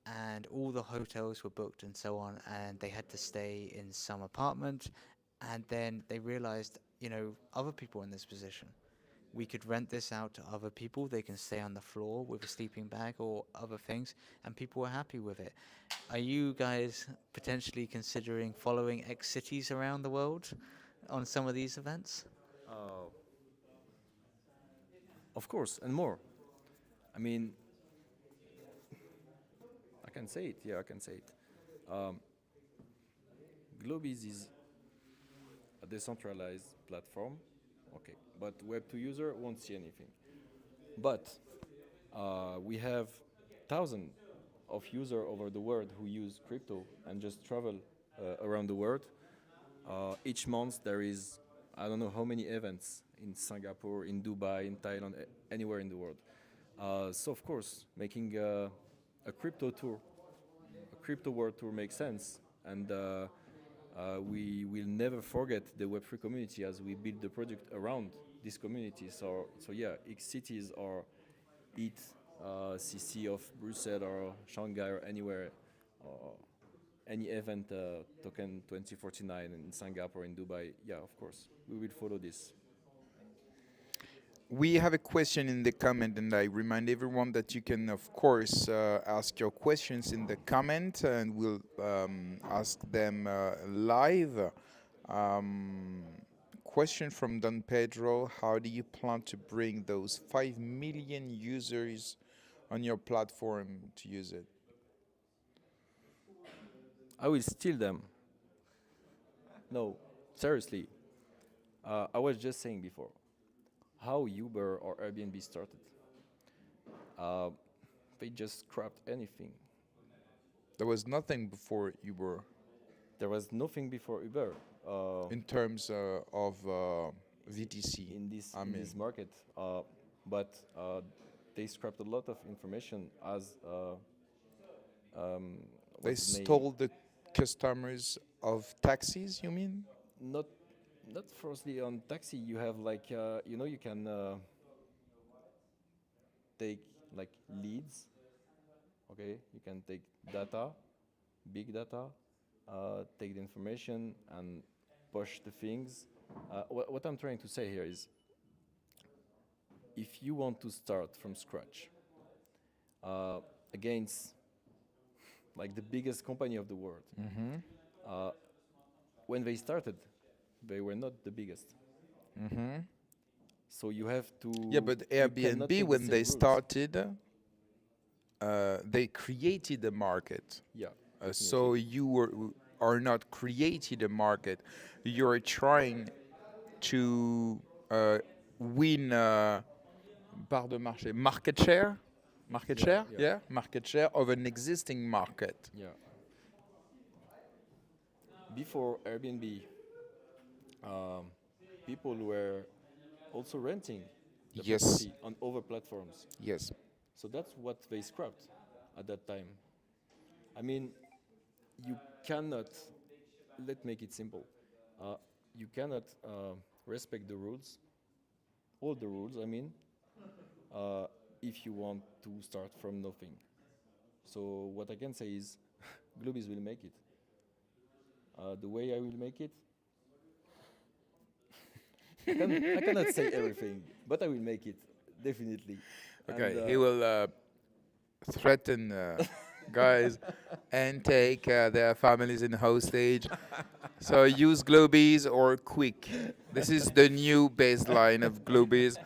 and all the hotels were booked and so on, and they had to stay in some apartment, and then they realized, other people in this position. We could rent this out to other people. They can stay on the floor with a sleeping bag or other things, and people were happy with it. Are you guys potentially considering following xCities around the world on some of these events? Of course, and more. I mean, I can say it. Yeah, I can say it. Globis is a decentralized platform, okay, but Web2 user won't see anything. But we have thousands of users over the world who use crypto and just travel around the world. Each month there is, I don't know how many events in Singapore, in Dubai, in Thailand, anywhere in the world. So of course, making a crypto tour, a crypto world tour makes sense, and we will never forget the Web3 community as we build the project around this community. So yeah, xCities or ETH, CC of Brussels or Shanghai or anywhere, or any event, token 2049 in Singapore, in Dubai, yeah, of course, we will follow this. We have a question in the comment, and I remind everyone that you can, of course, ask your questions in the comment, and we'll ask them live. Question from Don Pedro: how do you plan to bring those 5 million users on your platform to use it? I will steal them. No, seriously. I was just saying before, how Uber or Airbnb started. They just scrapped anything. There was nothing before Uber There was nothing before Uber in terms of VTC. in this market, but they scrapped a lot of information as They what's the name? stole the customers of taxis, you mean? Not firstly on taxi. You have like you can take like leads. Okay, you can take data, big data, take the information and push the things. What I'm trying to say here is, if you want to start from scratch against like the biggest company of the world, when they started, they were not the biggest. So you have to. Yeah, but you cannot Airbnb, take the when same they routes. started, they created a market. Yeah. So you are not created a market. You're trying to win part de marché, market share, market share of an existing market. Yeah. Before Airbnb, people were also renting the Yes. property on other platforms. Yes. So that's what they scrapped at that time. I mean, you cannot, let's make it simple. You cannot respect the rules, all the rules, I mean, if you want to start from nothing. So what I can say is, Globis will make it. The way I will make it, I cannot say everything, but I will make it, definitely. Okay, And, he will threaten guys and take their families in hostage. So use Globies or Quick. This is the new baseline of Globies.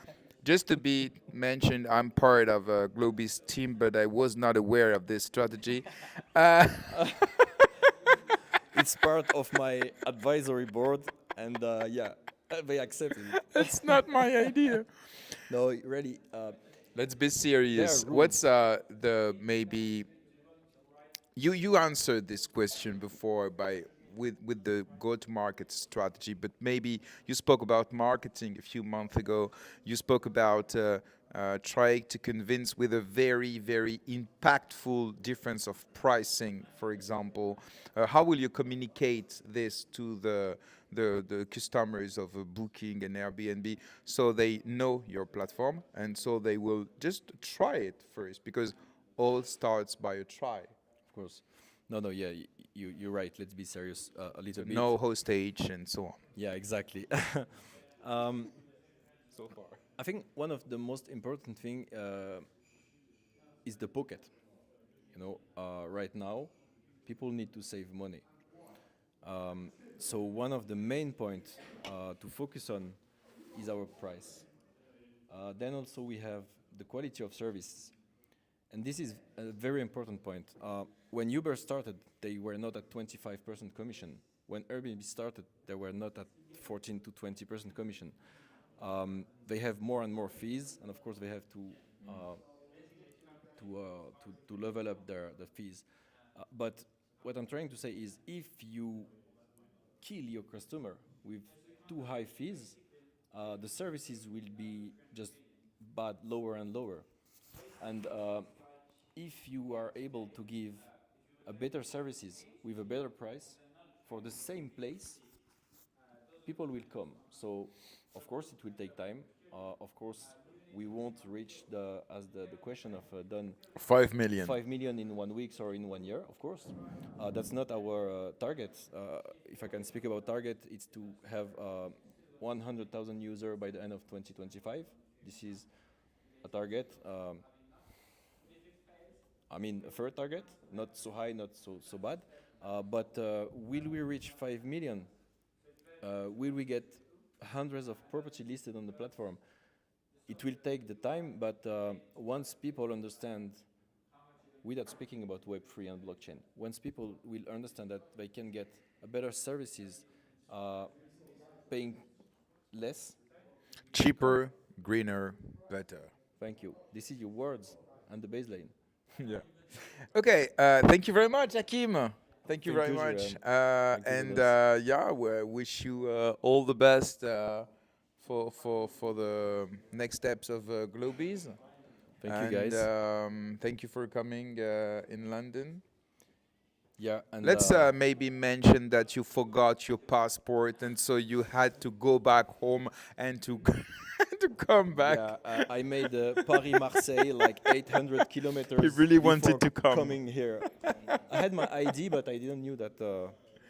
Just to be mentioned, I'm part of a Globies team, but I was not aware of this strategy. It's part of my advisory board, and yeah, they accept it. That's not my idea. No, really. Let's be serious. There are What's the maybe? You answered this question before by with the go-to-market strategy, but maybe you spoke about marketing a few months ago. You spoke about trying to convince with a very, very impactful difference of pricing, for example. How will you communicate this to the customers of Booking and Airbnb so they know your platform and so they will just try it first? Because all starts by a try. Of course. No, yeah, you're right. Let's be serious a little bit. No hostage and so on. Yeah, exactly. So far. I think one of the most important thing is the pocket. You know, right now, people need to save money. So one of the main points to focus on is our price. Then also we have the quality of service. And this is a very important point. When Uber started, they were not at 25% commission. When Airbnb started, they were not at 14 to 20% commission. They have more and more fees, and of course they have to level up the fees. But what I'm trying to say is, if you kill your customer with too high fees, the services will be just bad, lower and lower. And if you are able to give a better services with a better price for the same place, people will come. So, of course, it will take time. Of course, we won't reach the question of done 5 million. 5 million in 1 week or in 1 year. Of course, that's not our target. If I can speak about target, it's to have 100,000 users by the end of 2025. This is a target. I mean, a fair target, not so high, not so bad. But will we reach 5 million? Will we get hundreds of property listed on the platform? It will take the time, but once people understand, without speaking about Web3 and blockchain, once people will understand that they can get a better services, paying less. Cheaper, greener, better. Thank you. This is your words and the baseline. Yeah. Okay. Thank you very much, Hakim. Thank you very you, much. Jerome. And yeah, we wish you all the best for the next steps of Globies. Thank you, guys. Thank you for coming in London. Yeah, and Let's maybe mention that you forgot your passport, and so you had to go back home and to to come back. Yeah, I made Paris-Marseille like 800 kilometers. He really wanted to come. Coming here. I had my ID, but I didn't knew that.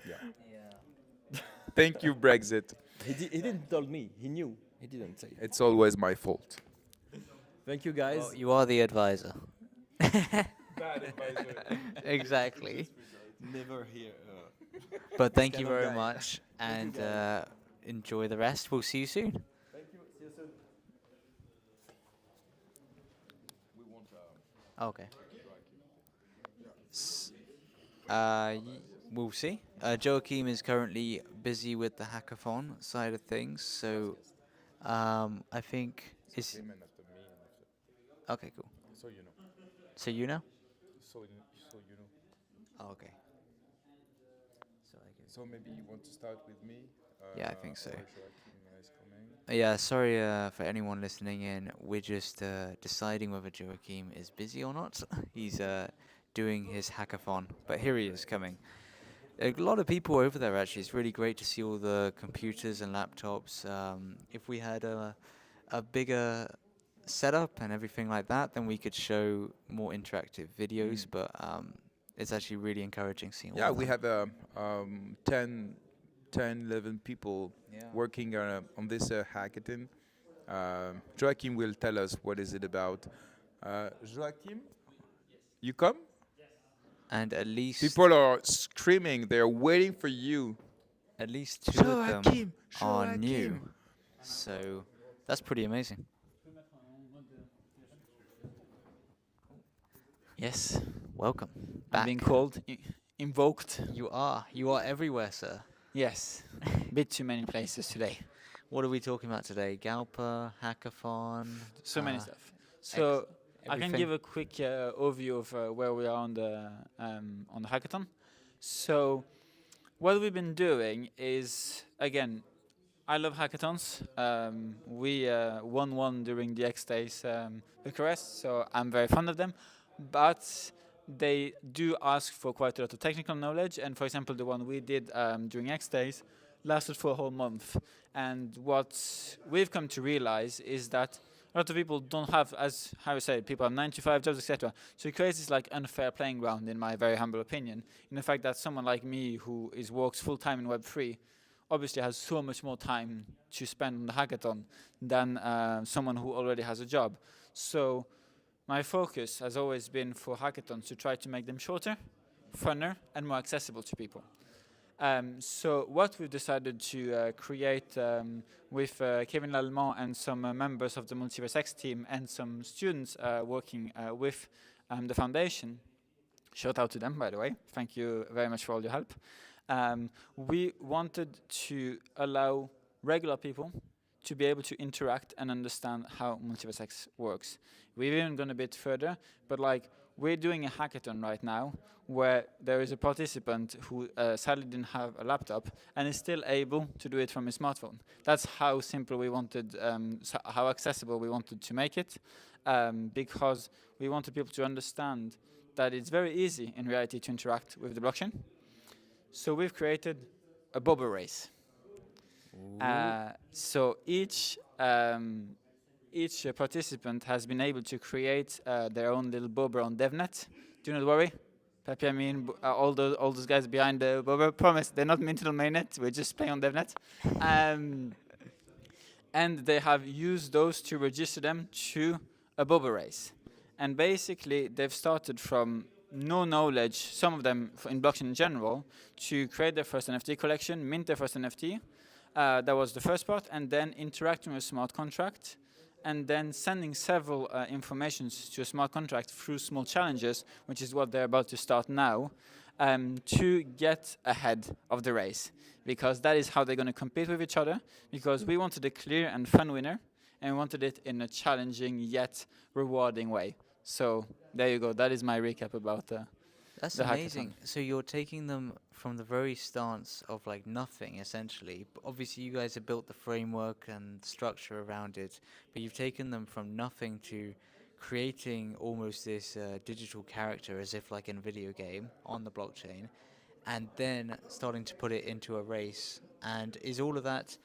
Yeah. Thank you, Brexit. He didn't tell me. He knew. He didn't say. It's always my fault. Thank you, guys. Well, you are the advisor. Bad advisor. Exactly. Never here. But thank you Cannot very die. much, and enjoy the rest. We'll see you soon. Thank you. See you soon. We want. Okay. We'll see. Joaquim is currently busy with the hackathon side of things, so I think it's Okay, cool. So you know. So you know? So you know. Oh, okay. So I guess. So maybe you want to start with me? Yeah, I think so. or Joaquim is coming. Yeah, sorry for anyone listening in. We're just deciding whether Joaquim is busy or not. He's doing his hackathon, but here he is coming. A lot of people over there, actually. It's really great to see all the computers and laptops. If we had a bigger setup and everything like that, then we could show more interactive videos, but it's actually really encouraging seeing all Yeah, of we them. have 10, 11 people working on this hackathon. Joaquim will tell us what is it about. Joaquim, you come? And at least People are screaming. They're waiting for you. at least two of them Joaquim, are new. Joaquim. So that's pretty amazing. Yes, Welcome I'm back. being called, invoked. You are everywhere, sir. Yes, bit too many places today. What are we talking about today? Gaupa, hackathon. So many uh, stuff. So I can everything. give a quick overview of where we are on the hackathon. So what we've been doing is, again, I love hackathons. We won one during the X Days Bucharest, so I'm very fond of them. But they do ask for quite a lot of technical knowledge. And for example, the one we did during X Days lasted for a whole month. And what we've come to realize is that a lot of people don't have, as Harry said, people have 9 to 5 jobs, etc. So it creates this like unfair playing ground, in my very humble opinion, in the fact that someone like me who works full time in Web3 obviously has so much more time to spend on the hackathon than someone who already has a job. So my focus has always been for hackathons to try to make them shorter, funner, and more accessible to people. So what we've decided to create with Kevin Lallemand and some members of the MultiversX team and some students working with the foundation, shout out to them, by the way, thank you very much for all your help. We wanted to allow regular people to be able to interact and understand how MultiversX works. We've even gone a bit further, but like we're doing a hackathon right now where there is a participant who sadly didn't have a laptop and is still able to do it from his smartphone. That's how simple we wanted, how accessible we wanted to make it, because we wanted people to understand that it's very easy in reality to interact with the blockchain. So we've created a boba race. So each participant has been able to create their own little boba on DevNet. Do not worry, Pepe, I mean, all those guys behind the boba, promise they're not minted on mainnet. We're just playing on DevNet, and they have used those to register them to a boba race. And basically, they've started from no knowledge, some of them in blockchain in general, to create their first NFT collection, mint their first NFT. That was the first part, and then interacting with a smart contract, and then sending several informations to a smart contract through small challenges, which is what they're about to start now, to get ahead of the race. Because that is how they're going to compete with each other, because we wanted a clear and fun winner, and we wanted it in a challenging yet rewarding way. So there you go. That is my recap about That's the amazing. hackathon. So you're taking them from the very stance of like nothing, essentially. But obviously, you guys have built the framework and structure around it, but you've taken them from nothing to creating almost this digital character, as if like in a video game on the blockchain, and then starting to put it into a race. And is all of that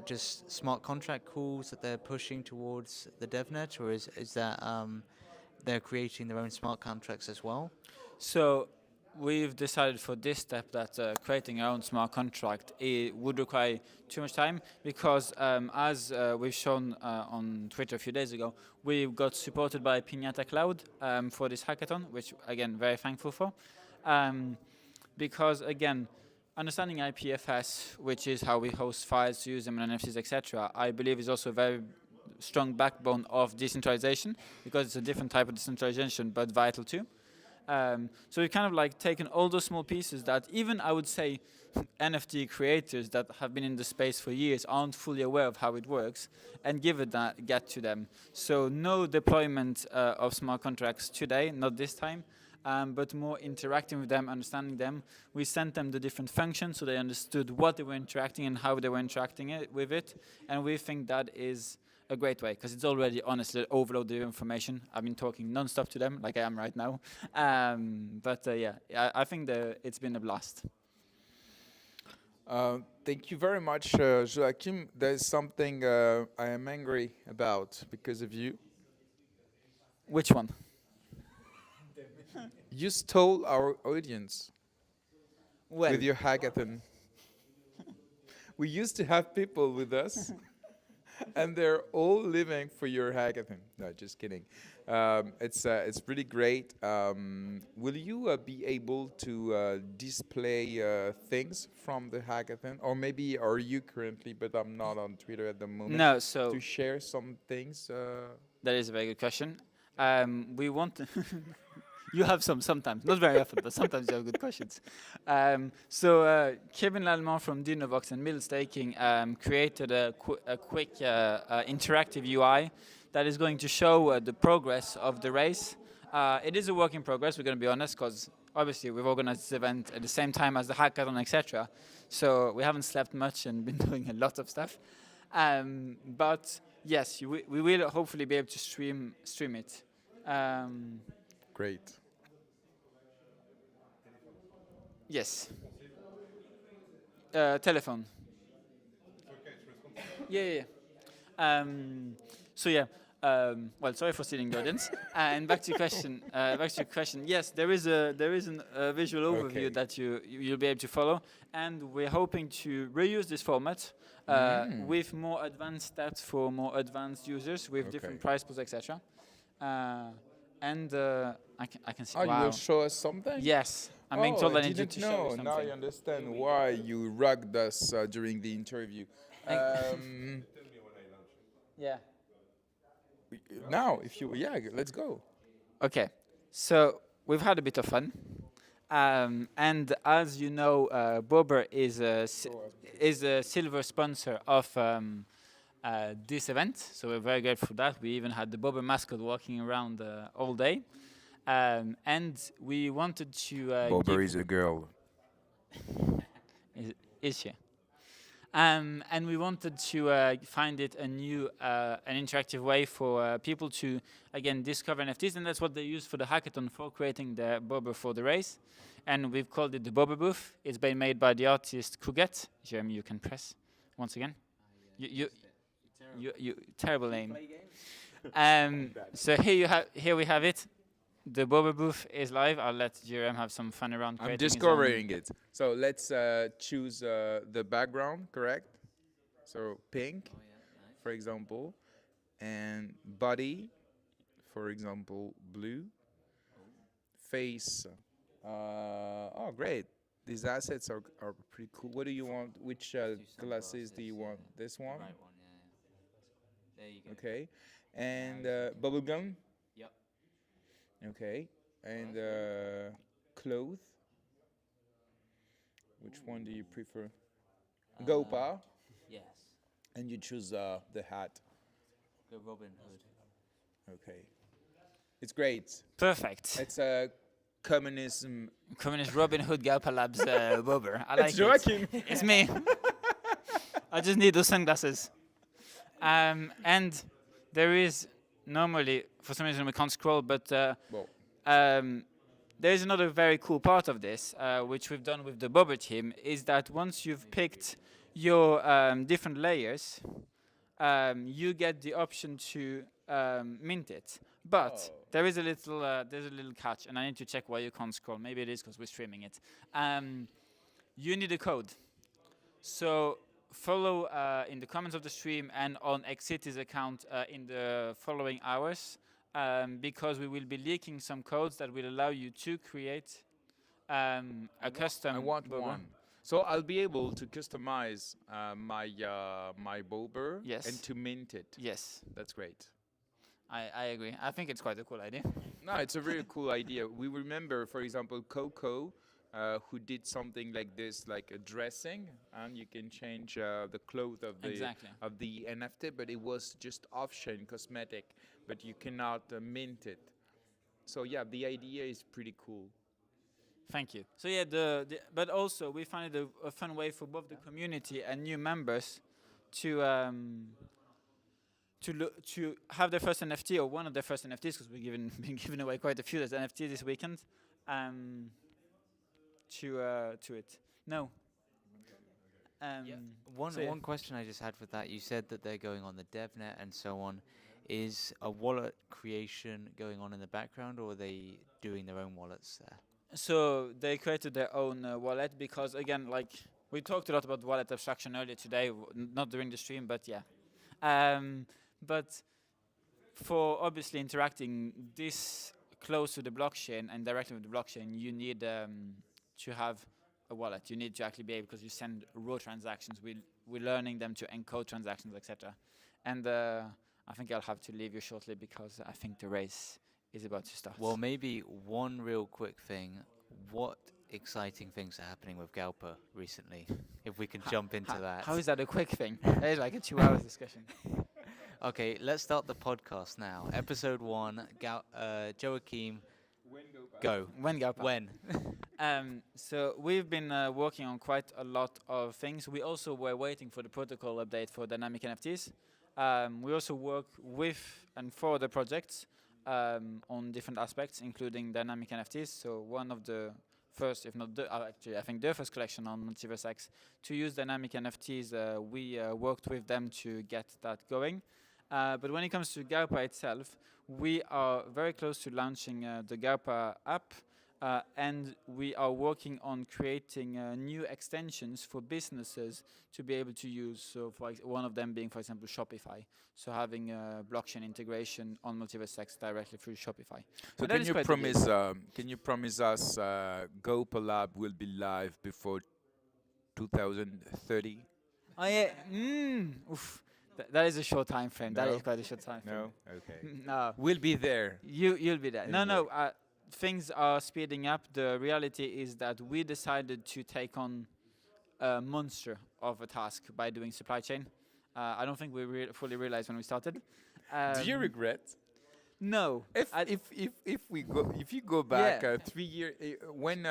just smart contract calls that they're pushing towards the DevNet, or is that they're creating their own smart contracts as well? So we've decided for this step that creating our own smart contract would require too much time, because as we've shown on Twitter a few days ago, we got supported by Pinata Cloud for this hackathon, which again, very thankful for. Because again, understanding IPFS, which is how we host files, use them in NFTs, etc., I believe is also a very strong backbone of decentralization, because it's a different type of decentralization, but vital too. So we've kind of like taken all those small pieces that even I would say NFT creators that have been in the space for years aren't fully aware of how it works, and get to them. So no deployment of smart contracts today, not this time, but more interacting with them, understanding them. We sent them the different functions so they understood what they were interacting and how they were interacting with it, and we think that is a great way, because it's already honestly overloaded with information. I've been talking non-stop to them, like I am right now. Yeah, I think it's been a blast. Thank you very much, Joaquim. There's something I am angry about because of you. Which one? You stole our audience Well, with your hackathon. We used to have people with us, and they're all living for your hackathon. No, just kidding. It's really great. Will you be able to display things from the hackathon, or maybe are you currently? But I'm not on Twitter at the moment. no, so To share some things. that is a very good question. We want to you have some sometimes, not very often, but sometimes you have good questions. Kevin Lallemand from Dinovox and Middle Staking created a quick interactive UI that is going to show the progress of the race. It is a work in progress, we're going to be honest, because obviously we've organized this event at the same time as the hackathon, etc. So we haven't slept much and been doing a lot of stuff. But yes, we will hopefully be able to stream it. Great. Yes. Telephone. Yeah. Well, sorry for stealing the audience. And back to your question. Yes, there is a visual overview that you'll be able to follow, and we're hoping to reuse this format with more advanced stats for more advanced users with different price pools, etc. I can see. Oh, wow. you will show us something? Yes, I'm being told I need you didn't to show know. something. Now I understand why you rugged us during the interview. Yeah. Now, let's go. Okay, so we've had a bit of fun, and as you know, Bober is a silver sponsor of this event, so we're very grateful for that. We even had the Bober mascot walking around all day, and we wanted to. Bober is a girl. Is she? And we wanted to find it an interactive way for people to, again, discover NFTs, and that's what they used for the hackathon for creating the Bober for the race. And we've called it the Bober booth. It's been made by the artist Kuget. Jeremy, you can press once again. You terrible name. So here we have it. The Bober booth is live. I'll let GRM have some fun around creating. I'm discovering it. So let's choose the background, correct? So pink, for example, and body, for example, blue. Face. Oh, great. These assets are pretty cool. What do you want? Which glasses do you want? This one? Right one, yeah. There you go. Okay. And bubblegum? Yep. Okay. And clothes? Which one do you prefer? Gaupa? Yes. And you choose the hat. The Robin Hood. Okay. It's great. Perfect. It's a communism. Communist Robin Hood Gaupa Labs Bober. I like It's Joaquim. It's me. I just need those sunglasses. And there is normally, for some reason we can't scroll, but there is another very cool part of this, which we've done with the Bober team, is that once you've picked your different layers, you get the option to mint it. But there is a little catch, and I need to check why you can't scroll. Maybe it is because we're streaming it. You need a code. So follow in the comments of the stream and on xCities account in the following hours, because we will be leaking some codes that will allow you to create a custom. I want Bober. one. So I'll be able to customize my Bober Yes. and to mint it. Yes. That's great. I agree. I think it's quite a cool idea. No, it's a very cool idea. We remember, for example, Coco, who did something like this, like a dressing, and you can change the clothes of the Exactly. of the NFT, but it was just off-chain cosmetic, but you cannot mint it. So yeah, the idea is pretty cool. Thank you. So yeah, but also we find it a fun way for both the community and new members to to have their first NFT or one of their first NFTs, because we've been giving away quite a few as NFT this weekend. To it. No. One question I just had with that, you said that they're going on the DevNet and so on. Is a wallet creation going on in the background, or are they doing their own wallets there? So they created their own wallet because, again, like we talked a lot about wallet abstraction earlier today, not during the stream, but yeah. But for obviously interacting this close to the blockchain and directly with the blockchain, you need to have a wallet. You need to actually be able, because you send raw transactions. We're learning them to encode transactions, etc. And I think I'll have to leave you shortly because I think the race is about to start. Well, maybe one real quick thing. What exciting things are happening with Gaupa recently? If we can jump into that. How is that a quick thing? That is like a 2 hours discussion. Okay, let's start the podcast now. Episode 1, Joaquim, go. When Gaupa? When? So we've been working on quite a lot of things. We also were waiting for the protocol update for dynamic NFTs. We also work with and for the projects on different aspects, including dynamic NFTs. So one of the first, if not actually, I think the first collection on MultiversX to use dynamic NFTs, we worked with them to get that going. But when it comes to Gaupa itself, we are very close to launching the Gaupa app. And we are working on creating new extensions for businesses to be able to use. So for one of them being, for example, Shopify. So having blockchain integration on MultiversX directly through Shopify. So can you promise us Gaupa Lab will be live before 2030? Oh yeah. Oof. That is a short time frame. No? That is quite a short time frame. No? Okay. No. We'll be there. You'll be there. No. Things are speeding up. The reality is that we decided to take on a monster of a task by doing supply chain. I don't think we fully realized when we started. Do you regret? No. If you go back 3 years when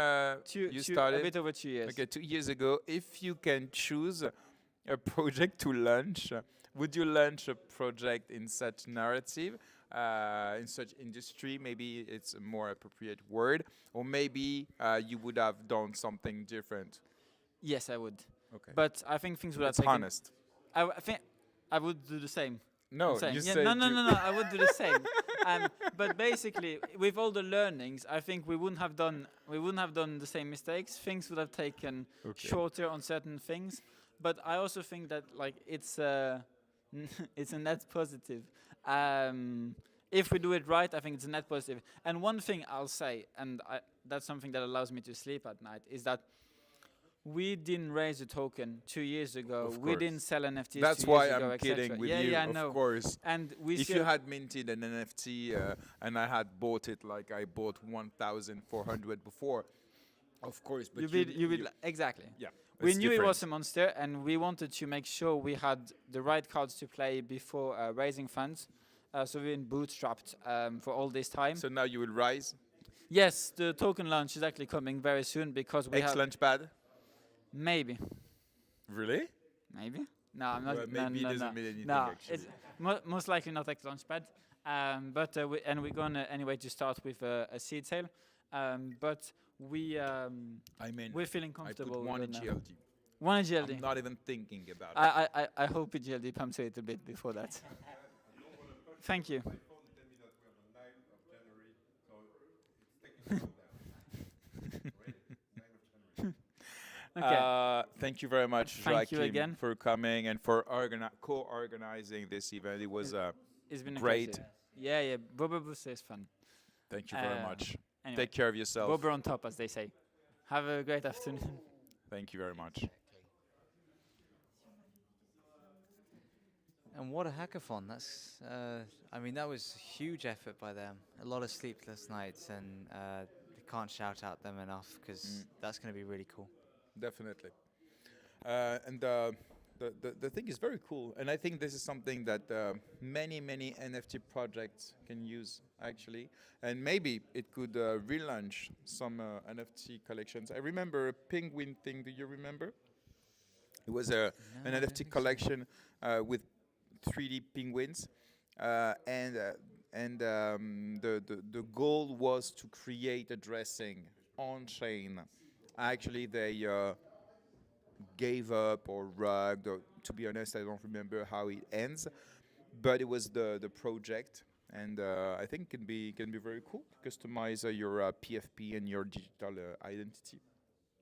you started a bit over 2 years. Okay, 2 years ago. If you can choose a project to launch, would you launch a project in such narrative? In such industry, maybe it's a more appropriate word, or maybe you would have done something different. Yes, I would. Okay, but I think things would have it's taken. honest. I think I would do the same. No, I'm saying. you Yeah, said no. I would do the same. But basically, with all the learnings, I think we wouldn't have done the same mistakes. Things would have taken shorter on certain things. But I also think that it's it's a net positive. If we do it right, I think it's a net positive. And one thing I'll say, and that's something that allows me to sleep at night, is that we didn't raise a token 2 years ago. We didn't sell NFTs. That's 2 why years ago, I'm kidding with you. Yeah, of course. And if you had minted an NFT and I had bought it like I bought 1,400 before, of course. But you would exactly. Yeah. We knew it was a monster, and we wanted to make sure we had the right cards to play before raising funds. So we've been bootstrapped for all this time. So now you will rise? Yes, the token launch is actually coming very soon because we have... Launchpad? Maybe. Really? Maybe? No, I'm not... Well, maybe it doesn't mean anything, no, actually. it's most likely not X Launchpad. But we're going to, anyway, to start with a seed sale. But we're feeling comfortable. I put one in GLD. One in GLD. I'm not even thinking about it. I hope GLD pumps a little bit before that. Thank you. Okay. Thank you very much, Joaquim, again for coming and for co-organizing this event. It was it's been great. Impressive. Yeah. Boba Booster is fun. Thank you very much. Anyway, take care of yourself. Boba on top, as they say. Have a great afternoon. Thank you very much. And what a hackathon! That's, I mean, that was huge effort by them. A lot of sleepless nights, and can't shout out them enough because that's going to be really cool. Definitely. And the thing is very cool, and I think this is something that many NFT projects can use actually, and maybe it could relaunch some NFT collections. I remember a penguin thing. Do you remember? It was an I don't NFT think so. collection with 3D penguins, and the goal was to create a dressing on chain. Actually, they gave up or rugged, or to be honest, I don't remember how it ends, but it was the project, and I think can be very cool to customize your PFP and your digital identity.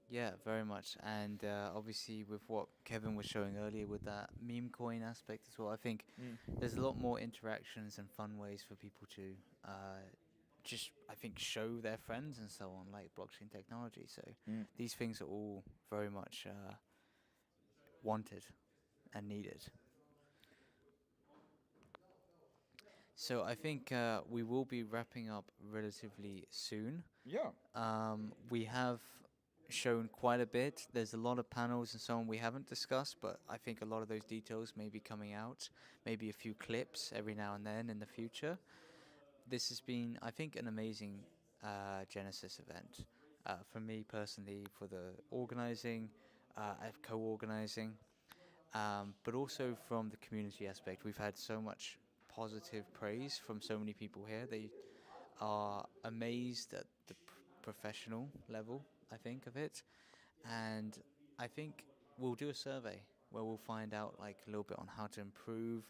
Yeah, very much. And obviously, with what Kevin was showing earlier with that meme coin aspect as well, I think there's a lot more interactions and fun ways for people to just, I think, show their friends and so on, like blockchain technology. So these things are all very much wanted and needed. So I think we will be wrapping up relatively soon. Yeah. We have shown quite a bit. There's a lot of panels and so on we haven't discussed, but I think a lot of those details may be coming out, maybe a few clips every now and then in the future. This has been, I think, an amazing Genesis event. For me personally, for the organizing, co-organizing, but also from the community aspect. We've had so much positive praise from so many people here. They are amazed at the professional level, I think, of it. And I think we'll do a survey where we'll find out like a little bit on how to improve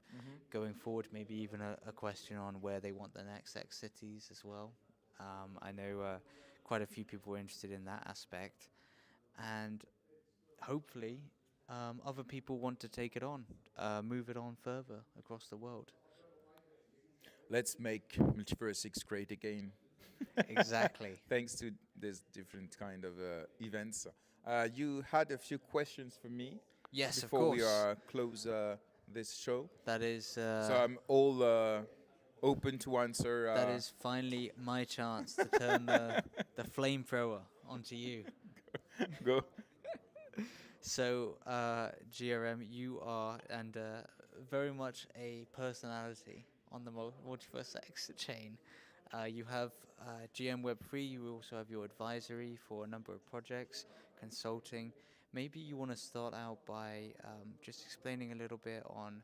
going forward, maybe even a question on where they want the next xCities as well. I know quite a few people are interested in that aspect. And hopefully other people want to take it on, move it on further across the world. Let's make MultiversX great again. Exactly. Thanks to this different kind of events. You had a few questions for me. Yes, of before we course. close this show. That is. So I'm all open to answer. That is finally my chance to turn the flamethrower onto you. Go. So, GRM, you are and very much a personality on the MultiversX chain. You have GM Web3. You also have your advisory for a number of projects, consulting. Maybe you want to start out by just explaining a little bit on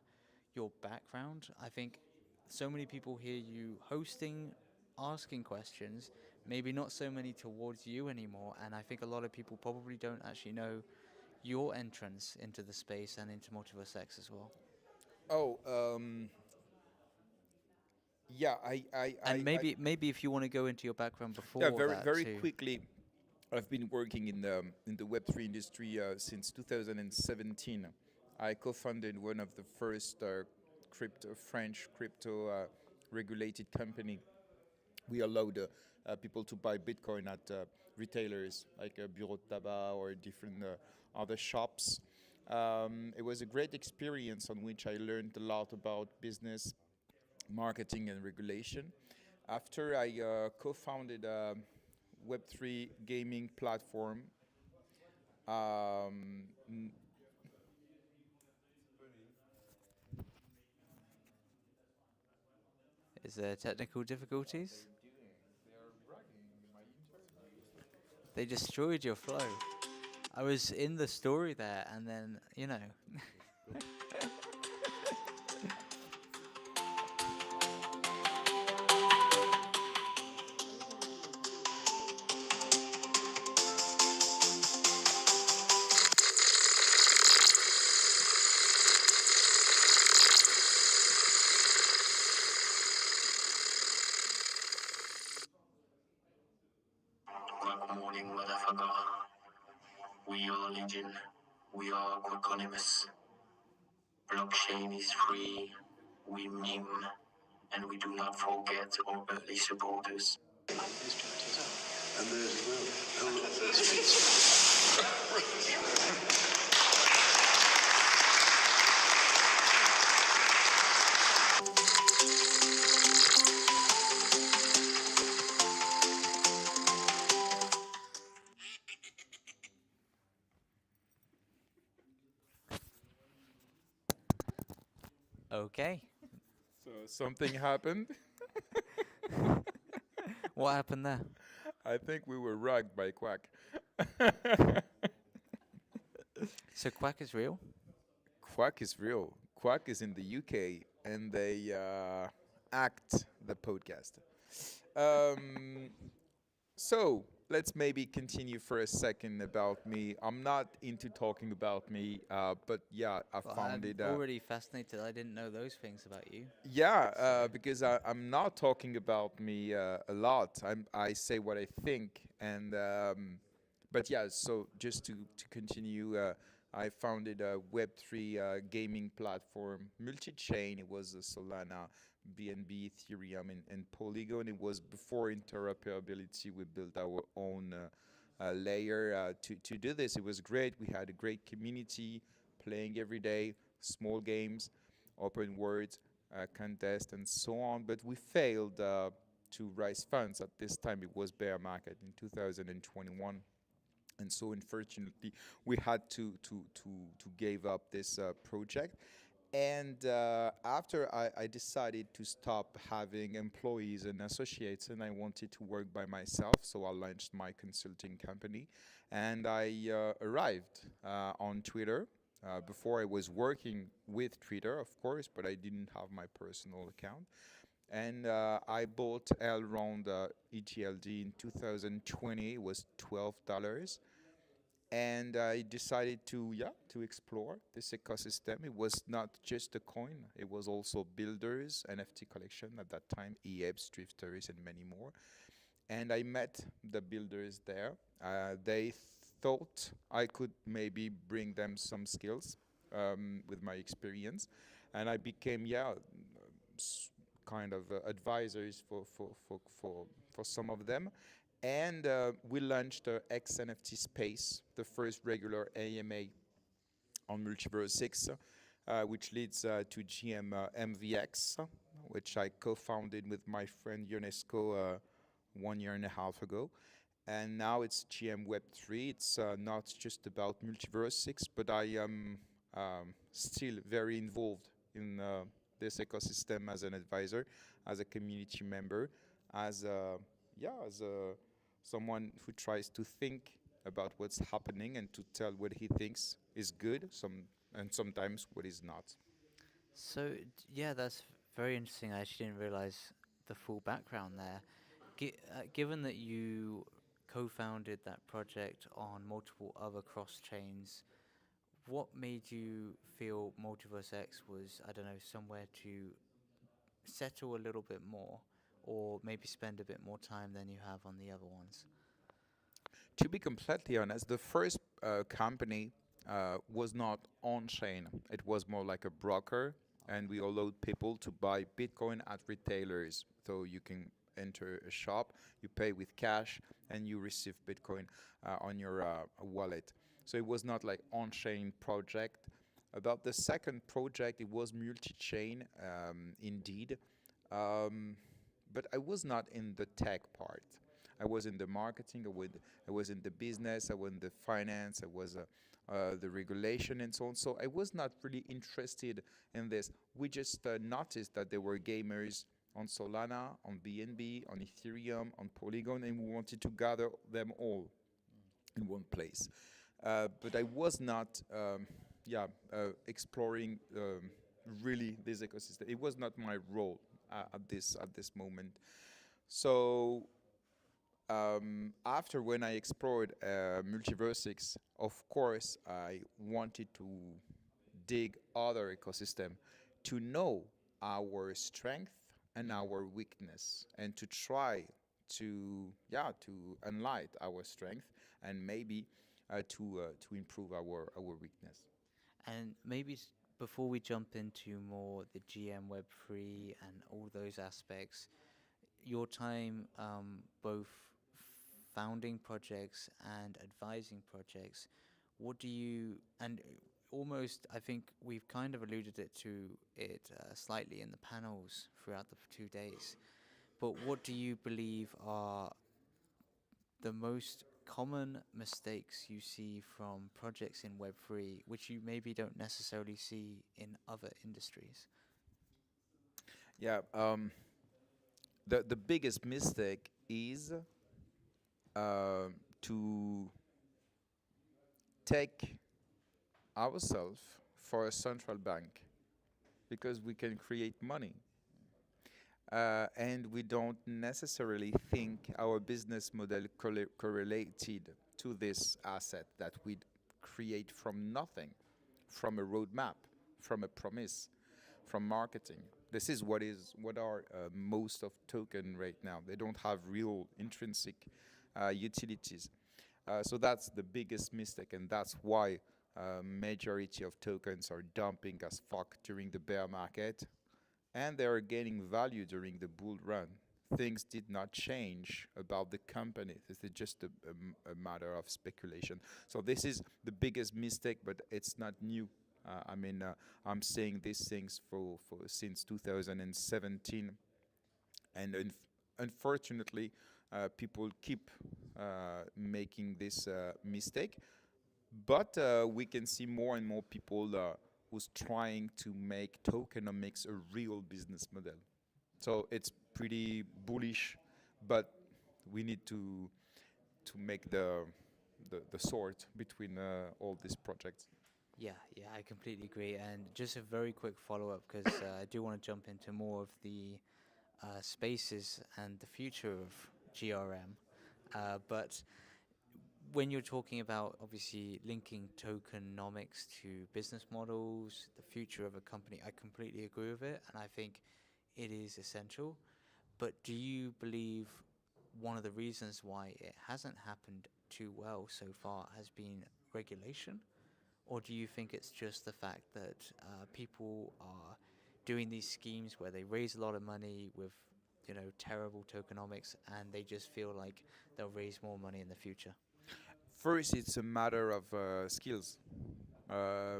your background. I think so many people hear you hosting, asking questions, maybe not so many towards you anymore, and I think a lot of people probably don't actually know your entrance into the space and into MultiversX as well. Oh, yeah, And maybe if you want to go into your background before yeah, that very too. quickly. I've been working in the Web3 industry since 2017. I co-founded one of the first French crypto regulated company. We allowed people to buy Bitcoin at retailers like Bureau de Tabac or different other shops. It was a great experience on which I learned a lot about business, marketing, and regulation. After I co-founded a Web3 gaming platform, Is there technical difficulties? They destroyed your flow. I was in the story there, and then, you know. Good morning, motherfucker. We are Legion. We are Quaconymous. Blockchain is free. We meme. And we do not forget our early supporters. And there's Okay. So something happened. What happened there? I think we were rugged by Quack. So Quack is real? Quack is real. Quack is in the UK and they act the podcast. Um, so let's maybe continue for a second about me. I'm not into talking about me, but yeah, I Well, found I'm it. already fascinated. I didn't know those things about you. Yeah, because I'm not talking about me a lot. I say what I think, and but yeah. So just to continue, I founded a Web3 gaming platform, multi-chain. It was a Solana, BNB, Ethereum, and Polygon. It was before interoperability. We built our own layer to do this. It was great. We had a great community playing every day, small games, open world, contest, and so on. But we failed to raise funds. At this time, it was bear market in 2021. And so, unfortunately, we had to give up this project. And after I decided to stop having employees and associates, and I wanted to work by myself, so I launched my consulting company. And I arrived on Twitter. Before I was working with Twitter, of course, but I didn't have my personal account. And I bought Elrond ETLD in 2020. It was $12. And I decided to explore this ecosystem. It was not just a coin; it was also builders, NFT collection at that time, EABs, drifters, and many more. And I met the builders there. They thought I could maybe bring them some skills with my experience, and I became kind of advisors for some of them. And we launched XNFT Space, the first regular AMA on MultiversX, which leads to GM MVX, which I co-founded with my friend Ionesco 1.5 years ago. And now it's GM Web3. It's not just about MultiversX, but I am still very involved in this ecosystem as an advisor, as a community member, as someone who tries to think about what's happening and to tell what he thinks is good, and sometimes what is not. So, yeah, that's very interesting. I actually didn't realize the full background there. Given that you co-founded that project on multiple other cross chains, what made you feel MultiversX was, I don't know, somewhere to settle a little bit more, or maybe spend a bit more time than you have on the other ones? To be completely honest, the first company was not on-chain. It was more like a broker, and we allowed people to buy Bitcoin at retailers. So you can enter a shop, you pay with cash, and you receive Bitcoin on your wallet. So it was not like on-chain project. About the second project, it was multi-chain, indeed. But I was not in the tech part. I was in the marketing, I was in the business, I was in the finance, I was the regulation and so on. So I was not really interested in this. We just noticed that there were gamers on Solana, on BNB, on Ethereum, on Polygon, and we wanted to gather them all in one place. But I was not, exploring really this ecosystem. It was not my role at this moment. So after when I explored MultiversX, of course, I wanted to dig other ecosystem to know our strength and our weakness, and to try to enlight our strength and maybe to improve our weakness. And maybe before we jump into more the GM Web3 and all those aspects, your time both founding projects and advising projects, what do you, and almost, I think we've kind of alluded to it slightly in the panels throughout the 2 days, but what do you believe are the most common mistakes you see from projects in Web3, which you maybe don't necessarily see in other industries? Yeah. The biggest mistake is to take ourselves for a central bank because we can create money. And we don't necessarily think our business model correlated to this asset that we create from nothing, from a roadmap, from a promise, from marketing. This is what are most of token right now. They don't have real intrinsic utilities. So that's the biggest mistake, and that's why majority of tokens are dumping as fuck during the bear market, and they are gaining value during the bull run. Things did not change about the company. This is just a matter of speculation. So this is the biggest mistake, but it's not new. I'm saying these things for since 2017, and unfortunately, people keep making this mistake. But we can see more and more people who's trying to make tokenomics a real business model. So it's pretty bullish, but we need to make the sort between all these projects. Yeah, yeah, I completely agree. And just a very quick follow-up, because I do want to jump into more of the spaces and the future of GRM. But when you're talking about obviously linking tokenomics to business models, the future of a company, I completely agree with it, and I think it is essential. But do you believe one of the reasons why it hasn't happened too well so far has been regulation? Or do you think it's just the fact that people are doing these schemes where they raise a lot of money with, terrible tokenomics, and they just feel like they'll raise more money in the future? First, it's a matter of skills.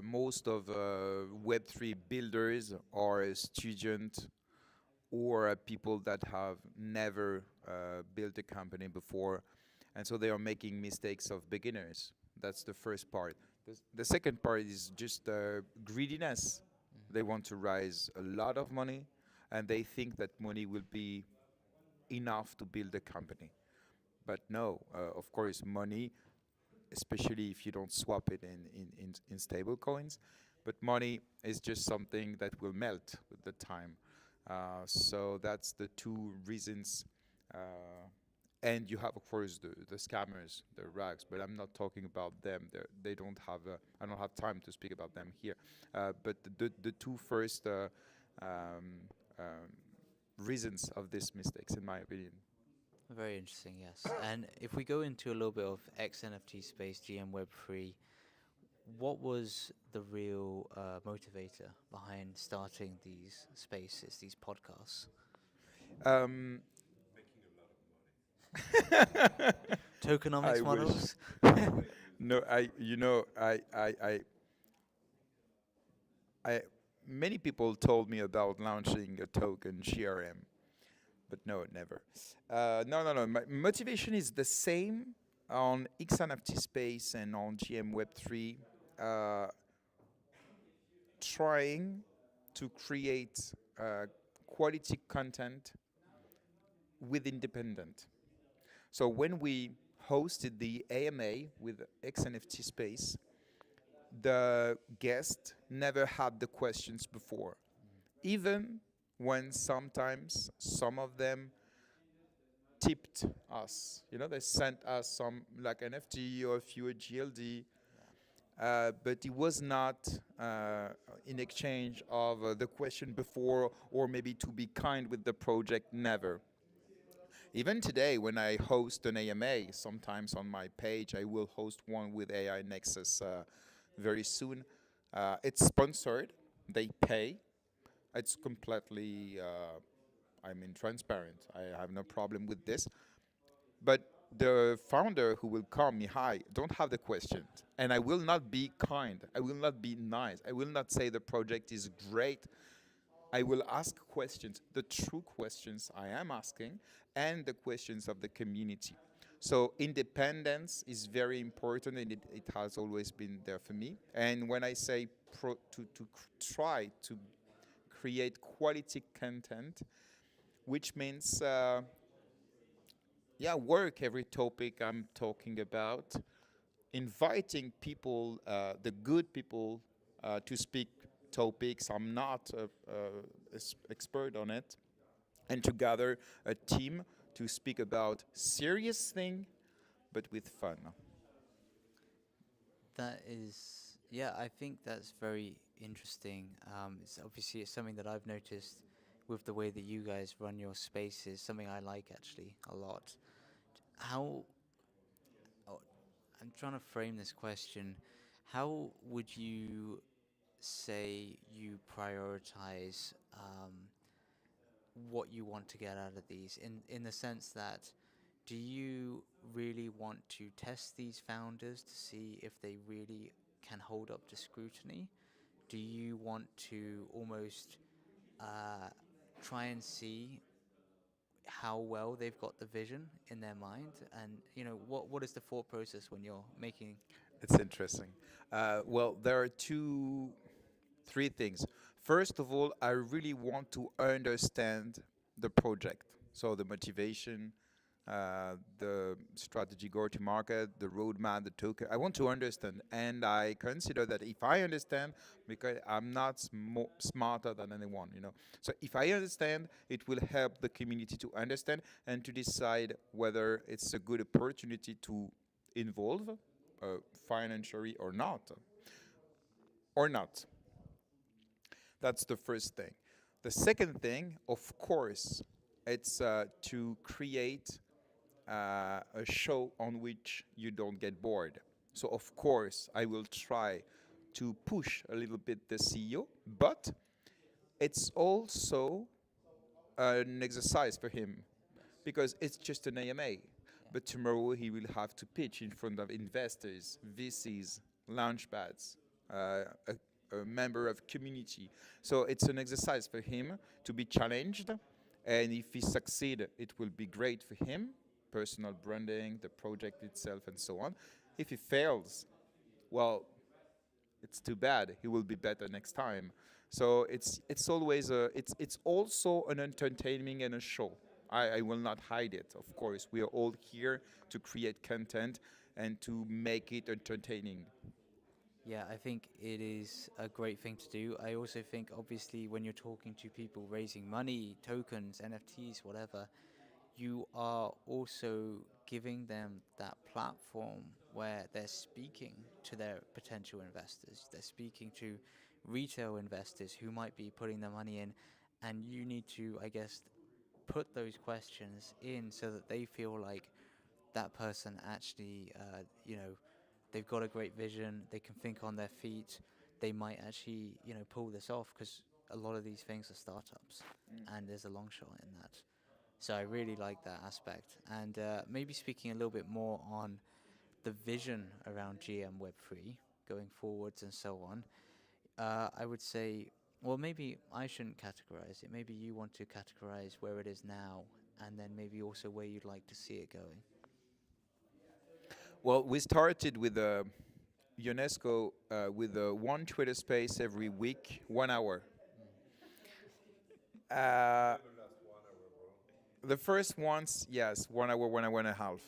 Most of Web3 builders are students or people that have never built a company before, and so they are making mistakes of beginners. That's the first part. The second part is just greediness. They want to raise a lot of money, and they think that money will be enough to build a company. But no, of course, money, especially if you don't swap it in stable coins, but money is just something that will melt with the time. So that's the two reasons. And you have, of course, the scammers, the rags, but I'm not talking about them. They don't have. I don't have time to speak about them here. But the two first reasons of these mistakes, in my opinion. Very interesting, yes. And if we go into a little bit of XNFT space, GM Web3, what was the real motivator behind starting these spaces, these podcasts? Tokenomics I models? No, many people told me about launching a token GRM, but no, never. No. My motivation is the same on XNFT space and on GM Web3, trying to create quality content with independent. So when we hosted the AMA with XNFT space, the guest never had the questions before, even when sometimes some of them tipped us. They sent us some like NFT or a few GLD, but it was not in exchange of the question before, or maybe to be kind with the project, never. Even today, when I host an AMA, sometimes on my page, I will host one with AI Nexus very soon. It's sponsored. They pay. It's completely, transparent. I have no problem with this. But the founder who will call me, hi, don't have the questions. And I will not be kind. I will not be nice. I will not say the project is great. I will ask questions, the true questions I am asking, and the questions of the community. So independence is very important, and it has always been there for me. And when I say try to create quality content, which means work every topic I'm talking about, inviting people, the good people, to speak topics. I'm not expert on it, and to gather a team to speak about serious thing, but with fun. That is, yeah, I think that's very interesting. It's something that I've noticed with the way that you guys run your spaces, something I like actually a lot. How, oh, I'm trying to frame this question. How would you say you prioritize what you want to get out of these in the sense that do you really want to test these founders to see if they really can hold up to scrutiny? Do you want to almost try and see how well they've got the vision in their mind? And what is the thought process when you're making? It's interesting. Well, there are three things. First of all, I really want to understand the project. So the motivation, the strategy, go to market, the roadmap, the token. I want to understand, and I consider that if I understand, because I'm not smarter than anyone, So if I understand, it will help the community to understand and to decide whether it's a good opportunity to involve financially or not. Or not. That's the first thing. The second thing, of course, it's to create a show on which you don't get bored. So of course, I will try to push a little bit the CEO, but it's also an exercise for him because it's just an AMA. But tomorrow he will have to pitch in front of investors, VCs, launchpads, a member of community. So it's an exercise for him to be challenged. And if he succeeds, it will be great for him, personal branding, the project itself, and so on. If he fails, well, it's too bad. He will be better next time. So it's always it's also an entertaining and a show. I will not hide it. Of course, we are all here to create content and to make it entertaining. Yeah, I think it is a great thing to do. I also think, obviously, when you're talking to people raising money, tokens, NFTs, whatever, you are also giving them that platform where they're speaking to their potential investors. They're speaking to retail investors who might be putting their money in, and you need to, I guess, put those questions in so that they feel like that person actually, they've got a great vision, they can think on their feet, they might actually, pull this off, because a lot of these things are startups, and there's a long shot in that. So I really like that aspect. And maybe speaking a little bit more on the vision around GM Web3 going forwards and so on, I would say, well, maybe I shouldn't categorize it. Maybe you want to categorize where it is now, and then maybe also where you'd like to see it going. Well, we started with Ionesco with one Twitter space every week, 1 hour. The first ones, yes, 1 hour, 1 hour and a half.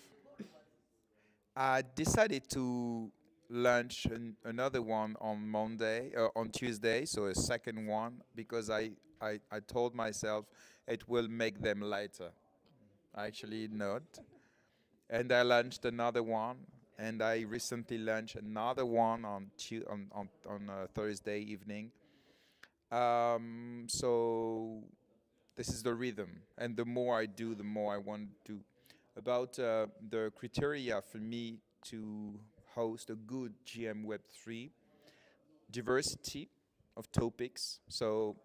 I decided to launch another one on on Tuesday, so a second one, because I told myself it will make them lighter. Actually, not. And I launched another one, and I recently launched another one on Thursday evening. So this is the rhythm, and the more I do, the more I want to. About the criteria for me to host a good GM Web3, diversity of topics. So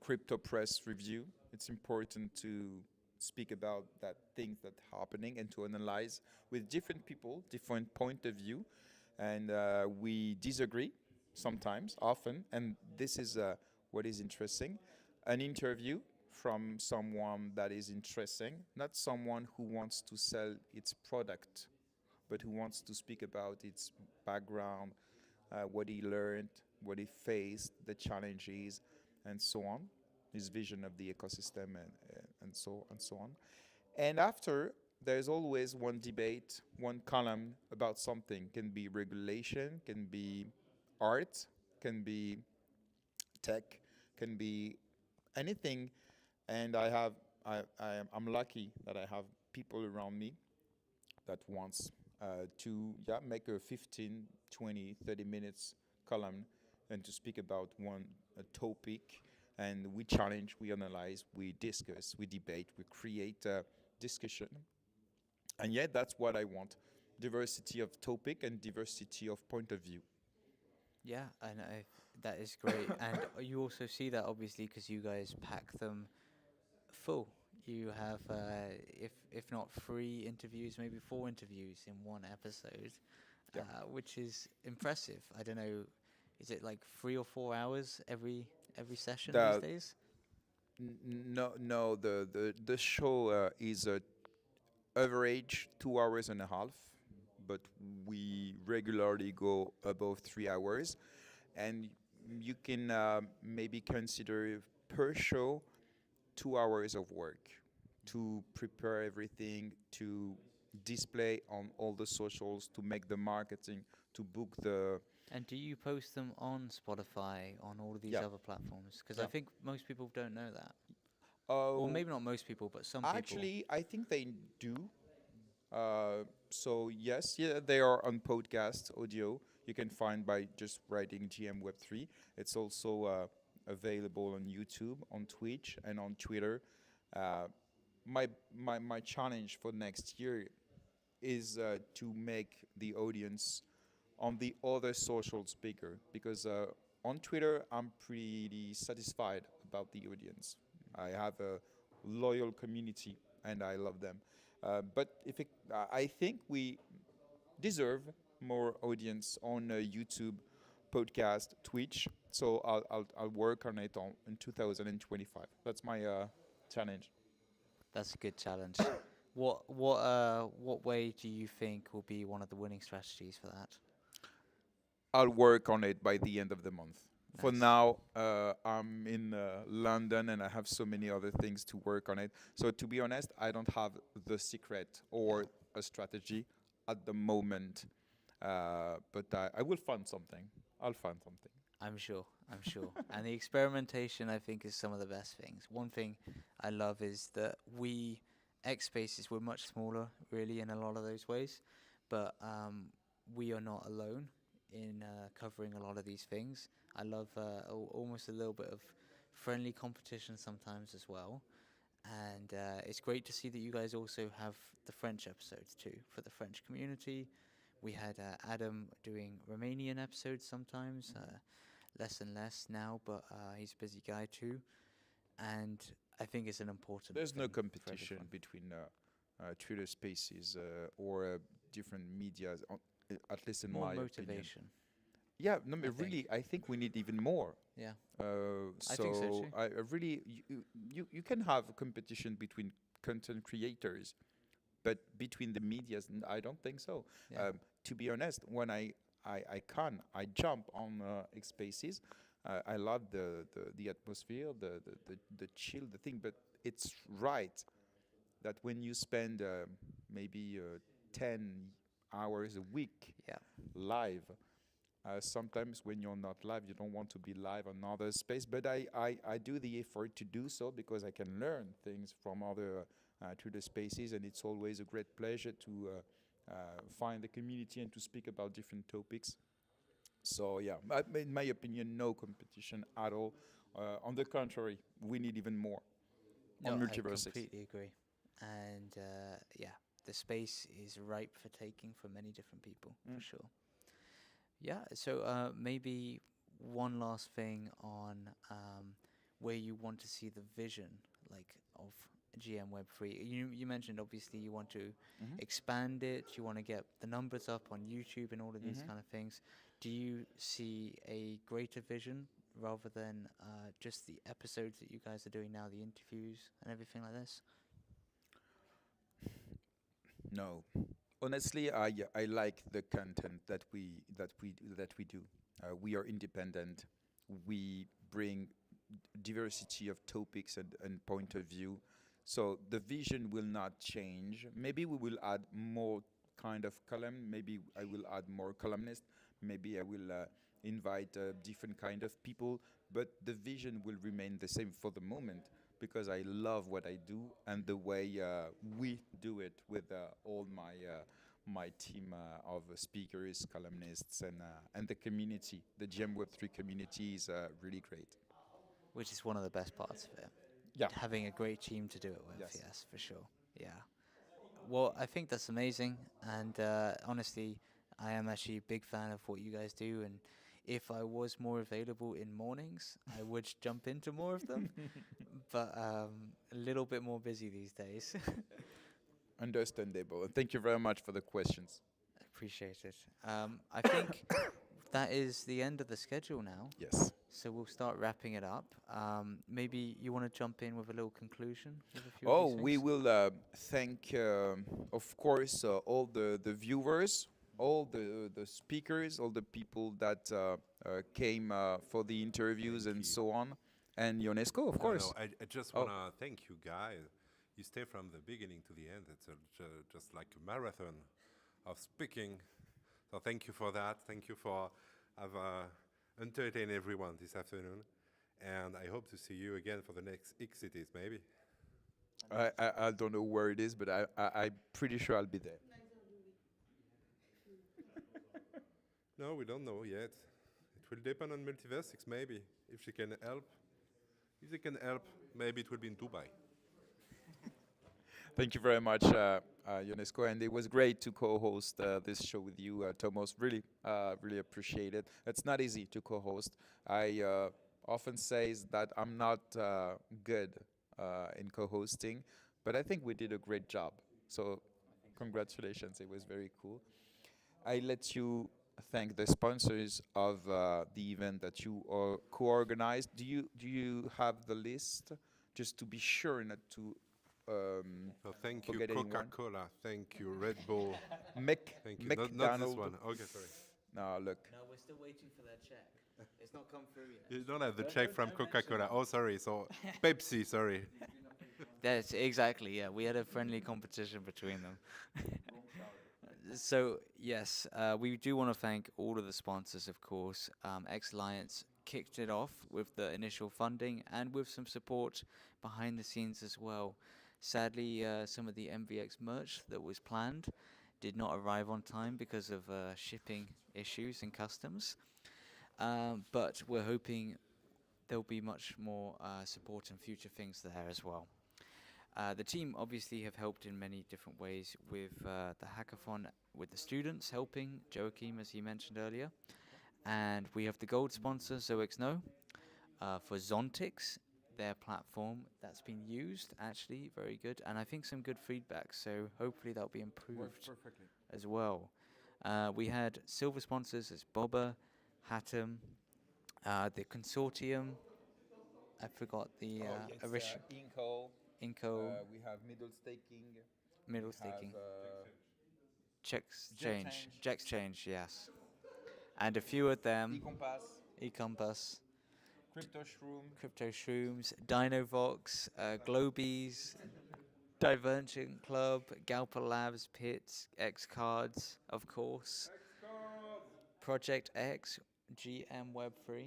crypto press review, it's important to speak about that things that happening and to analyze with different people, different point of view, and we disagree sometimes, often, and this is what is interesting. An interview from someone that is interesting, not someone who wants to sell its product, but who wants to speak about its background, what he learned, what he faced, the challenges, and so on, his vision of the ecosystem and so on. And after, there's always one debate, one column about something. Can be regulation, can be art, can be tech, can be anything. And I'm lucky that I have people around me that wants to make a 15, 20, 30 minutes column and to speak about one topic. And we challenge, we analyze, we discuss, we debate, we create a discussion. And yet that's what I want. Diversity of topic and diversity of point of view. Yeah, and that is great. And you also see that obviously because you guys pack them full. You have, if not 3 interviews, maybe 4 interviews in one episode, which is impressive. I don't know, is it like 3 or 4 hours every session these days? No. The show is average 2 hours and a half, but we regularly go above 3 hours, and you can maybe consider per show 2 hours of work to prepare everything, to display on all the socials, to make the marketing, to book the... And do you post them on Spotify, on all of these other platforms? Because I think most people don't know that. Or maybe not most people, but some people. Actually, I think they do. So yes, they are on podcast audio. You can find by just writing GM Web3. It's also available on YouTube, on Twitch, and on Twitter. My challenge for next year is to make the audience on the other socials bigger, because on Twitter I'm pretty satisfied about the audience. I have a loyal community and I love them. But I think we deserve more audience on YouTube, podcast, Twitch. So I'll work on it in 2025. That's my challenge. That's a good challenge. What way do you think will be one of the winning strategies for that? I'll work on it by the end of the month. Nice. For now, I'm in London and I have so many other things to work on it. So to be honest, I don't have the secret or a strategy at the moment. But I will find something. I'll find something. I'm sure. And the experimentation, I think, is some of the best things. One thing I love is that xSpaces, we're much smaller, really, in a lot of those ways. But we are not alone in covering a lot of these things. I love almost a little bit of friendly competition sometimes as well. And it's great to see that you guys also have the French episodes too, for the French community. We had Adam doing Romanian episodes sometimes, less and less now, but he's a busy guy too. And I think it's an important There's no thing for competition everyone. between Twitter Spaces or different medias, at least in More my motivation. opinion. Yeah, no, I but really, I think we need even more. Yeah. I think so too. I really, you can have a competition between content creators, but between the medias, I don't think so. Yeah. To be honest, when I jump on xSpaces. I love the atmosphere, the chill, the thing, but it's right that when you spend maybe 10 hours a week live, sometimes when you're not live, you don't want to be live on other space, but I do the effort to do so because I can learn things from other Twitter spaces, and it's always a great pleasure to find the community and to speak about different topics. So yeah, in my opinion, no competition at all. On the contrary, we need even more on MultiversX. I completely agree. And the space is ripe for taking for many different people, for sure. Yeah, so maybe one last thing on where you want to see the vision, like, of GM Web3. You mentioned obviously you want to expand it, you want to get the numbers up on YouTube and all of these kind of things. Do you see a greater vision rather than just the episodes that you guys are doing now, the interviews and everything like this? No, honestly, I like the content that we do. We are independent. We bring diversity of topics and point of view. So the vision will not change. Maybe we will add more kind of column. Maybe I will add more columnists. Maybe I will invite different kind of people. But the vision will remain the same for the moment because I love what I do and the way we do it with all my team of speakers, columnists, and the community. The GM Web3 community is really great. Which is one of the best parts of it. Yeah. Having a great team to do it with, Yes. yes, for sure. Yeah. Well, I think that's amazing, and honestly, I am actually a big fan of what you guys do, and if I was more available in mornings, I would jump into more of them, but a little bit more busy these days. Understandable. And thank you very much for the questions. Appreciate it. I think that is the end of the schedule now. Yes. So we'll start wrapping it up. Maybe you want to jump in with a little conclusion? With a few Oh, of these we things? will thank, of course, all the viewers, all the speakers, all the people that came for the interviews and so on, and Ionesco, of course. No, I just Oh. want to thank you guys. You stay from the beginning to the end. It's just like a marathon of speaking. So thank you for that. Thank you for have entertained everyone this afternoon. And I hope to see you again for the next xCities, maybe. I don't know where it is, but I'm pretty sure I'll be there. No, we don't know yet. It will depend on MultiversX, maybe. If she can help. If they can help, maybe it will be in Dubai. Thank you very much, Ionesco, and it was great to co-host this show with you, Tomos. Really, really appreciate it. It's not easy to co-host. I often say that I'm not good in co-hosting, but I think we did a great job. So, congratulations. It was very cool. I let you thank the sponsors of the event that you co-organized. Do you have the list, just to be sure not to? So thank you, forget anyone. Coca-Cola. Thank you, Red Bull. Thank you. Not this McDonald. one. Okay, sorry. No, look. No, we're still waiting for that check. It's not come through yet. You don't have the check from Coca-Cola. Oh, sorry. So Pepsi, sorry. That's exactly, yeah. We had a friendly competition between them. So, yes, we do want to thank all of the sponsors, of course. X-Alliance kicked it off with the initial funding and with some support behind the scenes as well. Sadly, some of the MVX merch that was planned did not arrive on time because of shipping issues and customs. But we're hoping there'll be much more support and future things there as well. The team obviously have helped in many different ways with the hackathon, with the students helping, Joaquim, as he mentioned earlier. And we have the gold sponsor, ZoXno, for Zontix, their platform that's been used, actually, very good. And I think some good feedback, so hopefully that'll be improved as well. We had silver sponsors as Boba, Hakim, the consortium. I forgot the Inco. We have middle staking. Middle staking. Chexchange, yes. And a few of them. eCompass. Crypto Shrooms, Dinovox, Globies, Divergent Club, Gaupa Labs, Pits, xCards, of course. Project X, GM Web3,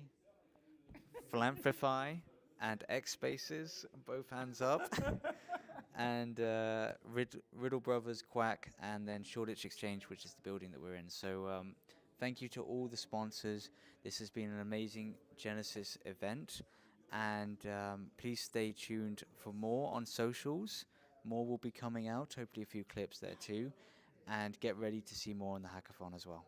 Philanthrify, and X Spaces, both hands up. And Riddle Brothers, Quack, and then Shoreditch Exchange, which is the building that we're in. So thank you to all the sponsors. This has been an amazing Genesis event. And please stay tuned for more on socials. More will be coming out, hopefully a few clips there too. And get ready to see more on the hackathon as well.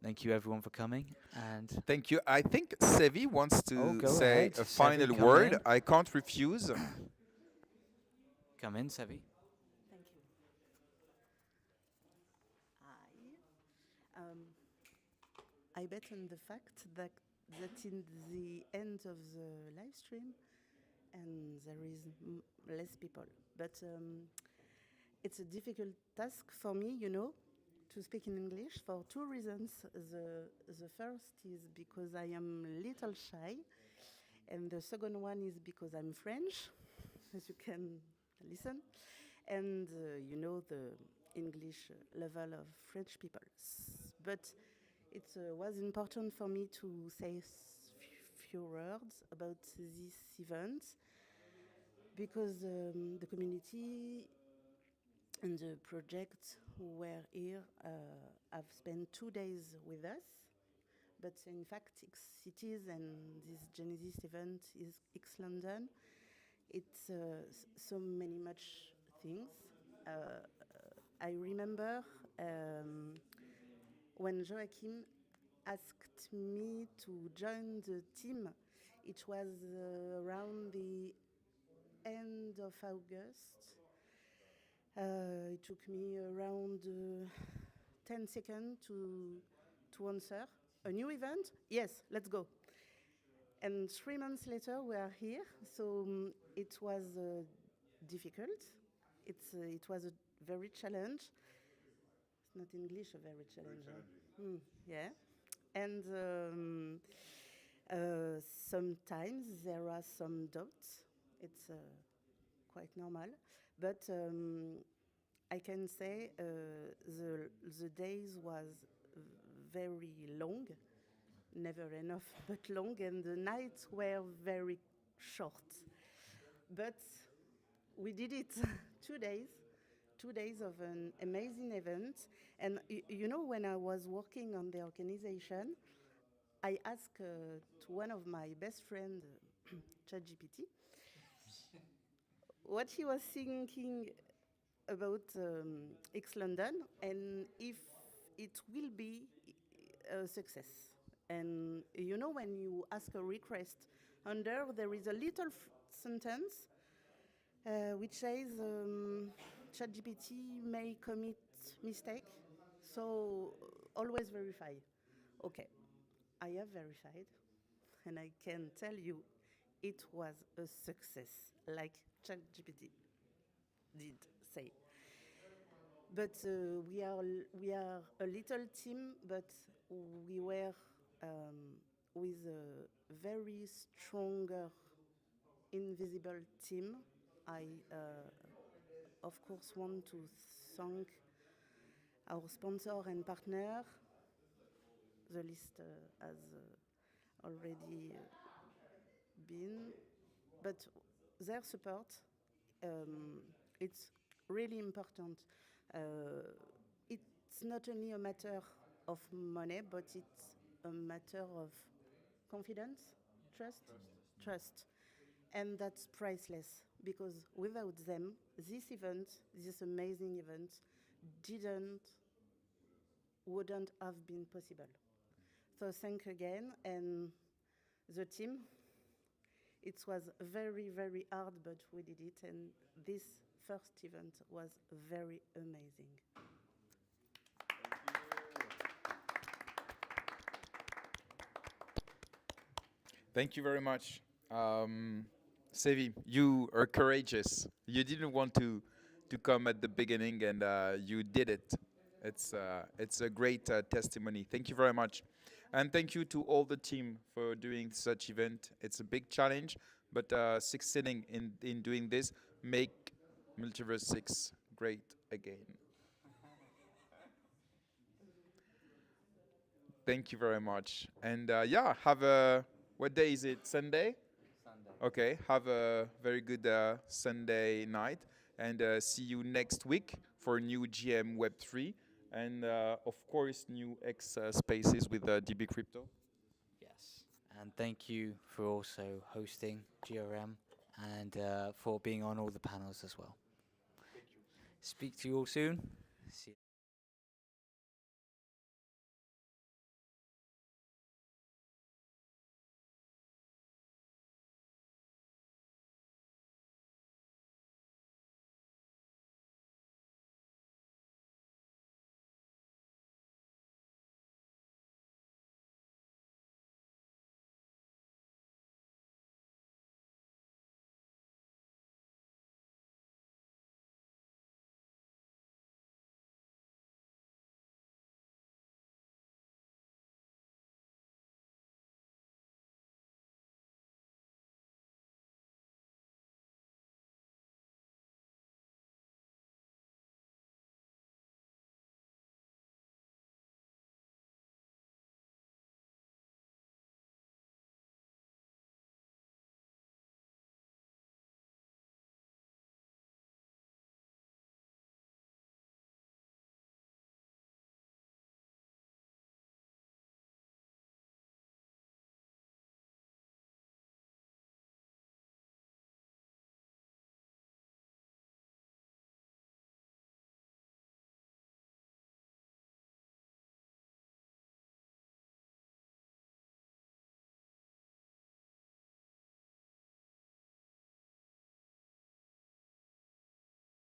Thank you everyone for coming. And thank you. I think Sevi wants to go say ahead. a Sevi, final come word. in. I can't refuse. Come in, Sevi. Thank you. I bet on the fact that in the end of the live stream, and there is less people. But it's a difficult task for me, to speak in English for two reasons. The first is because I am a little shy, And the second one is because I'm French, as you can listen, and you know the English level of French people. But it was important for me to say few words about this event because the community and the project who were here have spent 2 days with us. But in fact, xCities and this Genesis event is X London. It's so many much things. I remember when Joaquim asked me to join the team, it was around the end of August. It took me around 10 seconds to answer. A new event? Yes, let's go. And 3 months later, we are here. So it was difficult. It was a very challenge. It's not English, a very challenge. Yeah. And sometimes there are some doubts. It's quite normal. But I can say the days was very long, never enough, but long, and the nights were very short. But we did it 2 days, 2 days of an amazing event. And you know, when I was working on the organization, I asked to one of my best friends, ChatGPT, what he was thinking about X London and if it will be a success. And you know, when you ask a request, under there is a little sentence which says ChatGPT may commit mistake, so always verify. Okay, I have verified, and I can tell you it was a success, like ChatGPT did say. But we are a little team, but we were with a very stronger, invisible team. I, of course, want to thank our sponsor and partner. The list has already been, but their support, it's really important. It's not only a matter of money, but it's a matter of confidence, trust. And that's priceless, because without them, this event, this amazing event, wouldn't have been possible. So thank again, and the team. It was very, very hard, but we did it, and this first event was very amazing. Thank you very much. Sevi, you are courageous. You didn't want to come at the beginning, and you did it. It's a great testimony. Thank you very much. And thank you to all the team for doing such event. It's a big challenge, but succeeding in doing this make MultiversX great again. Thank you very much. And yeah, have a, what day is it? Sunday? Sunday. Okay, have a very good Sunday night, and see you next week for new GM Web3, and of course new xSpaces with DB Crypto. Yes. And thank you for also hosting GRM and for being on all the panels as well. Thank you. Speak to you all soon. See you.